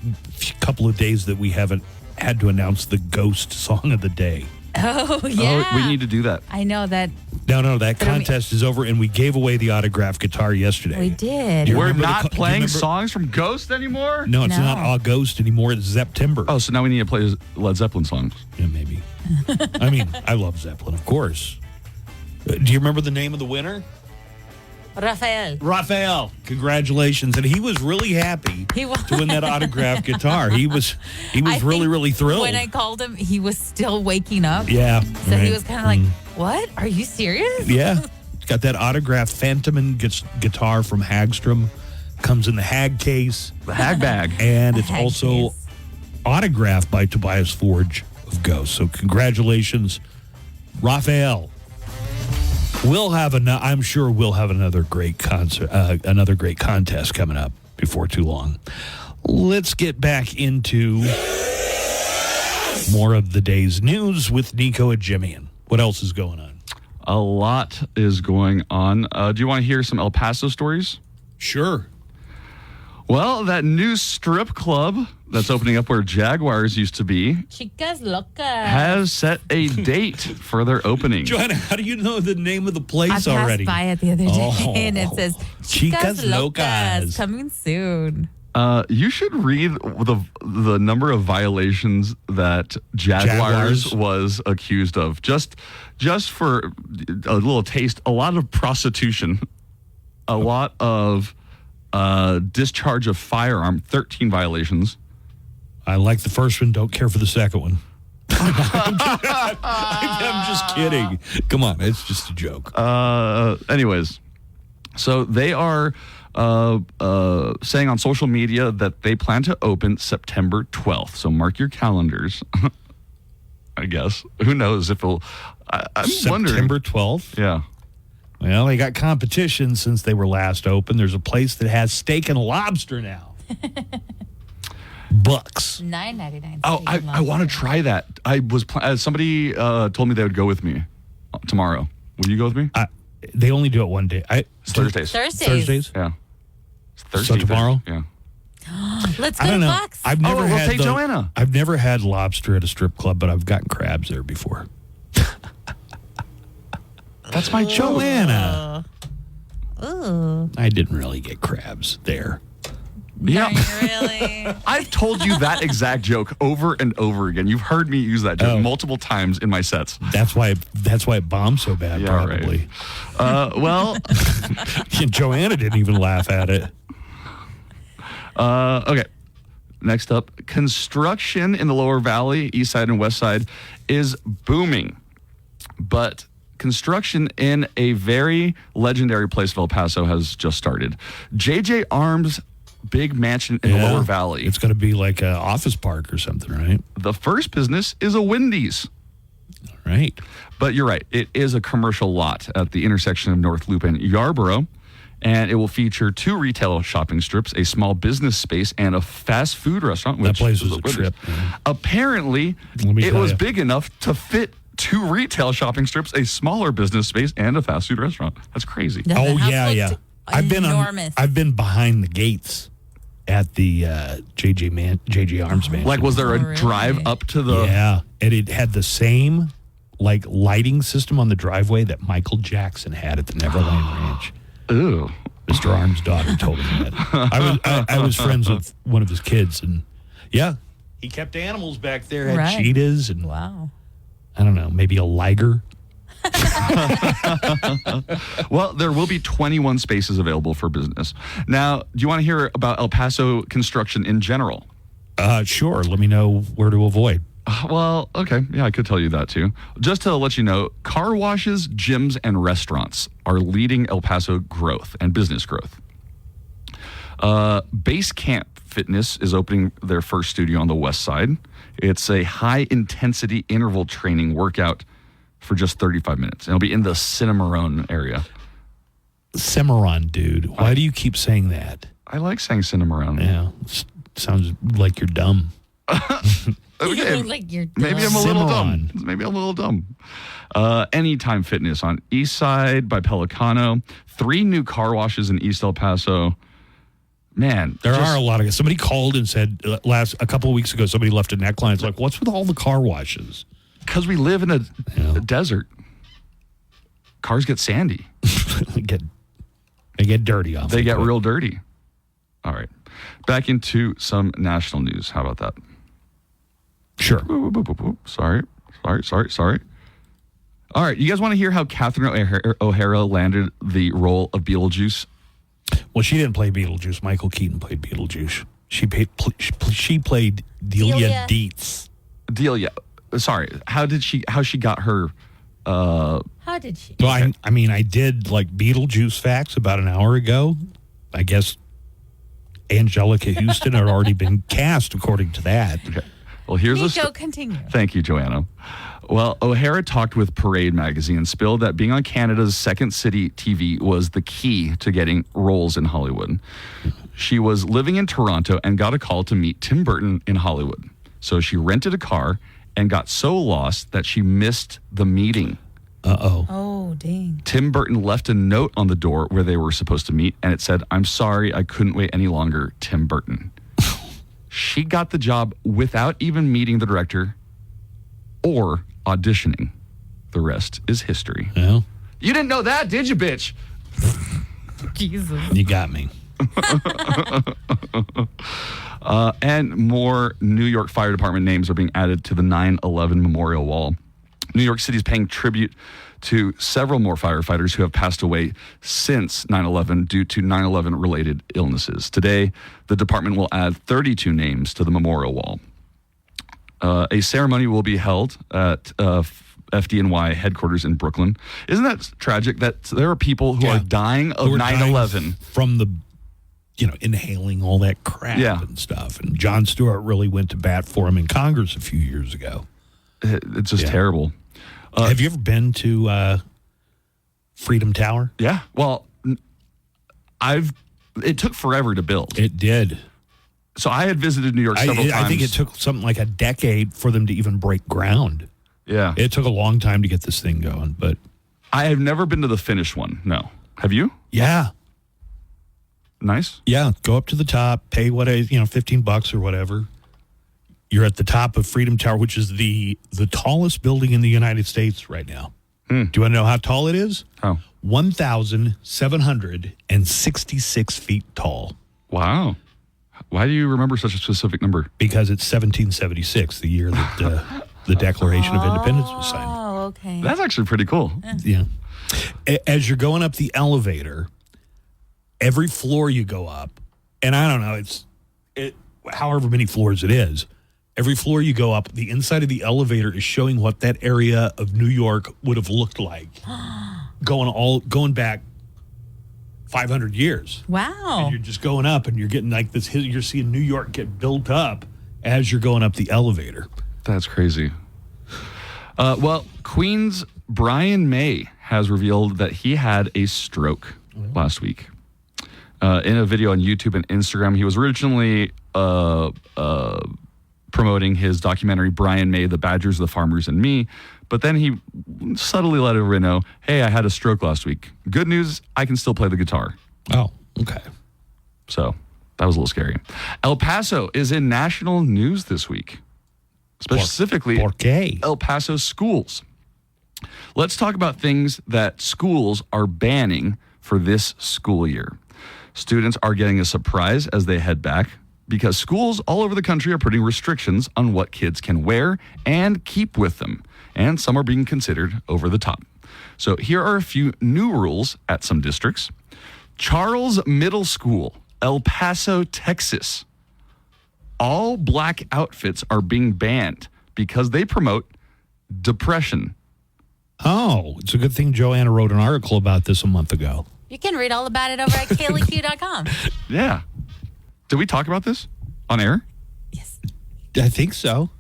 couple of days that we haven't had to announce the Ghost Song of the Day. Oh, yeah. Oh, we need to do that. I know that. No, that contest is over, and we gave away the autographed guitar yesterday. We did. We're not playing songs from Ghost anymore? No, it's not August anymore. It's September. Oh, so now we need to play Led Zeppelin songs. Yeah, maybe. I mean, I love Zeppelin, of course. Do you remember the name of the winner? Raphael. Congratulations. And he was really happy to win that autographed guitar. He was really thrilled. When I called him, he was still waking up. Yeah. So he was kind of like, what? Are you serious? Yeah. Got that autographed Phantom guitar from Hagstrom. Comes in the Hag case. The Hag bag. And it's also autographed by Tobias Forge of Ghost. So congratulations, Raphael. I'm sure we'll have another great concert, another great contest coming up before too long. Let's get back into more of the day's news with Nico and Jimmy. What else is going on? A lot is going on. Do you want to hear some El Paso stories? Sure. Well, that new strip club that's opening up where Jaguars used to be Chicas Locas has set a date for their opening. Joanna, how do you know the name of the place already? I passed by it the other day, and it says Chicas Locas coming soon. You should read the number of violations that Jaguars was accused of. Just for a little taste, a lot of prostitution, a lot of discharge of firearm, 13 violations. I like the first one, don't care for the second one. I'm just kidding. Come on, it's just a joke. Anyways, so they are saying on social media that they plan to open September 12th. So mark your calendars. I guess. Who knows if it'll... I'm wondering. September 12th? Yeah. Well, they got competition since they were last open. There's a place that has steak and lobster now. Bucks. $9.99. Oh, I want to try that. I was somebody told me they would go with me tomorrow. Will you go with me? They only do it one day. Thursdays. Thursdays? Yeah. It's So Thursday. tomorrow? Yeah. Let's I go don't to know. Bucks. I've never we'll had take Joanna. I've never had lobster at a strip club, but I've gotten crabs there before. That's my joke. Joanna. Ooh. I didn't really get crabs there. Yeah. Really? I've told you that exact joke over and over again. You've heard me use that joke multiple times in my sets. That's why it bombed so bad, probably. Right. Well, Joanna didn't even laugh at it. Okay. Next up, construction in the Lower Valley, East Side and West Side is booming. But construction in a very legendary place of El Paso has just started. J.J. Arms' big mansion in the Lower Valley. It's going to be like an office park or something, right? The first business is a Wendy's. Right. But you're right. It is a commercial lot at the intersection of North Loop and Yarborough. And it will feature 2 retail shopping strips, a small business space, and a fast food restaurant. That place was a trip. Apparently, it was big enough to fit 2 retail shopping strips, a smaller business space, and a fast food restaurant. That's crazy. Oh, yeah. I've been behind the gates at the J.J. Arms mansion. Like, was there a drive up to the... Yeah, and it had the same, like, lighting system on the driveway that Michael Jackson had at the Neverland Ranch. Ooh. Mr. Arms' daughter told me that. I was friends with one of his kids, and yeah, he kept animals back there. Had cheetahs and wow. I don't know, maybe a liger. Well, there will be 21 spaces available for business. Now, do you want to hear about El Paso construction in general? Sure. Let me know where to avoid. Well, okay. Yeah, I could tell you that too. Just to let you know, car washes, gyms, and restaurants are leading El Paso growth and business growth. Base Camp Fitness is opening their first studio on the west side. It's a high-intensity interval training workout for just 35 minutes. And it'll be in the Cimarron area. Cimarron, dude. Why do you keep saying that? I like saying Cimarron. Yeah. Sounds like you're dumb. Okay. Like you're dumb. Maybe I'm a little dumb. Maybe I'm a little dumb. Anytime Fitness on East Side by Pelicano. 3 new car washes in East El Paso. Man, there are a lot of. Somebody called and said a couple of weeks ago, somebody left a neckline. It's like, what's with all the car washes? Because we live in a desert. Cars get sandy. they get dirty off. They get real dirty. All right. Back into some national news. How about that? Sure. Sorry. All right. You guys want to hear how Catherine O'Hara landed the role of Beetlejuice? Well, she didn't play Beetlejuice. Michael Keaton played Beetlejuice. She played Delia Dietz. Delia. Sorry. How she got her... How did she? Well, I did like Beetlejuice facts about an hour ago. I guess Angelica Houston had already been cast according to that. Okay. Well, here's continue. Thank you, Joanna. Well, O'Hara talked with Parade magazine and spilled that being on Canada's Second City TV was the key to getting roles in Hollywood. She was living in Toronto and got a call to meet Tim Burton in Hollywood. So she rented a car and got so lost that she missed the meeting. Uh-oh. Oh, dang. Tim Burton left a note on the door where they were supposed to meet, and it said, "I'm sorry, I couldn't wait any longer, Tim Burton." She got the job without even meeting the director or auditioning. The rest is history. Yeah. You didn't know that, did you, bitch? Jesus. You got me. And more New York Fire Department names are being added to the 9/11 memorial wall. New York City is paying tribute to several more firefighters who have passed away since 9/11 due to 9/11 related illnesses. Today, the department will add 32 names to the memorial wall. A ceremony will be held at FDNY headquarters in Brooklyn. Isn't that tragic that there are people who are dying of 9/11 from the, inhaling all that crap and stuff? And Jon Stewart really went to bat for him in Congress a few years ago. It's just terrible. Have you ever been to Freedom Tower? Yeah. Well, it took forever to build. It did. So I had visited New York several times. I think it took something like a decade for them to even break ground. Yeah. It took a long time to get this thing going, but I have never been to the finished one. No. Have you? Yeah. Nice? Yeah. Go up to the top, pay $15 or whatever. You're at the top of Freedom Tower, which is the tallest building in the United States right now. Do you want to know how tall it is? How? 1,766 feet tall. Wow. Why do you remember such a specific number? Because it's 1776, the year that the Declaration of Independence was signed. Oh, okay. That's actually pretty cool. Yeah. As you're going up the elevator, every floor you go up, and I don't know, however many floors it is, every floor you go up, the inside of the elevator is showing what that area of New York would have looked like going back 500 years. Wow. And you're just going up and you're getting like this, you're seeing New York get built up as you're going up the elevator. That's crazy. Well, Queen's Brian May has revealed that he had a stroke last week. In a video on YouTube and Instagram, he was originally promoting his documentary, Brian May, The Badgers, the Farmers, and Me. But then he subtly let everyone know, hey, I had a stroke last week. Good news, I can still play the guitar. Oh, okay. So that was a little scary. El Paso is in national news this week. Specifically, El Paso schools. Let's talk about things that schools are banning for this school year. Students are getting a surprise as they head back because schools all over the country are putting restrictions on what kids can wear and keep with them. And some are being considered over the top. So here are a few new rules at some districts. Charles Middle School, El Paso, Texas. All black outfits are being banned because they promote depression. Oh, it's a good thing Joanna wrote an article about this a month ago. You can read all about it over at KLAQ.com. Yeah. Did we talk about this on air? I think so.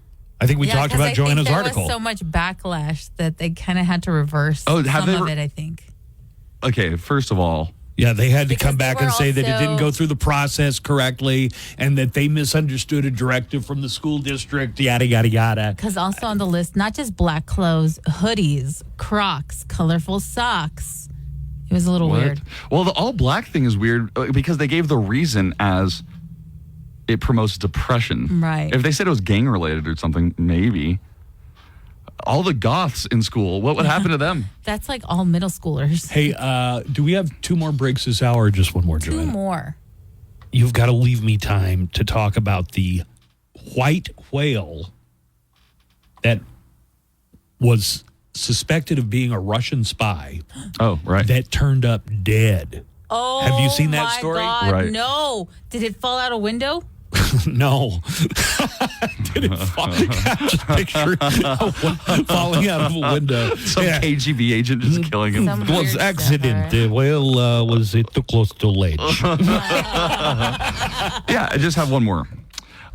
I think we talked about Joanna's article. There was so much backlash that they kind of had to reverse some of it, I think. Okay, first of all. Yeah, they had to come back and say that it didn't go through the process correctly and that they misunderstood a directive from the school district, yada, yada, yada. Because also on the list, not just black clothes, hoodies, Crocs, colorful socks. It was a little weird. Well, the all black thing is weird because they gave the reason as it promotes depression. Right. If they said it was gang related or something, maybe. All the goths in school, what would happen to them? That's like all middle schoolers. Hey, do we have 2 more breaks this hour or just one more, Joanna? 2 more. You've got to leave me time to talk about the white whale that was suspected of being a Russian spy. Oh, right. That turned up dead. Oh, have you seen that story? God, right. No. Did it fall out a window? No. Did it fall? Just picture falling out of a window. Some KGB agent just killing him. It was accident. The whale was too close to ledge. Yeah, I just have one more.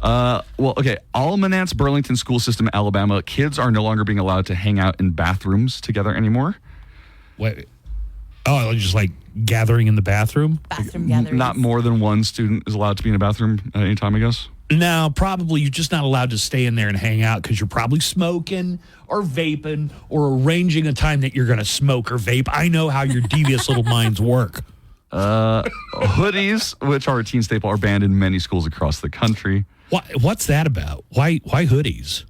Almanance Burlington School System, Alabama. Kids are no longer being allowed to hang out in bathrooms together anymore. Wait. Oh, just like gathering in the bathroom? Bathroom gatherings. Not more than one student is allowed to be in a bathroom at any time, I guess. No, probably you're just not allowed to stay in there and hang out because you're probably smoking or vaping or arranging a time that you're going to smoke or vape. I know how your devious little minds work. Hoodies, which are a teen staple, are banned in many schools across the country. What's that about? Why hoodies?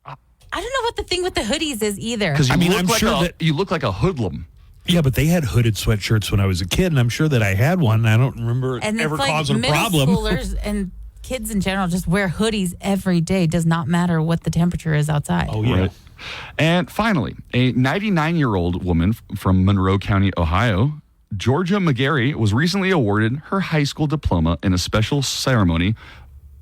I don't know what the thing with the hoodies is either. Because I'm sure that you look like a hoodlum. Yeah, but they had hooded sweatshirts when I was a kid, and I'm sure that I had one. And I don't remember it And ever it's like causing a middle problem. schoolers and kids in general just wear hoodies every day. Does not matter what the temperature is outside. Oh, yeah. Right. And finally, a 99-year-old woman from Monroe County, Ohio, Georgia McGarry, was recently awarded her high school diploma in a special ceremony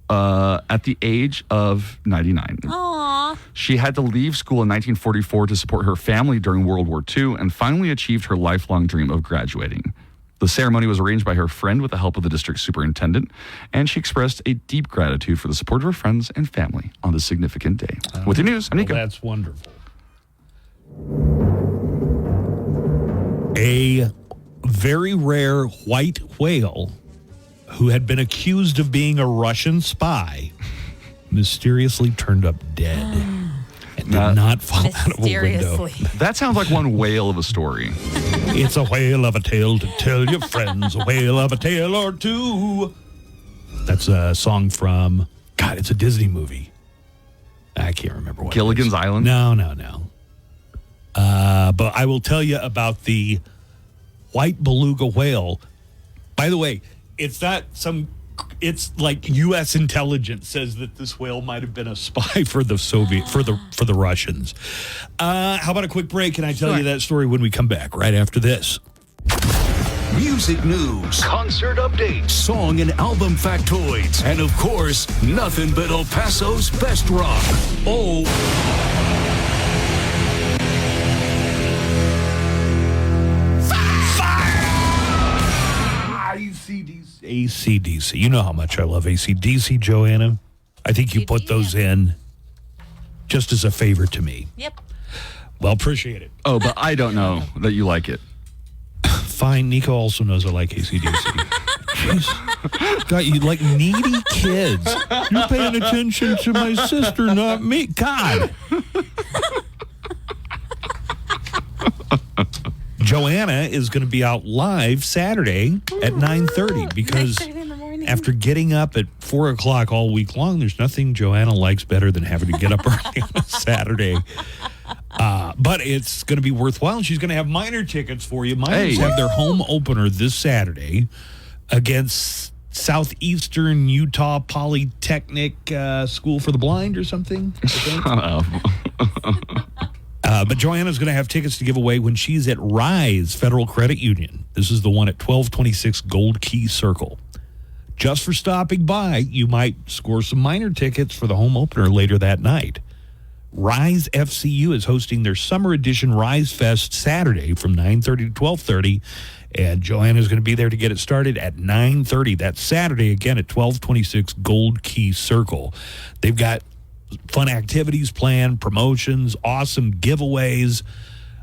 at the age of 99. Aww. She had to leave school in 1944 to support her family during World War II and finally achieved her lifelong dream of graduating. The ceremony was arranged by her friend with the help of the district superintendent, and she expressed a deep gratitude for the support of her friends and family on this significant day. With your news, I'm Nico. Well, that's wonderful. A very rare white whale who had been accused of being a Russian spy mysteriously turned up dead and did not fall out of a window. That sounds like one whale of a story. It's a whale of a tale to tell your friends, a whale of a tale or two. That's a song from, God, it's a Disney movie. I can't remember what Gilligan's Island? No. But I will tell you about the white beluga whale. By the way, it's like U.S. intelligence says that this whale might have been a spy for the for the Russians. How about a quick break? And I tell you that story when we come back right after this. Music news, concert updates, song and album factoids, and of course, nothing but El Paso's best rock. Oh. AC/DC. You know how much I love AC/DC, Joanna. I think you put those in just as a favor to me. Yep. Well, appreciate it. Oh, but I don't know that you like it. Fine. Nico also knows I like AC/DC. Jeez. God, you like needy kids. You're paying attention to my sister, not me. God. Joanna is going to be out live Saturday at 9:30 because after getting up at 4 o'clock all week long, there's nothing Joanna likes better than having to get up early on a Saturday. But it's going to be worthwhile. And she's going to have minor tickets for you. Miners have their home opener this Saturday against Southeastern Utah Polytechnic School for the Blind or something, I think. Shut up. But Joanna's going to have tickets to give away when she's at Rise Federal Credit Union. This is the one at 1226 Gold Key Circle. Just for stopping by, you might score some minor tickets for the home opener later that night. Rise FCU is hosting their summer edition Rise Fest Saturday from 9:30 to 12:30, and Joanna's going to be there to get it started at 9:30. That's Saturday, again, at 1226 Gold Key Circle. They've got fun activities planned, promotions, awesome giveaways,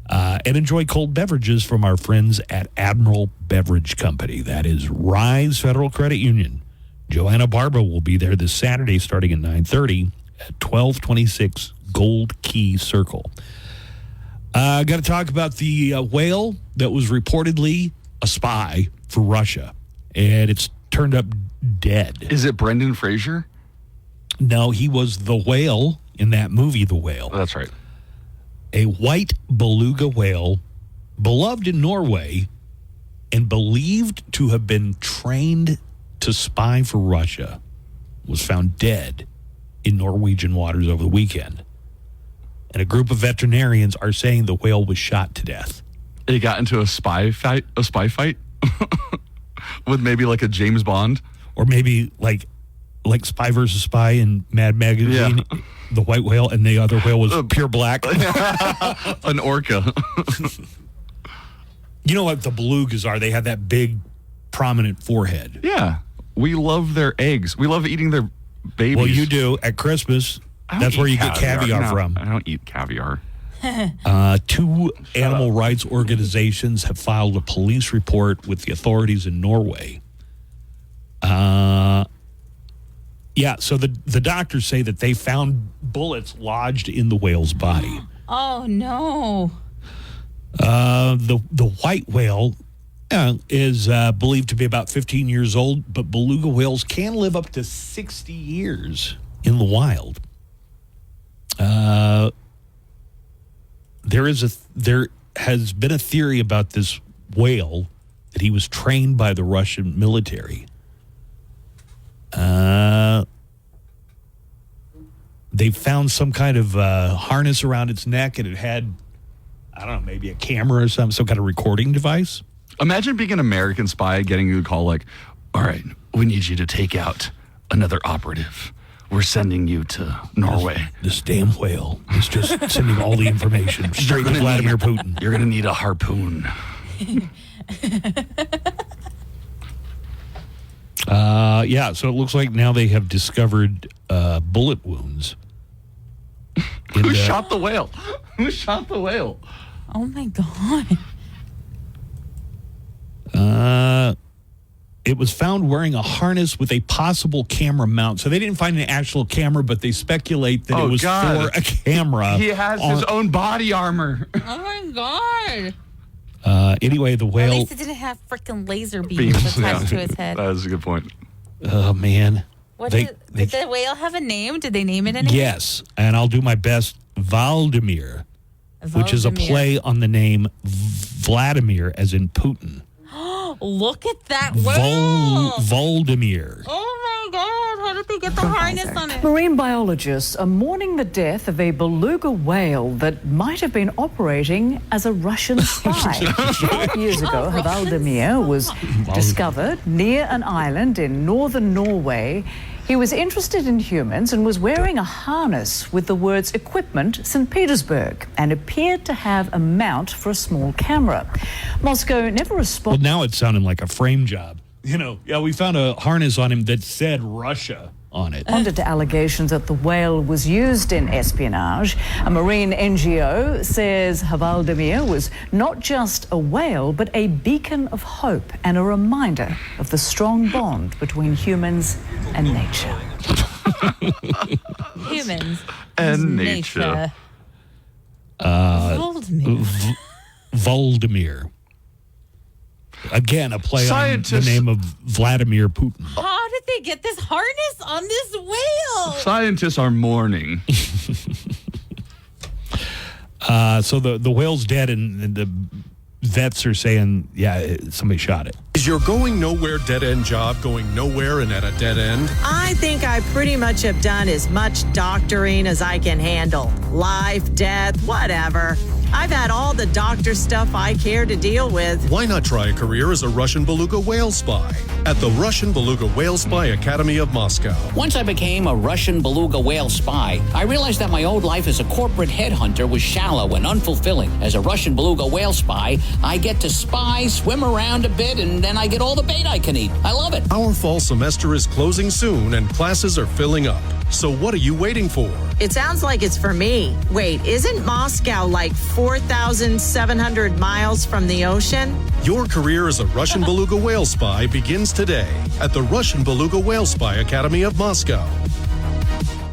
and enjoy cold beverages from our friends at Admiral Beverage Company. That is Rise Federal Credit Union. Joanna Barba will be there this Saturday starting at 9:30 at 1226 Gold Key Circle. Got to talk about the whale that was reportedly a spy for Russia, and it's turned up dead. Is it Brendan Fraser? No, he was the whale in that movie, The Whale. That's right. A white beluga whale, beloved in Norway and believed to have been trained to spy for Russia, was found dead in Norwegian waters over the weekend. And a group of veterinarians are saying the whale was shot to death. It got into a spy fight with maybe like a James Bond, or maybe like Spy versus Spy in Mad Magazine, the white whale, and the other whale was pure black. An orca. You know what the belugas are? They have that big, prominent forehead. Yeah. We love their eggs. We love eating their babies. Well, you do at Christmas. That's where you get caviar from. I don't eat caviar. 2 animal rights organizations have filed a police report with the authorities in Norway. So the doctors say that they found bullets lodged in the whale's body. Oh, no. The white whale is believed to be about 15 years old, but beluga whales can live up to 60 years in the wild. There has been a theory about this whale that he was trained by the Russian military. They found some kind of harness around its neck, and it had, I don't know, maybe a camera or some kind of recording device. Imagine being an American spy getting a call like, all right, we need you to take out another operative. We're sending you to Norway. This damn whale is just sending all the information straight to Vladimir Putin. You're going to need a harpoon. So it looks like now they have discovered bullet wounds. Who shot the whale? Who shot the whale? Oh, my God. It was found wearing a harness with a possible camera mount. So they didn't find an actual camera, but they speculate that it was for a camera. He has his own body armor. Oh, my God. Anyway, the whale... At least it didn't have freaking laser beams attached to his head. That is a good point. Oh, man. Did the whale have a name? Did they name it anything? Yes, and I'll do my best. Valdemir, which is a play on the name Vladimir, as in Putin. Look at that whale. Valdemir. Oh, my God. How did they get the harness on it? Marine biologists are mourning the death of a beluga whale that might have been operating as a Russian spy. 12 years ago, Valdemir was discovered near an island in northern Norway. He was interested in humans and was wearing a harness with the words "Equipment St. Petersburg" and appeared to have a mount for a small camera. Moscow never responded. Well, now it's sounding like a frame job. We found a harness on him that said Russia on it. Responded to allegations that the whale was used in espionage. A marine NGO says Valdemir was not just a whale, but a beacon of hope and a reminder of the strong bond between humans and nature. Humans and nature. Valdemir. Again, a play on the name of Vladimir Putin. How did they get this harness on this whale? Scientists are mourning. So the whale's dead, and the vets are saying, somebody shot it. Is your going nowhere dead-end job going nowhere and at a dead end? I think I pretty much have done as much doctoring as I can handle. Life, death, whatever. I've had all the doctor stuff I care to deal with. Why not try a career as a Russian beluga whale spy at the Russian Beluga Whale Spy Academy of Moscow? Once I became a Russian beluga whale spy, I realized that my old life as a corporate headhunter was shallow and unfulfilling. As a Russian beluga whale spy, I get to spy, swim around a bit, and then I get all the bait I can eat. I love it. Our fall semester is closing soon and classes are filling up. So what are you waiting for? It sounds like it's for me. Wait, isn't Moscow like 4,700 miles from the ocean? Your career as a Russian beluga whale spy begins today at the Russian Beluga Whale Spy Academy of Moscow.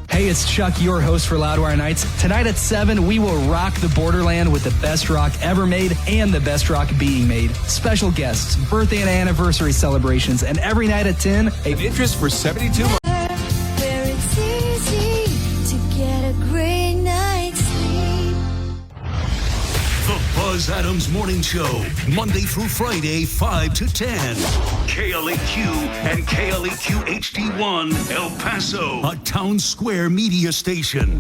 Hey, it's Chuck, your host for Loudwire Nights. Tonight at 7, we will rock the borderland with the best rock ever made and the best rock being made. Special guests, birthday and anniversary celebrations, and every night at 10, An interest for 72 months. Where it's easy to get a great night's sleep. The Buzz Adams Morning Show, Monday through Friday, 5 to 10. KLAQ and KLAQ HD1, El Paso, a town square media station.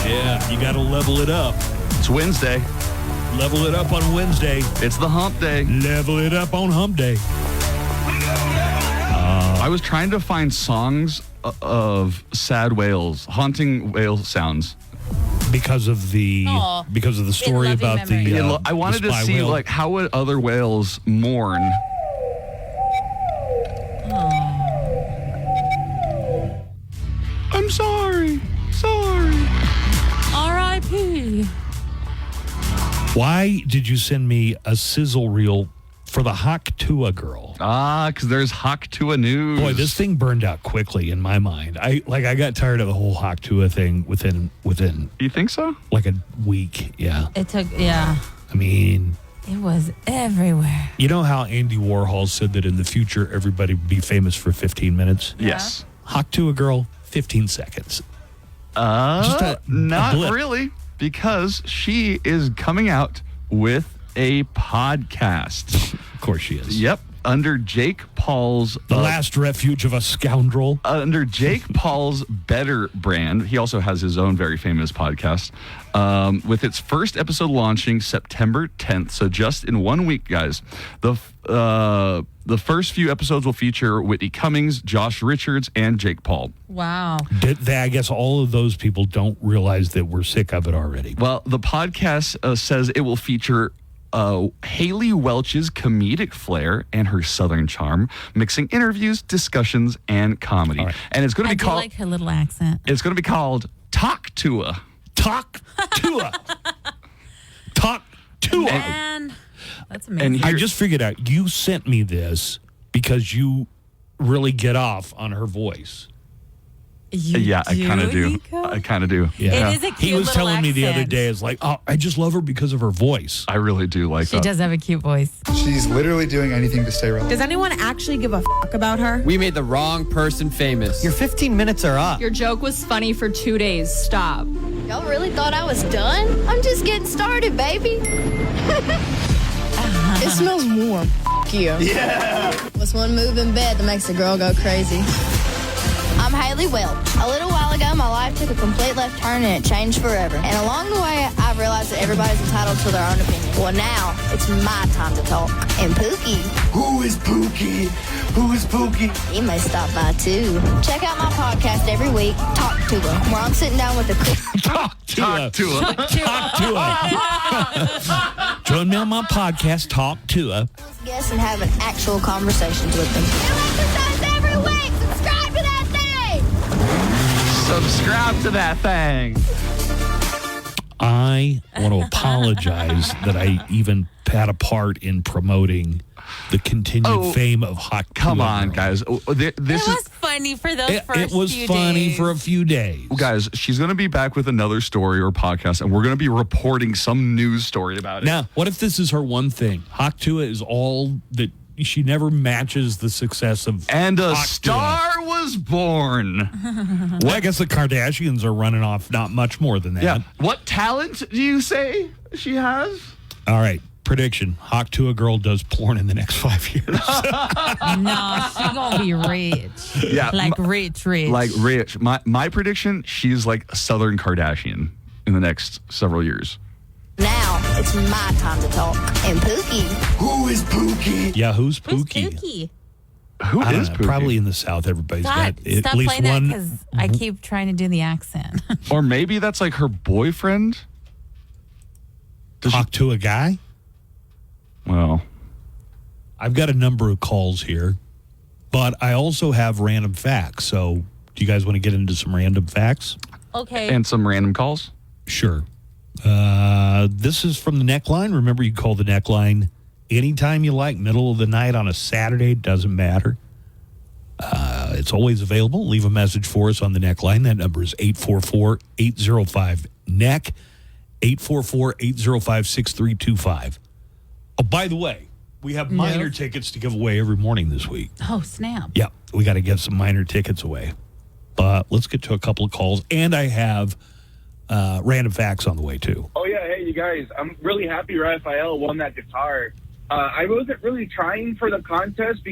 Yeah, you got to level it up. It's Wednesday. Level it up on Wednesday. It's the hump day. Level it up on hump day. I was trying to find songs of sad whales, haunting whale sounds. Because of the story about the I wanted the to spy see whale. like how would other whales mourn. I'm sorry. R.I.P. Why did you send me a sizzle reel for the Haktua girl? Because there's Haktua news. Boy, this thing burned out quickly in my mind. I got tired of the whole Haktua thing within. You think so? Like a week, yeah. It took, yeah. I mean, It was everywhere. you know how Andy Warhol said that in the future everybody would be famous for 15 minutes? Yes. Haktua girl, 15 seconds. Not blip. really. because she is coming out with a podcast. Of course she is. Yep. Under Jake Paul's... The last refuge of a scoundrel. Under Jake Paul's Better brand. He also has his own very famous podcast. With its first episode launching September 10th. So just in 1 week, guys. The first few episodes will feature Whitney Cummings, Josh Richards, and Jake Paul. Wow. I guess all of those people don't realize that we're sick of it already. Well, the podcast says it will feature Haley Welch's comedic flair and her southern charm, mixing interviews, discussions, and comedy. Right. And it's going to be called... I like her little accent. It's going to be called Talk to Her. Talk to Her. Talk to Her. Man, that's amazing. And I just figured out, you sent me this because you really get off on her voice. I kind of do. I kind of do. Yeah. It is a cute He was little telling me the other accent. day, it's like, oh, I just love her because of her voice. I really do like She does have a cute voice. She's literally doing anything to stay relevant. Does anyone actually give a fuck about her? We made the wrong person famous. Your 15 minutes are up. Your joke was funny for 2 days. Stop. Y'all really thought I was done? I'm just getting started, baby. It smells warm. F you. Yeah. What's one move in bed that makes a girl go crazy? I'm Haley Welch. A little while ago, my life took a complete left turn and it changed forever. And along the way, I've realized that everybody's entitled to their own opinion. Well, now it's my time to talk. And Pookie. Who is Pookie? Who is Pookie? He may stop by too. Check out my podcast every week, Talk to Her, where I'm sitting down with a Talk to her. Join me on my podcast, Talk to Her. guest and having actual conversations with them. Exercise every week. Subscribe to that thing. Subscribe to that thing. I want to apologize that I even had a part in promoting the continued fame of Hot Come on, guys. It was funny for those first It was few funny days. for a few days. Well, guys, she's going to be back with another story or podcast, and we're going to be reporting some news story about it. Now, what if this is her one thing? Haktua is all that she never matches the success of And a Haktua. star was born. Well, I guess the Kardashians are running off not much more than that. Yeah. What talent do you say she has? All right. Prediction. Haktua girl does porn in the next 5 years. No, she's gonna be rich. Yeah, like rich. Like rich. My prediction, she's like a Southern Kardashian in the next several years. Now it's my time to talk. And Pookie. Who is Pookie? Yeah, who's Who's Pookie? Pookie? Who I don't is know, Pookie? Probably in the South, everybody's got at Stop least playing that one. because I keep trying to do the accent. Or maybe that's like her boyfriend. Talk to a guy? Well, I've got a number of calls here, but I also have random facts. So, do you guys want to get into some random facts? Okay. And some random calls? Sure. This is from the Neckline. Remember, you call the Neckline anytime you like, middle of the night on a Saturday, doesn't matter. It's always available. Leave a message for us on the Neckline. That number is 844-805-NECK, 844-805-6325. Oh, by the way, we have minor tickets to give away every morning this week. Oh, snap. Yeah, we got to give some minor tickets away. But let's get to a couple of calls. And I have random facts on the way, too. Oh, yeah. Hey, you guys. I'm really happy Raphael won that guitar. I wasn't really trying for the contest,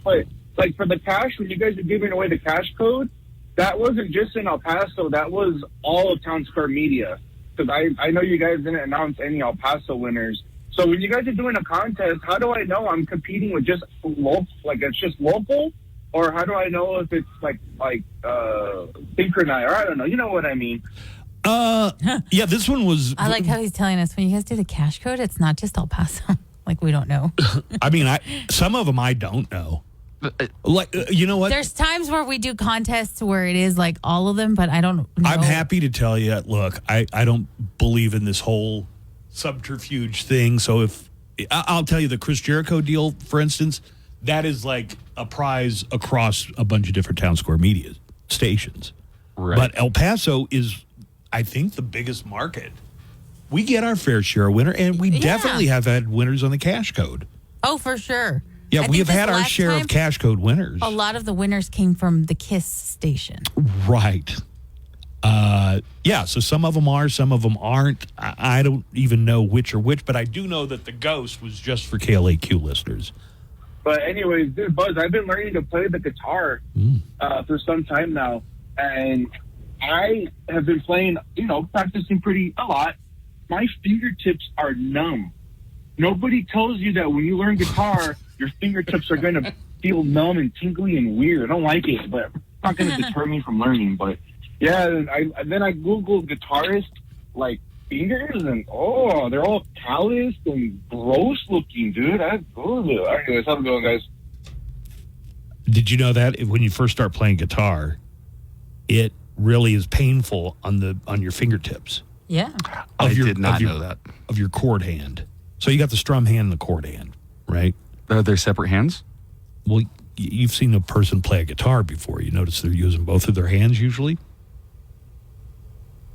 but like for the cash, when you guys are giving away the cash code, that wasn't just in El Paso. That was all of Town Square Media. Because I know you guys didn't announce any El Paso winners. So when you guys are doing a contest, how do I know I'm competing with just local, like it's just local? Or how do I know if it's like synchronized? Or I don't know. You know what I mean? Yeah, this one was... I like how he's telling us when you guys do the cash code, it's not just El Paso. Like, we don't know. I mean, some of them I don't know. Like, you know what? There's times where we do contests where it is like all of them, but I don't know. I'm happy to tell you, look, I don't believe in this whole subterfuge thing. So if I'll tell you the Chris Jericho deal, for instance, that is like a prize across a bunch of different Town Square Media stations. Right. But El Paso is, I think, the biggest market. We get our fair share of winner, and we definitely have had winners on the cash code. Oh, for sure. Yeah, I we think have had this our last share time, of cash code winners. A lot of the winners came from the KISS station. Right. Yeah, so some of them are, some of them aren't. I don't even know which are which, but I do know that the Ghost was just for KLAQ listeners. But anyways, dude, Buzz, I've been learning to play the guitar for some time now, and I have been playing, practicing a lot. My fingertips are numb. Nobody tells you that when you learn guitar, your fingertips are going to feel numb and tingly and weird. I don't like it, but it's not going to deter me from learning. But yeah, then I Googled guitarist, fingers, and they're all calloused and gross looking, dude. Anyways, how's it going, guys? Did you know that when you first start playing guitar, it really is painful on your fingertips? Yeah. I did not know that. Of your chord hand. So you got the strum hand and the chord hand, right? Are they separate hands? Well, you've seen a person play a guitar before. You notice they're using both of their hands usually?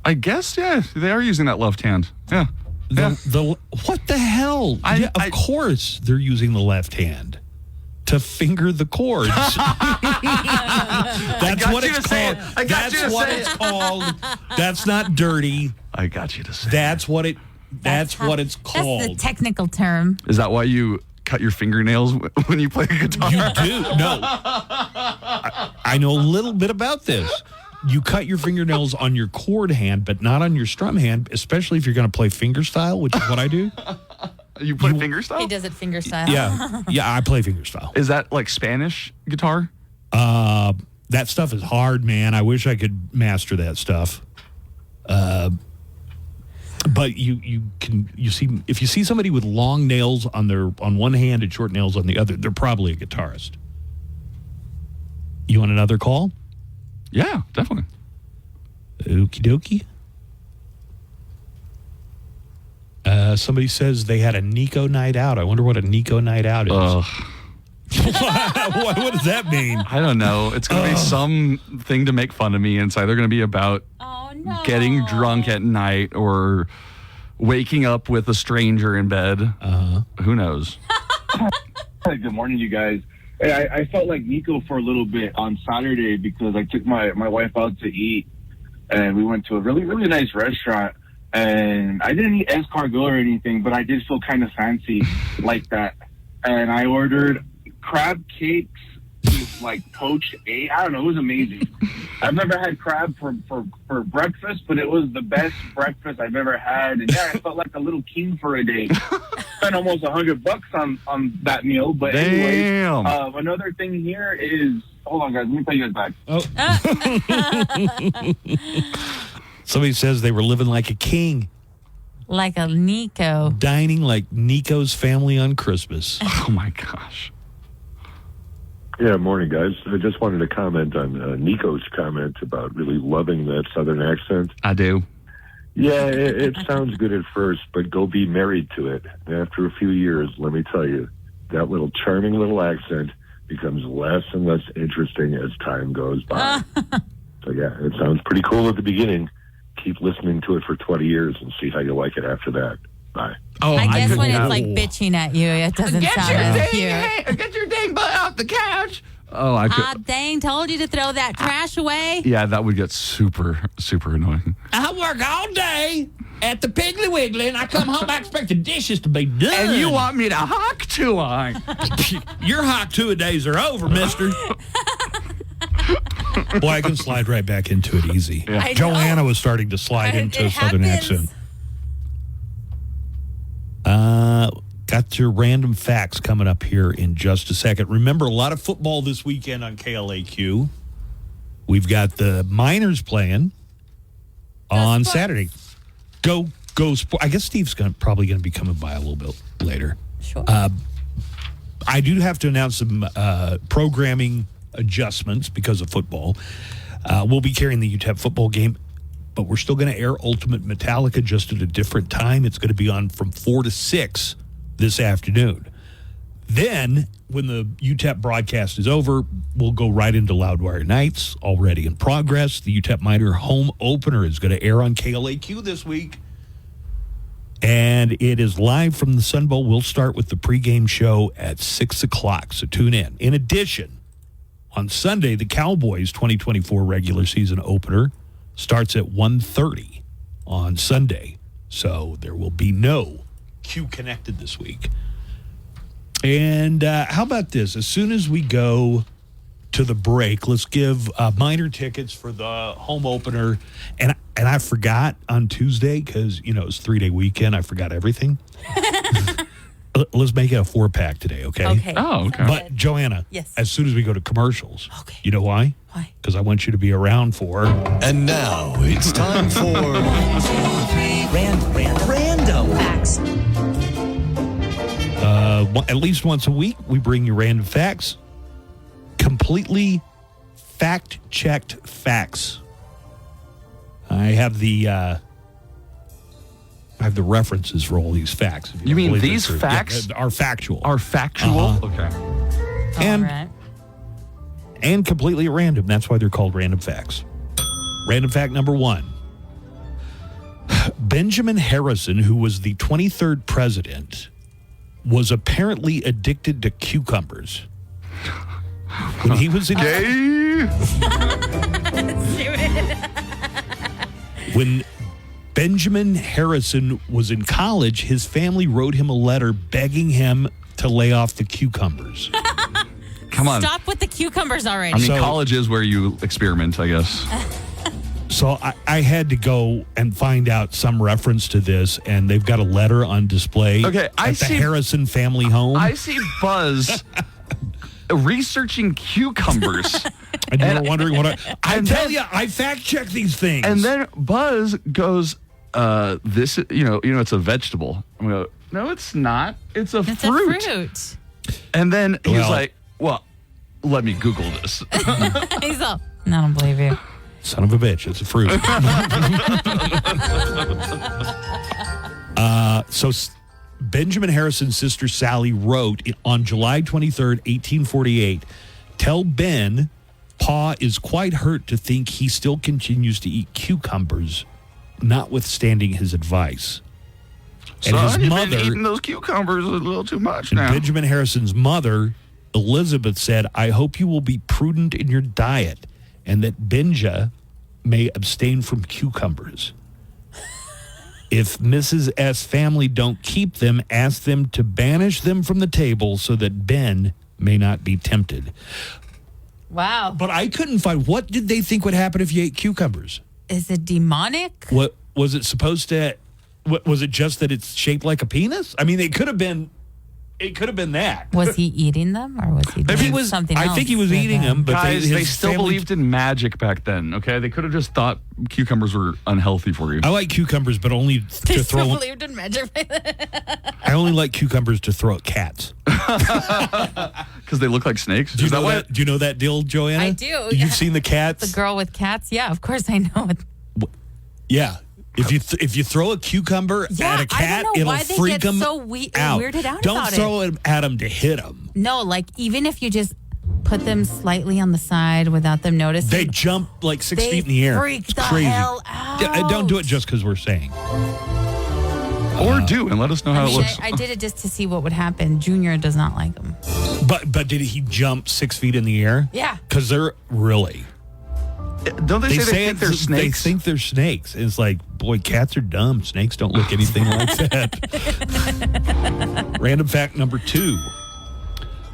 I guess, yeah. They are using that left hand. Yeah. What the hell? Of course they're using the left hand to finger the chords. That's what it's called. That's what it's called. That's not dirty. I got you to say. That's what it's called. That's the technical term. Is that why you cut your fingernails when you play a guitar? You do. No. I know a little bit about this. You cut your fingernails on your chord hand, but not on your strum hand, especially if you're going to play fingerstyle, which is what I do. You play fingerstyle? He does it fingerstyle. Yeah, I play fingerstyle. Is that like Spanish guitar? That stuff is hard, man. I wish I could master that stuff. But you see, if you see somebody with long nails on one hand and short nails on the other, they're probably a guitarist. You want another call? Yeah, definitely. Okie dokie. Somebody says they had a Nico night out. I wonder what a Nico night out is. What does that mean? I don't know. It's going to be something to make fun of me. And it's either going to be about getting drunk at night or waking up with a stranger in bed. Who knows? Good morning, you guys. Hey, I felt like Nico for a little bit on Saturday because I took my wife out to eat, and we went to a really, really nice restaurant. And I didn't eat escargot or anything, but I did feel kind of fancy like that. And I ordered crab cakes with poached egg. I don't know. It was amazing. I've never had crab for breakfast, but it was the best breakfast I've ever had. And yeah, I felt like a little king for a day. Spent almost $100 on that meal. But anyway, another thing here is, hold on, guys. Let me put you guys back. Somebody says they were living like a king. Like a Nico. Dining like Nico's family on Christmas. Oh, my gosh. Yeah, morning, guys. I just wanted to comment on Nico's comment about really loving that Southern accent. I do. Yeah, it sounds good at first, but go be married to it. After a few years, let me tell you, that little charming little accent becomes less and less interesting as time goes by. So, yeah, it sounds pretty cool at the beginning. Keep listening to it for 20 years and see how you like it after that. Bye. I guess when it's bitching at you, it doesn't sound as cute. Get your dang butt off the couch. Oh, I could. Dang, told you to throw that trash away. Yeah, that would get super, super annoying. I work all day at the Piggly Wiggly, and I come home, I expect the dishes to be done. And you want me to hawk to on? Your hawk two-a-days are over, mister. Boy, I can slide right back into it easy. Yeah. Joanna was starting to slide into a Southern accent. Got your random facts coming up here in just a second. Remember, a lot of football this weekend on KLAQ. We've got the Miners playing on Saturday. Go Sport. I guess Steve's probably going to be coming by a little bit later. Sure. I do have to announce some programming adjustments because of football. We'll be carrying the UTEP football game, but we're still going to air Ultimate Metallica just at a different time. It's going to be on from 4 to 6 this afternoon. Then, when the UTEP broadcast is over, we'll go right into Loudwire Nights, already in progress. The UTEP Miner home opener is going to air on KLAQ this week. And it is live from the Sun Bowl. We'll start with the pregame show at 6 o'clock, so tune in. In addition, on Sunday, the Cowboys 2024 regular season opener starts at 1:30 on Sunday. So there will be no Q Connected this week. And how about this? As soon as we go to the break, let's give minor tickets for the home opener. And I forgot on Tuesday because, you know, it's 3-day weekend. I forgot everything. Let's make it a 4-pack today, okay? Okay. Oh, okay. But Joanna, Yes. as soon as we go to commercials, you know why? Why? Because I want you to be around for. And now it's time for random Facts. At least once a week, we bring you random facts, completely fact-checked facts. I have the references for all these facts. if You mean believe these it's true. facts? Yeah, are factual. Are factual? Okay. And All right. and completely at random. That's why they're called random facts. Random fact number 1. Benjamin Harrison, who was the 23rd president, was apparently addicted to cucumbers. When he was in When Benjamin Harrison was in college, his family wrote him a letter begging him to lay off the cucumbers. Come on. Stop with the cucumbers already. I mean, college is where you experiment, I guess. So I had to go and find out some reference to this, and they've got a letter on display Okay, at the Harrison family home. I see Buzz researching cucumbers. And you were wondering what I and tell then- you, I fact check these things. And then Buzz goes, "This, it's a vegetable." I'm going, "No, it's not. It's a It's fruit." a fruit. And then he's Well- like, "Well, let me Google this." He's all, I don't believe you. Son of a bitch, it's a fruit. Benjamin Harrison's sister Sally wrote on July 23rd, 1848, "Tell Ben, Pa is quite hurt to think he still continues to eat cucumbers, notwithstanding his advice." And Son, his you've been mother, eating those cucumbers a little too much and now. Benjamin Harrison's mother, Elizabeth, said, "I hope you will be prudent in your diet and that Benja may abstain from cucumbers. If Mrs. S. family don't keep them, ask them to banish them from the table so that Ben may not be tempted." Wow. But I couldn't find, what did they think would happen if you ate cucumbers? Is it demonic? What was it supposed to? What was it? Just that it's shaped like a penis? I mean, it could have been that. Was he eating them or was he doing something else? I think he was with eating them, but Guys, they his still family- believed in magic back then, okay? They could have just thought cucumbers were unhealthy for you. I like cucumbers, but only They to still throw. believed in magic. I only like cucumbers to throw at cats. Because they look like snakes? Do you Is that know why- that? Do you know that deal, Joanna? I do. You've seen the cats? The girl with cats? Yeah, of course I know it. Yeah. If you throw a cucumber Yeah, at a I cat, don't know it'll why they freak get them so out. weirded out Don't about throw it at them to hit them. No, like even if you just put them slightly on the side without them noticing. They jump like 6 They feet in the air. freak It's the crazy. hell Yeah, don't do it just because we're saying. Or do, and let us know how I it mean, looks. I did it just to see what would happen. Junior does not like them. But did he jump 6 feet in the air? Yeah. Because they're really. Don't they say think they're snakes? They think they're snakes. It's like, boy, cats are dumb. Snakes don't look anything like that. Random fact number 2.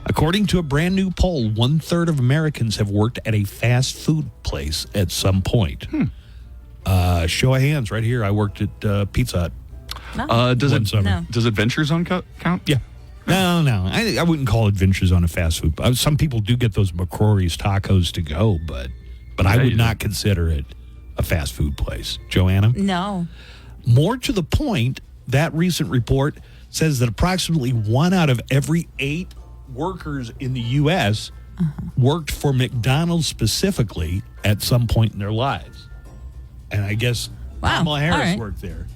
According to a brand new poll, 1/3 of Americans have worked at a fast food place at some point. Show of hands right here. I worked at Pizza Hut. Does One it summer. does Adventure Zone count? Yeah. No. I wouldn't call Adventure Zone a fast food. Some people do get those McCrory's tacos to go, but I would not consider it a fast food place. Joanna? No. More to the point, that recent report says that approximately 1 out of every 8 workers in the U.S. worked for McDonald's specifically at some point in their lives. And I guess Kamala Harris All right. worked there.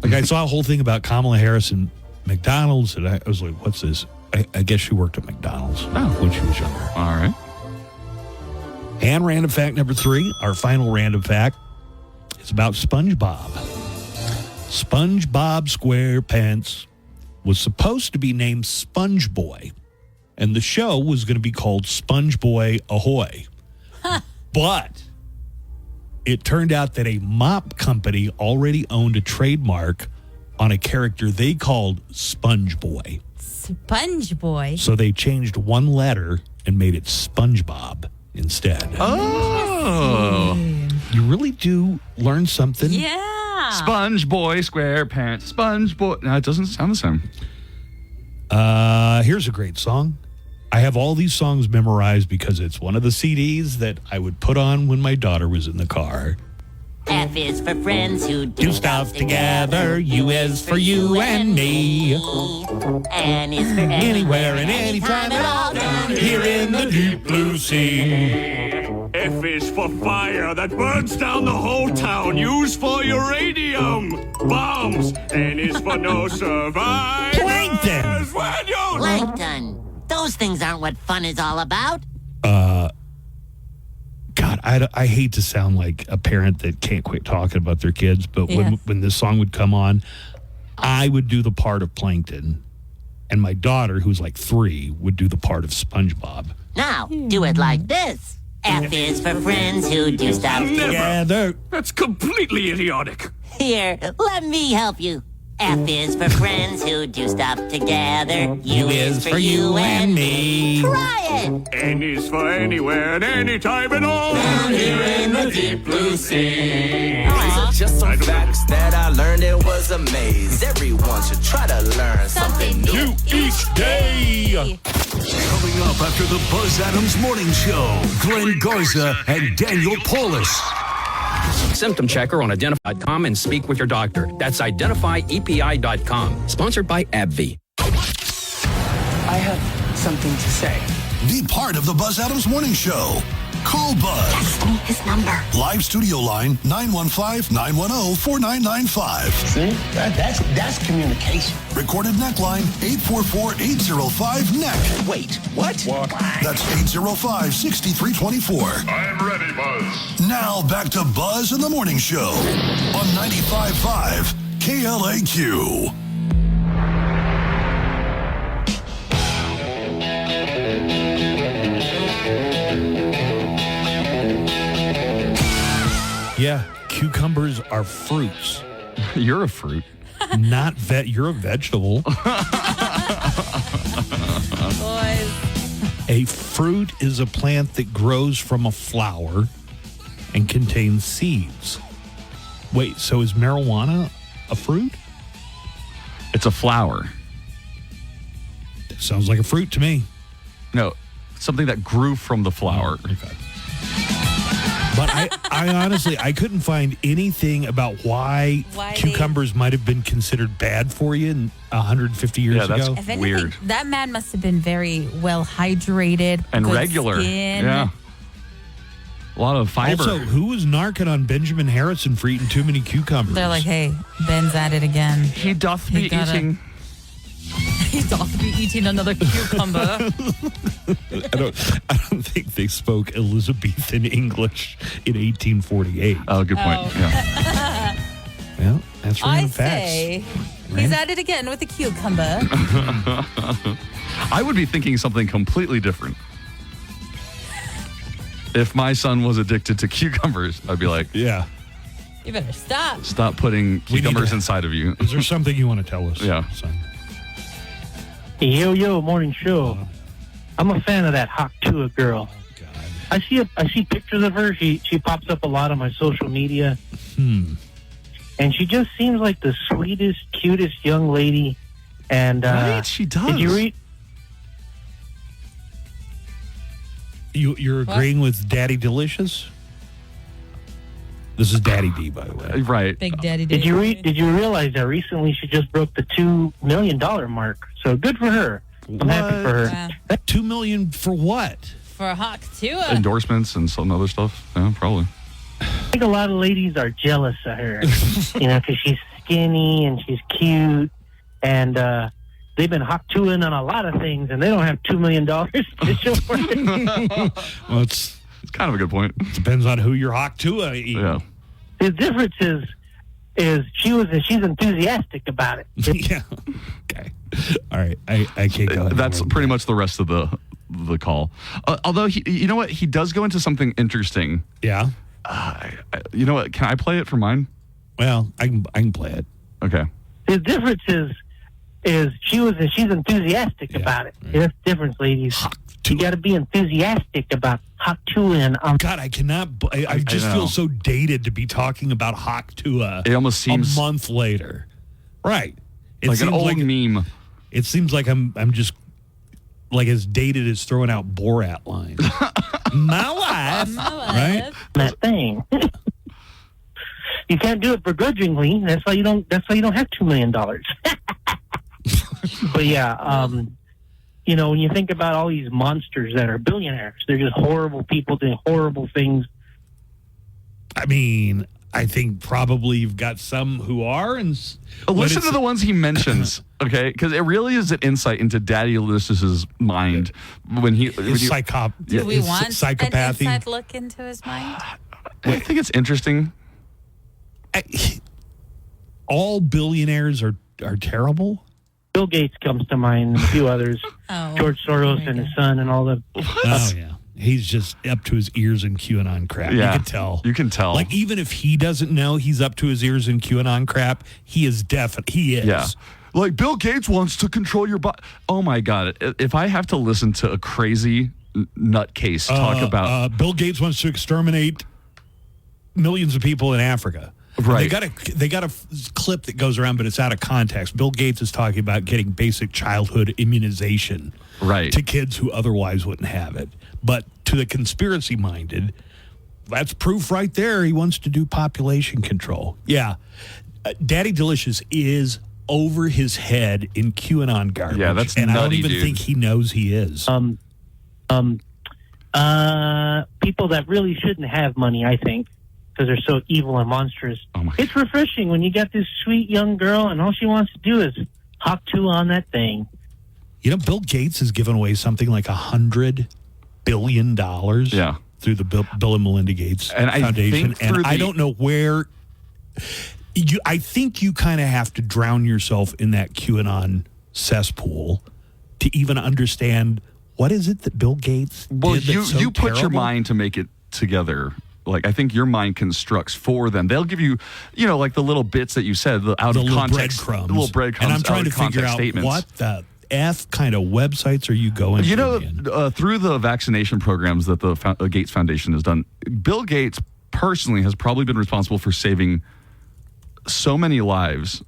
Like, I saw a whole thing about Kamala Harris and McDonald's, and I was like, what's this? I guess she worked at McDonald's when she was younger. All right. And random fact number 3, our final random fact, is about SpongeBob. SpongeBob SquarePants was supposed to be named Sponge Boy, and the show was going to be called Sponge Boy Ahoy. But It turned out that a mop company already owned a trademark on a character they called Sponge Boy. Sponge Boy. So they changed one letter and made it SpongeBob instead. Oh. You really do learn something. Yeah. Sponge Boy, SquarePants, Sponge Boy. No, it doesn't sound the same. Here's a great song. I have all these songs memorized because it's one of the CDs that I would put on when my daughter was in the car. F is for friends who Do stuff together. U is for you and me. N is for Anywhere and anytime at all down here in the deep blue sea. F is for fire that burns down the whole town. Use for uranium bombs. N is for no survivors. Plankton. When you Plankton. Those things aren't what fun is all about. God, I hate to sound like a parent that can't quit talking about their kids, but when this song would come on, I would do the part of Plankton, and my daughter, who's like 3, would do the part of SpongeBob. Now, do it like this. F is for friends who do stuff together. That's completely idiotic. Here, let me help you. F is for friends who do stuff together. U is for you and me. Try it. N is for anywhere and anytime at all. Down here in the deep blue sea. These are just some facts that I learned. It was a maze. Everyone should try to learn something new each day. Coming up after the Buzz Adams Morning Show, Glenn Garza and Daniel Paulus. Symptom checker on identify.com and speak with your doctor. That's identifyepi.com. Sponsored by AbbVie. I have something to say. Be part of the Buzz Adams Morning Show. Call Buzz. Text me his number. Live studio line 915-910-4995. See? That's communication. Recorded neckline 844-805-NECK. Wait, what? That's 805-6324. I'm ready, Buzz. Now back to Buzz in the Morning Show on 95.5 KLAQ. Yeah, cucumbers are fruits. You're a fruit. Not you're a vegetable. Boys. A fruit is a plant that grows from a flower and contains seeds. Wait, so is marijuana a fruit? It's a flower. That sounds like a fruit to me. No, something that grew from the flower. Oh, okay. But I honestly, I couldn't find anything about why cucumbers might have been considered bad for you 150 years ago. If anything, weird. That man must have been very well hydrated and good regular. Skin. Yeah. A lot of fiber. Also, who was narking on Benjamin Harrison for eating too many cucumbers? They're like, hey, Ben's at it again. He doth be eating. He doth be eating another cucumber. I don't think they spoke Elizabethan English in 1848. Oh, good point. Yeah. Well, that's random facts. Say he's at it again with a cucumber. I would be thinking something completely different. If my son was addicted to cucumbers, I'd be like, yeah. You better stop. Stop putting cucumbers inside of you. Is there something you want to tell us? Yeah. Son? Yo, morning show. I'm a fan of that Hawk Tua girl. I see pictures of her. She pops up a lot on my social media. And she just seems like the sweetest, cutest young lady. And right, she does. Did you read? You're agreeing with Daddy Delicious? This is Daddy D, by the way. Right. Big Daddy D. Did you realize that recently she just broke the $2 million mark? So good for her. I'm happy for her. Yeah. $2 million for what? For Hawk Tua. Endorsements and some other stuff. Yeah, probably. I think a lot of ladies are jealous of her, because she's skinny and she's cute, and they've been Hawk Tuaing on a lot of things, and they don't have $2 million to show for it. Well, it's kind of a good point. Depends on who your Hawk Tua eat. Yeah. The difference is she's enthusiastic about it. Yeah. Okay. All right. I can't go. That's pretty much the rest of the call. Although, you know what? He does go into something interesting. Yeah. You know what? Can I play it for mine? Well, I can play it. Okay. The difference is she's enthusiastic about it. That's the difference, ladies. You got to be enthusiastic about Haktuin. God, I cannot. I just feel so dated to be talking about Haktua. It almost seems a month later, right? It like an seems old meme. It seems like I'm just like as dated as throwing out Borat lines. My wife, right? That thing. You can't do it begrudgingly. That's why you don't have $2 million. But yeah, when you think about all these monsters that are billionaires, they're just horrible people doing horrible things. I mean, I think probably you've got some who are, and listen to the ones he mentions, okay? Because it really is an insight into Daddy Ulysses' mind when he Do we want psychopathy. an inside look into his mind? I think it's interesting. All billionaires are terrible. Bill Gates comes to mind, and a few others. George Soros and his son, and all the. Oh yeah, he's just up to his ears in QAnon crap. Yeah, you can tell. You can tell. Like even if he doesn't know he's up to his ears in QAnon crap, he is definitely. He is. Yeah. Like Bill Gates wants to control your body. Oh my God! If I have to listen to a crazy nutcase talk about Bill Gates wants to exterminate millions of people in Africa. Right. They got a clip that goes around, but it's out of context. Bill Gates is talking about getting basic childhood immunization to kids who otherwise wouldn't have it. But to the conspiracy minded, that's proof right there. He wants to do population control. Yeah. Daddy Delicious is over his head in QAnon garbage. Yeah, that's and nutty, I don't even dude. think he knows he is. People that really shouldn't have money, I think, because they're so evil and monstrous. It's refreshing when you got this sweet young girl and all she wants to do is hop to on that thing. You know, Bill Gates has given away something like $100 billion through the Bill and Melinda Gates Foundation. I don't know where. I think you kind of have to drown yourself in that QAnon cesspool to even understand what is it that Bill Gates did that's so you put your terrible? mind to make it together. Like, I think your mind constructs for them. They'll give you, like the little bits that you said, the out of context, breadcrumbs. the little breadcrumbs. And I'm trying to figure out statements. what the F kind of websites are you going to? Through the vaccination programs that the Gates Foundation has done, Bill Gates personally has probably been responsible for saving so many lives.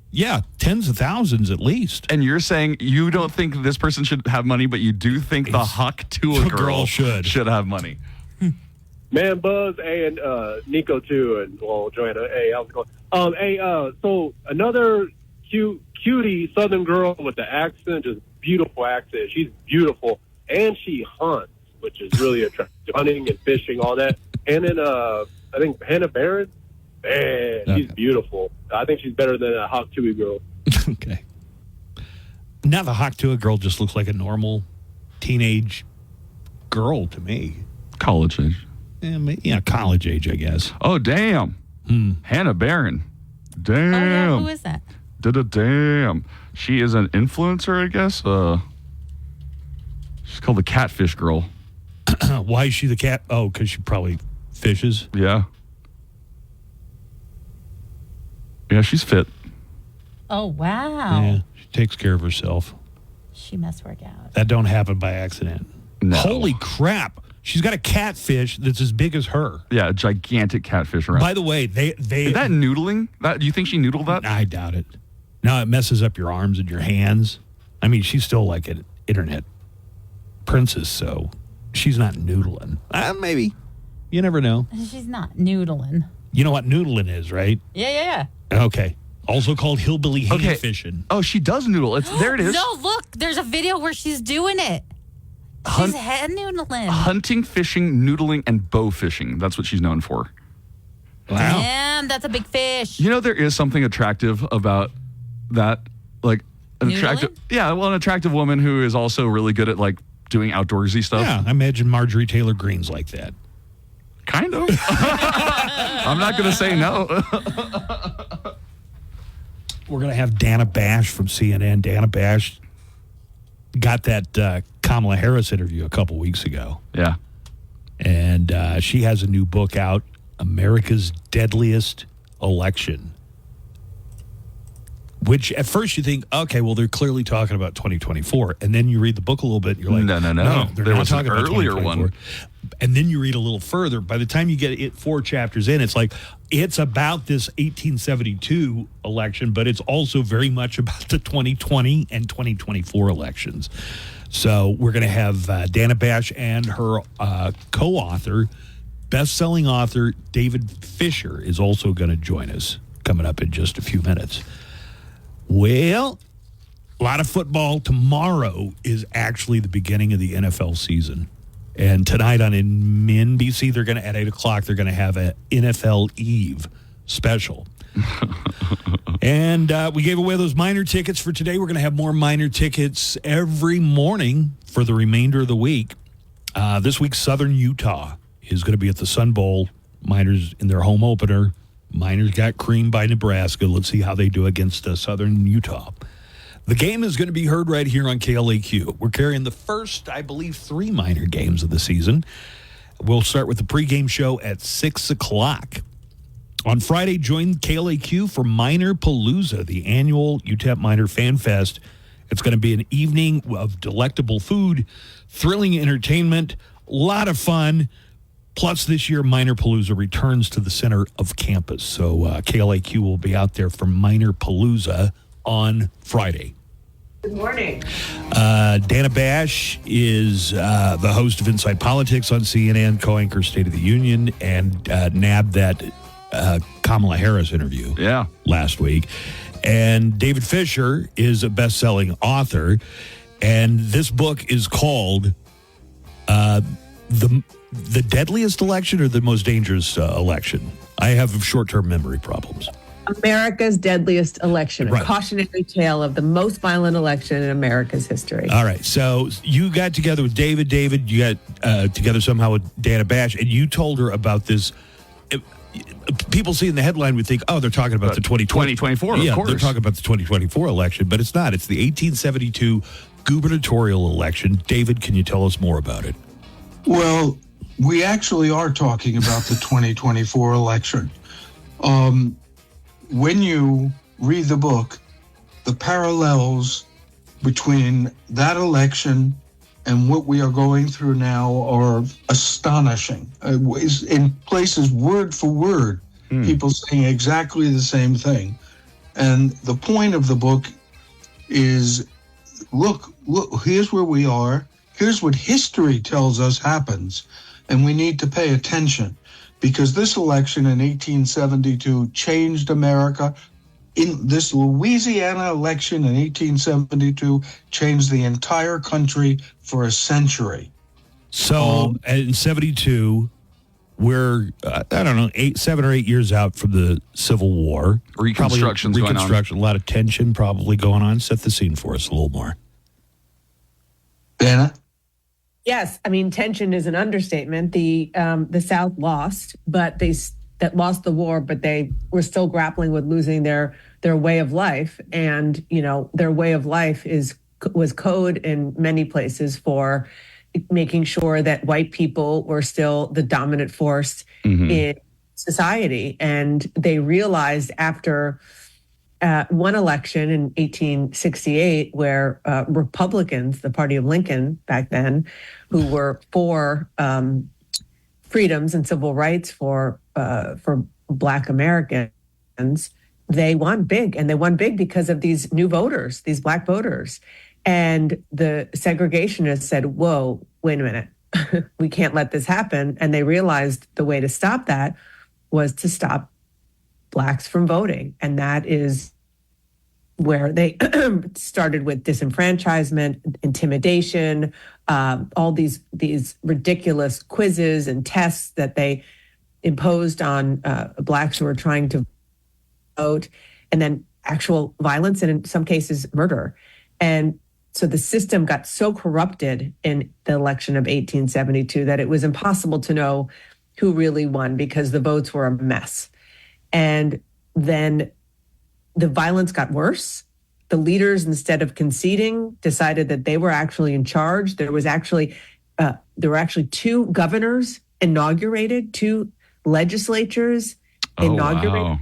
Yeah, tens of thousands at least. And you're saying you don't think this person should have money, but you do think the Haktua girl should have money. Man, Buzz, and Nico too, and Joanna. Hey, how's it going? So another cutie Southern girl with the accent, just beautiful accent. She's beautiful, and she hunts, which is really attractive. Hunting and fishing, all that. And then I think Hannah Barron. Man, she's beautiful. I think she's better than a Haktua girl. Okay. Now the Haktua girl just looks like a normal teenage girl to me. College age. Yeah, college age, I guess. Oh, damn. Hannah Barron. Damn. Oh, yeah. Who is that? Damn. She is an influencer, I guess. She's called the Catfish Girl. Why is she the cat? Oh, because she probably fishes. Yeah. Yeah, she's fit. Oh, wow. Yeah, she takes care of herself. She must work out. That don't happen by accident. No. Holy crap. She's got a catfish that's as big as her. Yeah, a gigantic catfish around. By the way, they is that noodling? Do you think she noodled that? I doubt it. No, it messes up your arms and your hands. I mean, she's still like an internet princess, so she's not noodling. Maybe. You never know. She's not noodling. You know what noodling is, right? Yeah. Okay. Also called hillbilly hand fishing. Oh, she does noodle. There it is. No, look, there's a video where she's doing it. She's head noodling. Hunting, fishing, noodling, and bow fishing. That's what she's known for. Wow. Damn, that's a big fish. You know, there is something attractive about that. Like, an attractive woman who is also really good at, like, doing outdoorsy stuff. Yeah, I imagine Marjorie Taylor Greene's like that. Kind of. I'm not going to say no. We're going to have Dana Bash from CNN. Dana Bash got that Kamala Harris interview a couple weeks ago. Yeah. And she has a new book out, America's Deadliest Election. Which at first you think, okay, well, they're clearly talking about 2024. And then you read the book a little bit, and you're like, no. They're There not was an talking about earlier 2024. one. And then you read a little further. By the time you get it 4 chapters in, it's like, it's about this 1872 election, but it's also very much about the 2020 and 2024 elections. So we're going to have Dana Bash and her co-author, best-selling author David Fisher, is also going to join us coming up in just a few minutes. Well, a lot of football. Tomorrow is actually the beginning of the NFL season. And tonight on NBC, they're going to, at 8 o'clock, they're going to have an NFL Eve special. And we gave away those minor tickets for today. We're going to have more minor tickets every morning for the remainder of the week. This week, Southern Utah is going to be at the Sun Bowl. Miners in their home opener. Miners got creamed by Nebraska. Let's see how they do against Southern Utah. The game is going to be heard right here on KLAQ. We're carrying the first, I believe, 3 minor games of the season. We'll start with the pregame show at 6 o'clock. On Friday, join KLAQ for Miner Palooza, the annual UTEP Miner Fan Fest. It's going to be an evening of delectable food, thrilling entertainment, a lot of fun. Plus, this year, Miner Palooza returns to the center of campus. So KLAQ will be out there for Miner Palooza on Friday. Good morning. Dana Bash is the host of Inside Politics on CNN, co-anchor State of the Union, and nabbed that Kamala Harris interview last week. And David Fisher is a best-selling author, and this book is called The Deadliest Election or the Most Dangerous Election? I have short-term memory problems. America's Deadliest Election, a cautionary tale of the most violent election in America's history. All right. So you got together with David. David, you got together somehow with Dana Bash, and you told her about this. People seeing the headline would think, oh, they're talking about the 2024, of course. They're talking about the 2024 election, but it's not. It's the 1872 gubernatorial election. David, can you tell us more about it? Well, we actually are talking about the 2024 election. When you read the book, the parallels between that election and what we are going through now are astonishing. In places, word for word, people saying exactly the same thing. And the point of the book is, look, here's where we are. Here's what history tells us happens. And we need to pay attention, because this election in 1872 changed America. In this Louisiana election in 1872 changed the entire country for a century. So in 72, we're, 7 or 8 years out from the Civil War. Reconstruction's going on. A lot of tension probably going on. Set the scene for us a little more. Dana? Yes, I mean, tension is an understatement. The South lost, but that lost the war, but they were still grappling with losing their way of life. And, their way of life was code in many places for making sure that white people were still the dominant force in society. And they realized after one election in 1868 where Republicans, the party of Lincoln back then, who were for freedoms and civil rights for Black Americans, they won big. And they won big because of these new voters, these Black voters. And the segregationists said, whoa, wait a minute. We can't let this happen. And they realized the way to stop that was to stop Blacks from voting. And that is where they started with disenfranchisement, intimidation, all these ridiculous quizzes and tests that they imposed on Blacks who were trying to vote, and then actual violence and in some cases murder. And so the system got so corrupted in the election of 1872 that it was impossible to know who really won because the votes were a mess. And then the violence got worse. The leaders, instead of conceding, decided that they were actually in charge. There were actually 2 governors inaugurated, 2 legislatures inaugurated,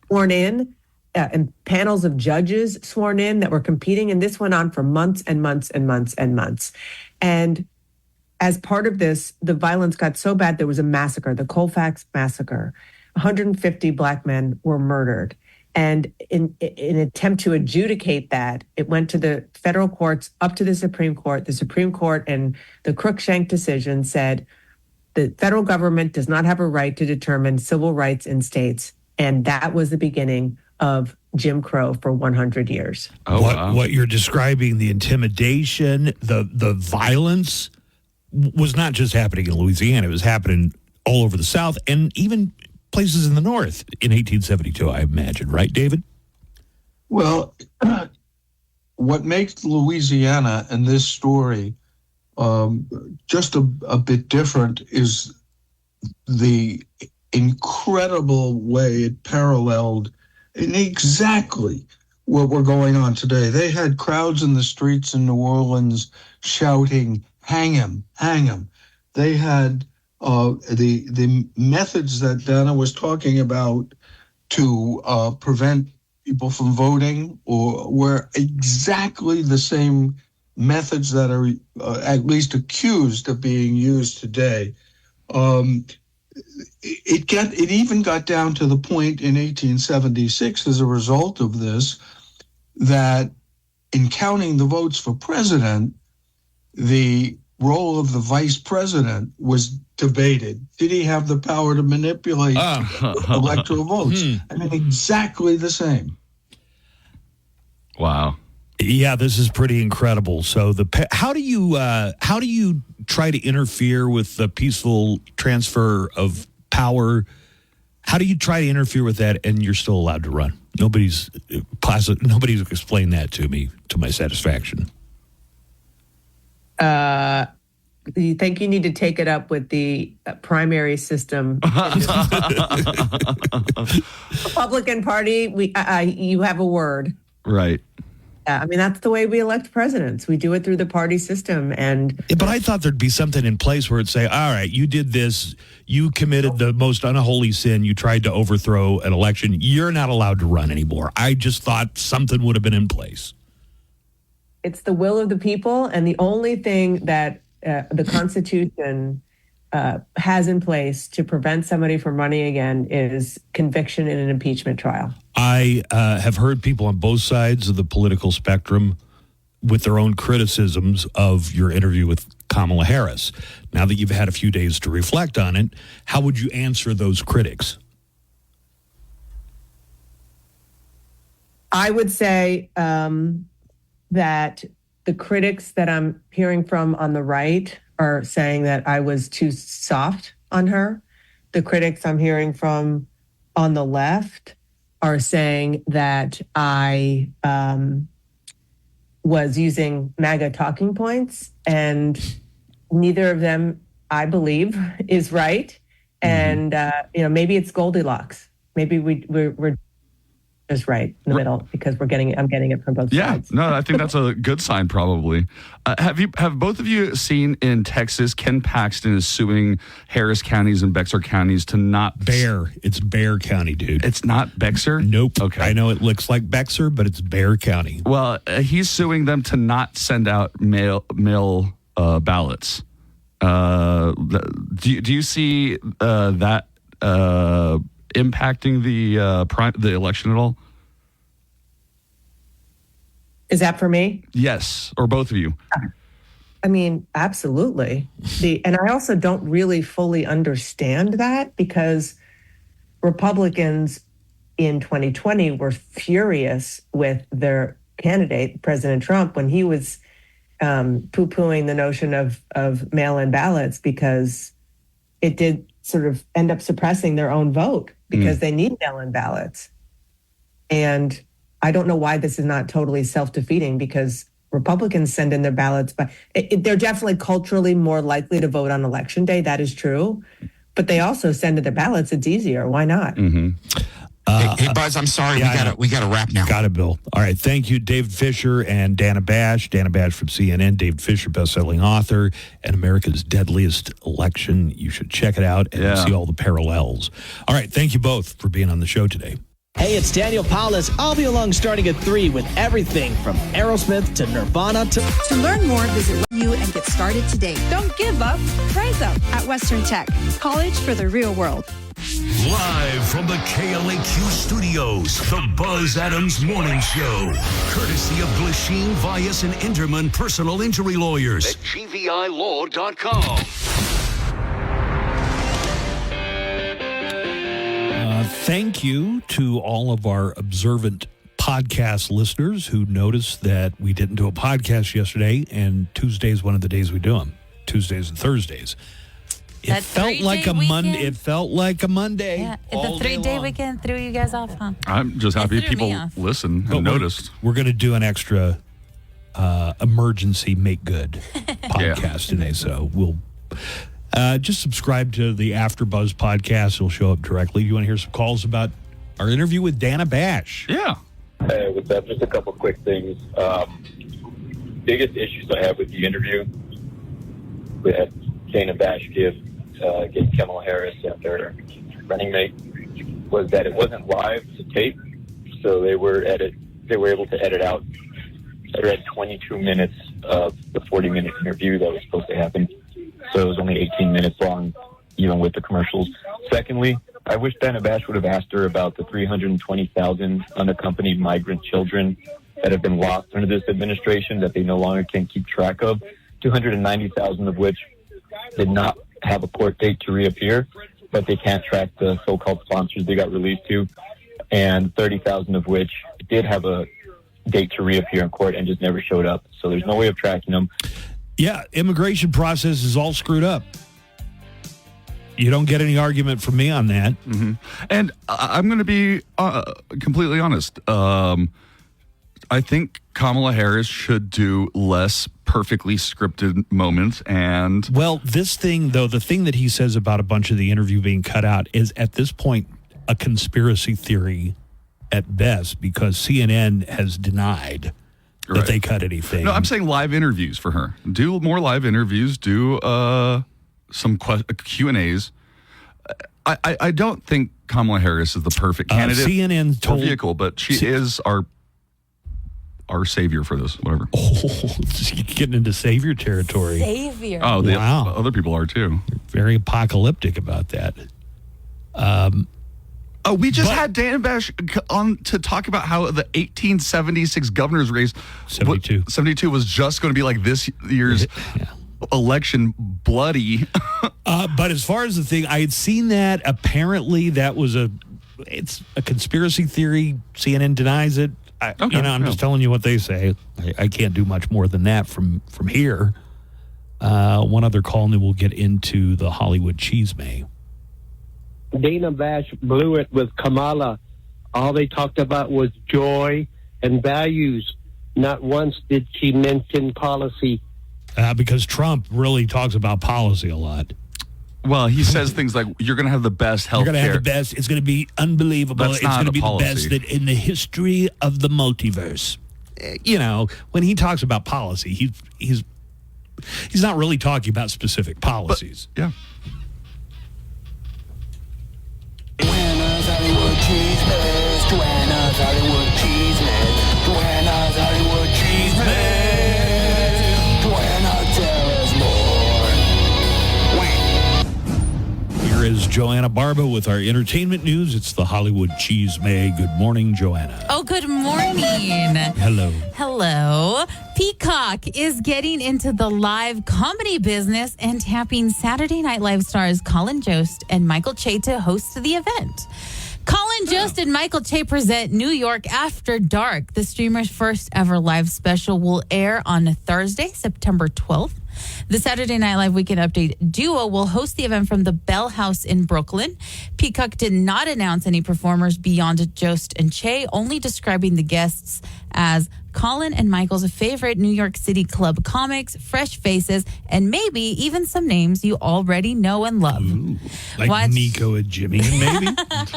sworn in, and panels of judges sworn in that were competing. And this went on for months and months and months and months. And as part of this, the violence got so bad, there was a massacre, the Colfax massacre. 150 Black men were murdered. And in an attempt to adjudicate that, it went to the federal courts, up to the Supreme Court. The Supreme Court and the Cruikshank decision said the federal government does not have a right to determine civil rights in states. And that was the beginning of Jim Crow for 100 years. What you're describing, the intimidation, the violence, was not just happening in Louisiana. It was happening all over the South and even places in the North in 1872, I imagine. Right, David? Well, what makes Louisiana and this story just a bit different is the incredible way it paralleled in exactly what we're going on today. They had crowds in the streets in New Orleans shouting, "Hang him, hang him." They had the methods that Dana was talking about to prevent people from voting were exactly the same methods that are at least accused of being used today. It even got down to the point in 1876 as a result of this that in counting the votes for president, the role of the vice president was debated. Did he have the power to manipulate electoral votes? I mean, exactly the same. Wow. Yeah, this is pretty incredible. So, how do you try to interfere with the peaceful transfer of power? How do you try to interfere with that, and you're still allowed to run? Nobody's explained that to me to my satisfaction. You think you need to take it up with the primary system? Republican Party, you have a word. Right. I mean, that's the way we elect presidents. We do it through the party system. But I thought there'd be something in place where it'd say, all right, you did this. You committed the most unholy sin. You tried to overthrow an election. You're not allowed to run anymore. I just thought something would have been in place. It's the will of the people. And the only thing that the Constitution has in place to prevent somebody from running again is conviction in an impeachment trial. I have heard people on both sides of the political spectrum with their own criticisms of your interview with Kamala Harris. Now that you've had a few days to reflect on it, how would you answer those critics? I would say that the critics that I'm hearing from on the right are saying that I was too soft on her. The critics I'm hearing from on the left are saying that I was using MAGA talking points, and neither of them, I believe, is right. And maybe it's Goldilocks. Maybe we're just right in the middle because I'm getting it from both sides. Yeah, no, I think that's a good sign. Probably. Have both of you seen in Texas? Ken Paxton is suing Harris counties and Bexar counties to not It's Bexar County, dude. It's not Bexar. Nope. Okay, I know it looks like Bexar, but it's Bexar County. Well, he's suing them to not send out mail ballots. Do you see that impacting the election at all? Is that for me? Yes, or both of you. I mean, absolutely. And I also don't really fully understand that because Republicans in 2020 were furious with their candidate, President Trump, when he was poo-pooing the notion of mail-in ballots because it did sort of end up suppressing their own vote because they need mail-in ballots. And I don't know why this is not totally self-defeating because Republicans send in their ballots, but they're definitely culturally more likely to vote on Election Day. That is true. But they also send in their ballots. It's easier. Why not? Mm-hmm. Hey, Buzz, I'm sorry. We got to wrap now. Got it, Bill. All right. Thank you, David Fisher and Dana Bash. Dana Bash from CNN. David Fisher, best-selling author, and America's Deadliest Election. You should check it out and see all the parallels. All right. Thank you both for being on the show today. Hey, it's Daniel Paulus. I'll be along starting at 3 with everything from Aerosmith to Nirvana to... To learn more, visit you and get started today. Don't give up, rise up at Western Tech, college for the real world. Live from the KLAQ studios, the Buzz Adams Morning Show. Courtesy of Glasheen, Vyas, and Enderman Personal Injury Lawyers. At GVILaw.com. Thank you to all of our observant podcast listeners who noticed that we didn't do a podcast yesterday, and Tuesday is one of the days we do them. Tuesdays and Thursdays. It felt like a Monday. It felt like a Monday. Yeah, the 3-day weekend threw you guys off, huh? I'm just happy people listen and noticed. We're going to do an extra emergency make good podcast today, so we'll just subscribe to the AfterBuzz podcast. It'll show up directly. You want to hear some calls about our interview with Dana Bash? Yeah. Hey, what's up? Just a couple quick things. Biggest issues I have with the interview, we had Dana Bash give Kamala Harris and their running mate, was that it wasn't live to tape, so they were able to edit out. They read 22 minutes of the 40-minute interview that was supposed to happen, so it was only 18 minutes long, even with the commercials. Secondly, I wish Dana Bash would have asked her about the 320,000 unaccompanied migrant children that have been lost under this administration that they no longer can keep track of, 290,000 of which did not have a court date to reappear, but they can't track the so-called sponsors they got released to, and 30,000 of which did have a date to reappear in court and just never showed up. So there's no way of tracking them. Yeah, immigration process is all screwed up. You don't get any argument from me on that. Mm-hmm. And I'm going to be completely honest. I think Kamala Harris should do less perfectly scripted moments. And well, this thing, though, the thing that he says about a bunch of the interview being cut out is at this point a conspiracy theory at best, because CNN has denied that they cut anything. No, I'm saying live interviews for her. Do more live interviews. Do some Q&As. I don't think Kamala Harris is the perfect candidate CNN or vehicle, but she is our savior for this, whatever. Oh, getting into savior territory. Savior. Oh, wow. Other people are too. Very apocalyptic about that. We just had Dana Bash on to talk about how the 1876 governor's race, 72 was just going to be like this year's election, bloody. But as far as the thing, I had seen that. Apparently, that was it's a conspiracy theory. CNN denies it. I'm just telling you what they say. I can't do much more than that from here. One other call, and then we'll get into the Hollywood Cheesemay. Dana Bash blew it with Kamala. All they talked about was joy and values. Not once did she mention policy. Because Trump really talks about policy a lot. Well, he says things like, you're going to have the best health care. You're going to have the best. It's going to be unbelievable. It's going to be the best that in the history of the multiverse. You know, when he talks about policy, he's not really talking about specific policies. But, yeah. Joanna's Hollywood Cheesemans. Joanna's Hollywood Cheesemans. Joanna's Hollywood Cheesemans. Joanna, tell us more. Here is Joanna Barba with our entertainment news. It's the Hollywood Cheesemay. Good morning, Joanna. Oh, good morning. Hello. Hello. Peacock is getting into the live comedy business and tapping Saturday Night Live stars Colin Jost and Michael Che to host the event. Colin Jost and Michael Che present New York After Dark. The streamer's first ever live special will air on Thursday, September 12th. The Saturday Night Live Weekend Update duo will host the event from the Bell House in Brooklyn. Peacock did not announce any performers beyond Jost and Che, only describing the guests as Colin and Michael's favorite New York City club comics, fresh faces, and maybe even some names you already know and love. Ooh, like Nico and Jimmy, maybe?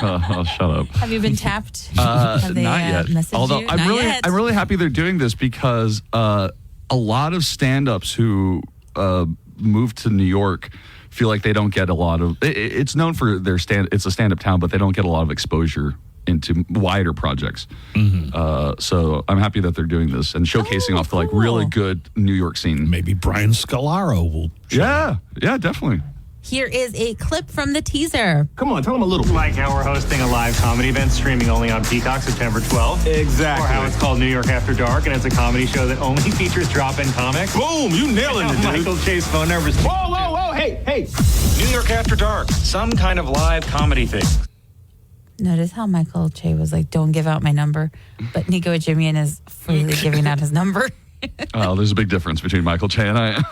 Oh, shut up. Have you been tapped? Not yet. Messaged Although you? I'm really happy they're doing this because a lot of stand-ups who move to New York feel like they don't get a lot of. It's known for their it's a stand-up town, but they don't get a lot of exposure into wider projects. So I'm happy that they're doing this and showcasing off the like really good New York scene. Maybe Brian Scalaro will. Yeah, definitely. Here is a clip from the teaser. Come on, tell them a little. Like how we're hosting a live comedy event streaming only on Peacock September 12th. Exactly. Or how it's called New York After Dark, and it's a comedy show that only features drop-in comics. Boom, you nailing it, dude. Michael Chase phone numbers. Whoa, hey. New York After Dark, some kind of live comedy thing. Notice how Michael Che was like, don't give out my number. But Nico Jimian is freely giving out his number. Oh, there's a big difference between Michael Che and I.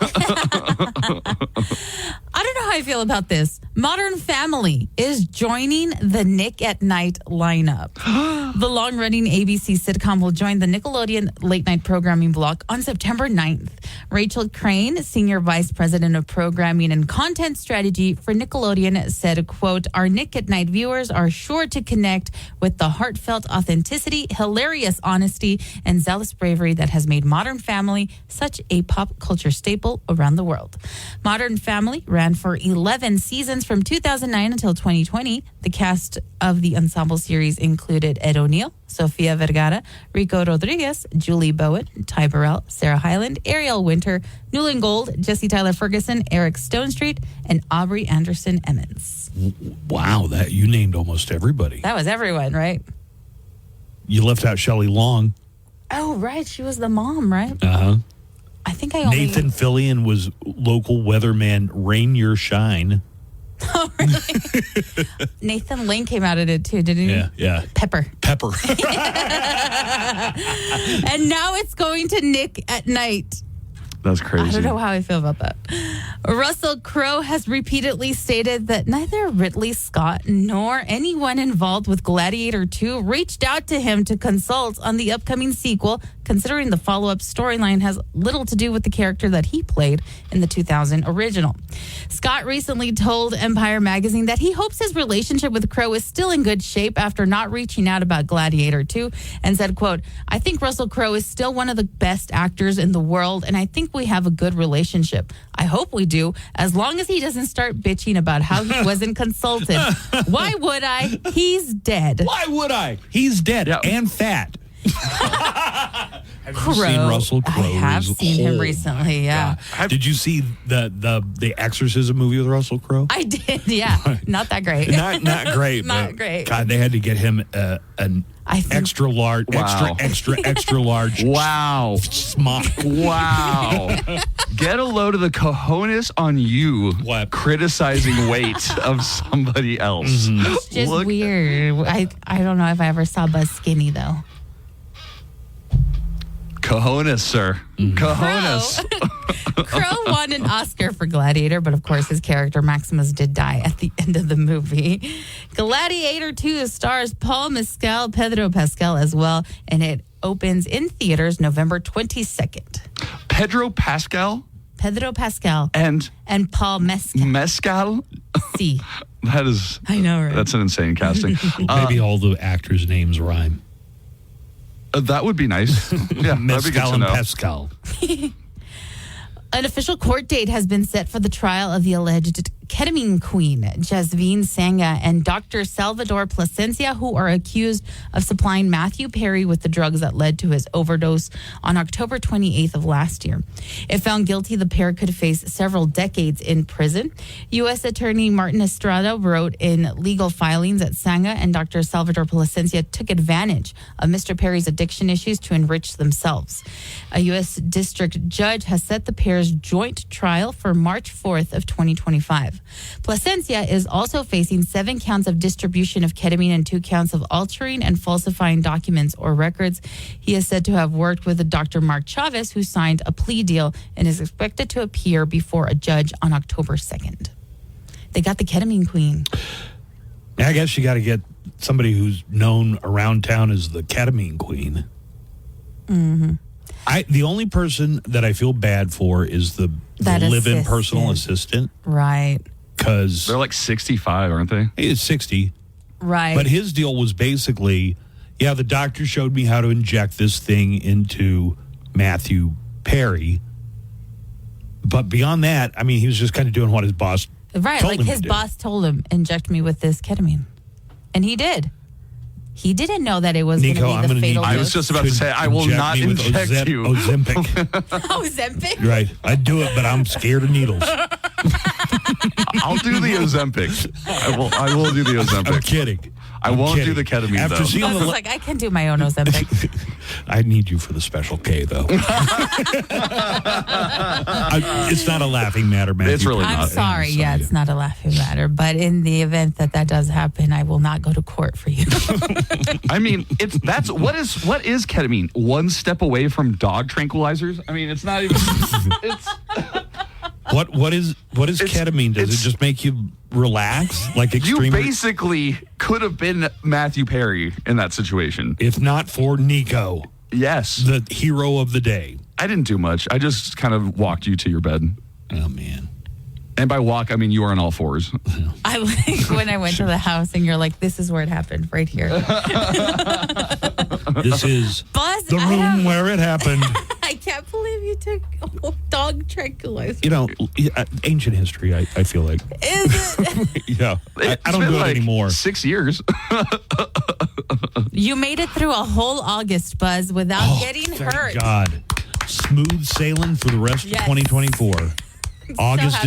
I don't know how I feel about this. Modern Family is joining the Nick at Night lineup. The long-running ABC sitcom will join the Nickelodeon late-night programming block on September 9th. Rachel Crane, Senior Vice President of Programming and Content Strategy for Nickelodeon, said, quote, our Nick at Night viewers are sure to connect with the heartfelt authenticity, hilarious honesty, and zealous bravery that has made Modern Family such a pop culture staple around the world. Modern Family ran for 11 seasons from 2009 until 2020. The cast of the ensemble series included Ed O'Neill, Sofia Vergara, Rico Rodriguez, Julie Bowen, Ty Burrell, Sarah Hyland, Ariel Winter, Newland Gold, Jesse Tyler Ferguson, Eric Stonestreet, and Aubrey Anderson Emmons. Wow, that you named almost everybody. That was everyone, right? You left out Shelley Long. Oh, right. She was the mom, right? Uh-huh. I think I only... Nathan Fillion was local weatherman Rain Your Shine. Oh, really? Nathan Lane came out of it, too, didn't he? Yeah. Pepper. And now it's going to Nick at Night. That's crazy. I don't know how I feel about that. Russell Crowe has repeatedly stated that neither Ridley Scott nor anyone involved with Gladiator 2 reached out to him to consult on the upcoming sequel, considering the follow-up storyline has little to do with the character that he played in the 2000 original. Scott recently told Empire magazine that he hopes his relationship with Crowe is still in good shape after not reaching out about Gladiator 2, and said, quote, I think Russell Crowe is still one of the best actors in the world, and I think we have a good relationship. I hope we do, as long as he doesn't start bitching about how he wasn't consulted. Why would I? He's dead. Why would I? He's dead and fat. Have you seen Russell Crowe? I have seen him recently, yeah. Did you see the Exorcism movie with Russell Crowe? I did, yeah. Not that great. Not great. Not great. God, they had to get him an extra large, extra large. Wow. Smock. Wow. Get a load of the cojones on you criticizing weight of somebody else. Mm-hmm. It's just weird. I don't know if I ever saw Buzz skinny, though. Cojones, sir. Cojones. Crowe won an Oscar for Gladiator, but of course his character Maximus did die at the end of the movie. Gladiator 2 stars Paul Mescal, Pedro Pascal as well, and it opens in theaters November 22nd. Pedro Pascal? Pedro Pascal. And Paul Mescal. Mescal? See. That is... I know, right? That's an insane casting. Maybe all the actors' names rhyme. That would be nice. Yeah, Mescal and Pascal. An official court date has been set for the trial of the alleged ketamine queen, Jasvine Sangha, and Dr. Salvador Plasencia, who are accused of supplying Matthew Perry with the drugs that led to his overdose on October 28th of last year. If found guilty, the pair could face several decades in prison. U.S. Attorney Martin Estrada wrote in legal filings that Sangha and Dr. Salvador Plasencia took advantage of Mr. Perry's addiction issues to enrich themselves. A U.S. district judge has set the pair's joint trial for March 4th of 2025. Plasencia is also facing 7 counts of distribution of ketamine and 2 counts of altering and falsifying documents or records. He is said to have worked with Dr. Mark Chavez, who signed a plea deal and is expected to appear before a judge on October 2nd. They got the ketamine queen. I guess you got to get somebody who's known around town as the ketamine queen. Mm-hmm. The only person that I feel bad for is the live-in personal assistant. Right. Because they're like 65, aren't they? He's 60. Right. But his deal was basically, the doctor showed me how to inject this thing into Matthew Perry. But beyond that, I mean, he was just kind of doing what his boss Right, told like him his to do. boss told him, inject me with this ketamine. And he did. He didn't know that it was going to Nico, be the fatal dose. I was just about to say, I will not me with inject you. Ozempic. Ozempic? Right. I'd do it, but I'm scared of needles. I'll do the Ozempic. I will do the Ozempic. I'm kidding. I won't do the ketamine, After though. seeing I was like, I can do my own Ozempic. I need you for the special K, though. It's not a laughing matter, man. It's really I'm not. sorry. Yeah, it's not a laughing matter. But in the event that does happen, I will not go to court for you. I mean, what is ketamine? One step away from dog tranquilizers? I mean, it's not even. What is ketamine? Does it just make you relax? Like extreme? You basically could have been Matthew Perry in that situation. If not for Nico. Yes. The hero of the day. I didn't do much. I just kind of walked you to your bed. Oh, man. And by walk, I mean you were on all fours. I like when I went to the house and you're like, this is where it happened, right here. This is Buzz, the room where it happened. I can't believe you took dog tranquilizer. You know, ancient history, I feel like. Is it? Yeah. I don't do it anymore. 6 years. You made it through a whole August, Buzz, without getting hurt. Thank God. Smooth sailing for the rest of 2024. August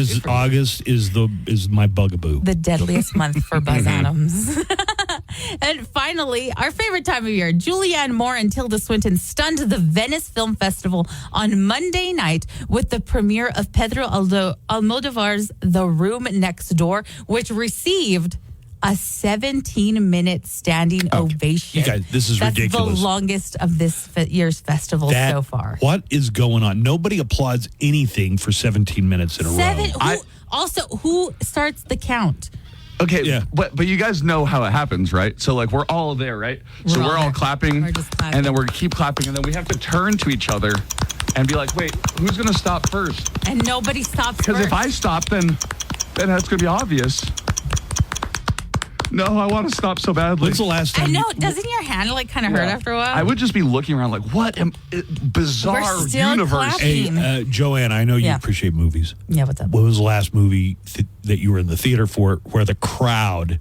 is my bugaboo. The deadliest month for Buzz Adams. And finally, our favorite time of year, Julianne Moore and Tilda Swinton stunned the Venice Film Festival on Monday night with the premiere of Pedro Almodovar's The Room Next Door, which received a 17-minute standing ovation. You guys, this is ridiculous. That's the longest of this year's festival so far. What is going on? Nobody applauds anything for 17 minutes in a row. Who starts the count? Okay, yeah. But you guys know how it happens, right? So, like, we're all there, right? So we're all clapping, We're just clapping. and then we keep clapping, and then we have to turn to each other and be like, wait, who's going to stop first? And nobody stops Because first. if I stop, then that's going to be obvious. No, I want to stop so badly. When's the last time? I know. Doesn't your hand like kind of hurt after a while? I would just be looking around like, what bizarre We're still universe. clapping. Hey, Joanne, I know you appreciate movies. Yeah, what's up? What was the last movie that you were in the theater for where the crowd,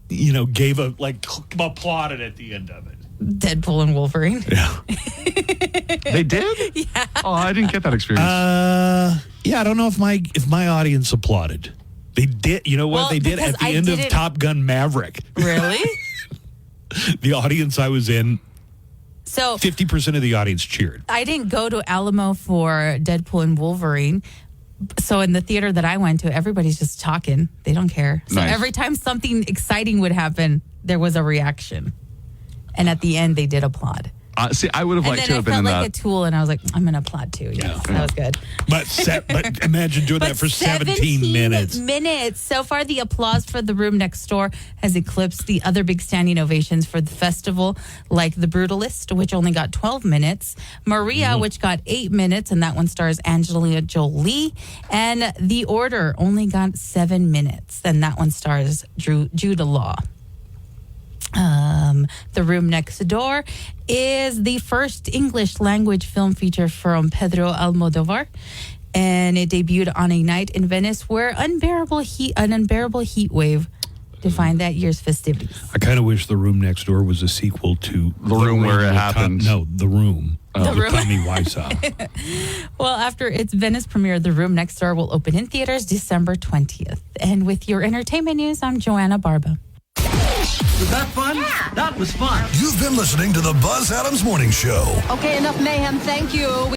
gave applauded at the end of it? Deadpool and Wolverine. Yeah. They did? Yeah. Oh, I didn't get that experience. Yeah, I don't know if my audience applauded. They did. You know what Well, they did because at the I end of didn't- Top Gun Maverick? Really? The audience I was in, So 50% of the audience cheered. I didn't go to Alamo for Deadpool and Wolverine. So in the theater that I went to, everybody's just talking. They don't care. So Nice. every time something exciting would happen, there was a reaction. And at the end, they did applaud. See, I would have And liked then to I have been felt in like that. a tool, and I was like, I'm going to applaud too. Yes, that was good. But imagine doing that for 17 minutes. So far, the applause for The Room Next Door has eclipsed the other big standing ovations for the festival, like The Brutalist, which only got 12 minutes, Maria, which got 8 minutes, and that one stars Angelina Jolie, and The Order only got 7 minutes, and that one stars Jude Law. The Room Next Door is the first English language film feature from Pedro Almodovar, and it debuted on a night in Venice where an unbearable heat wave defined that year's festivities. I kind of wish The Room Next Door was a sequel to The Room Where It with Happens. The Room. The with Room. Tommy Wiseau. Well, after its Venice premiere, The Room Next Door will open in theaters December 20th. And with your entertainment news, I'm Joanna Barba. Was that fun? Yeah. That was fun. You've been listening to the Buzz Adams Morning Show. Okay, enough mayhem. Thank you.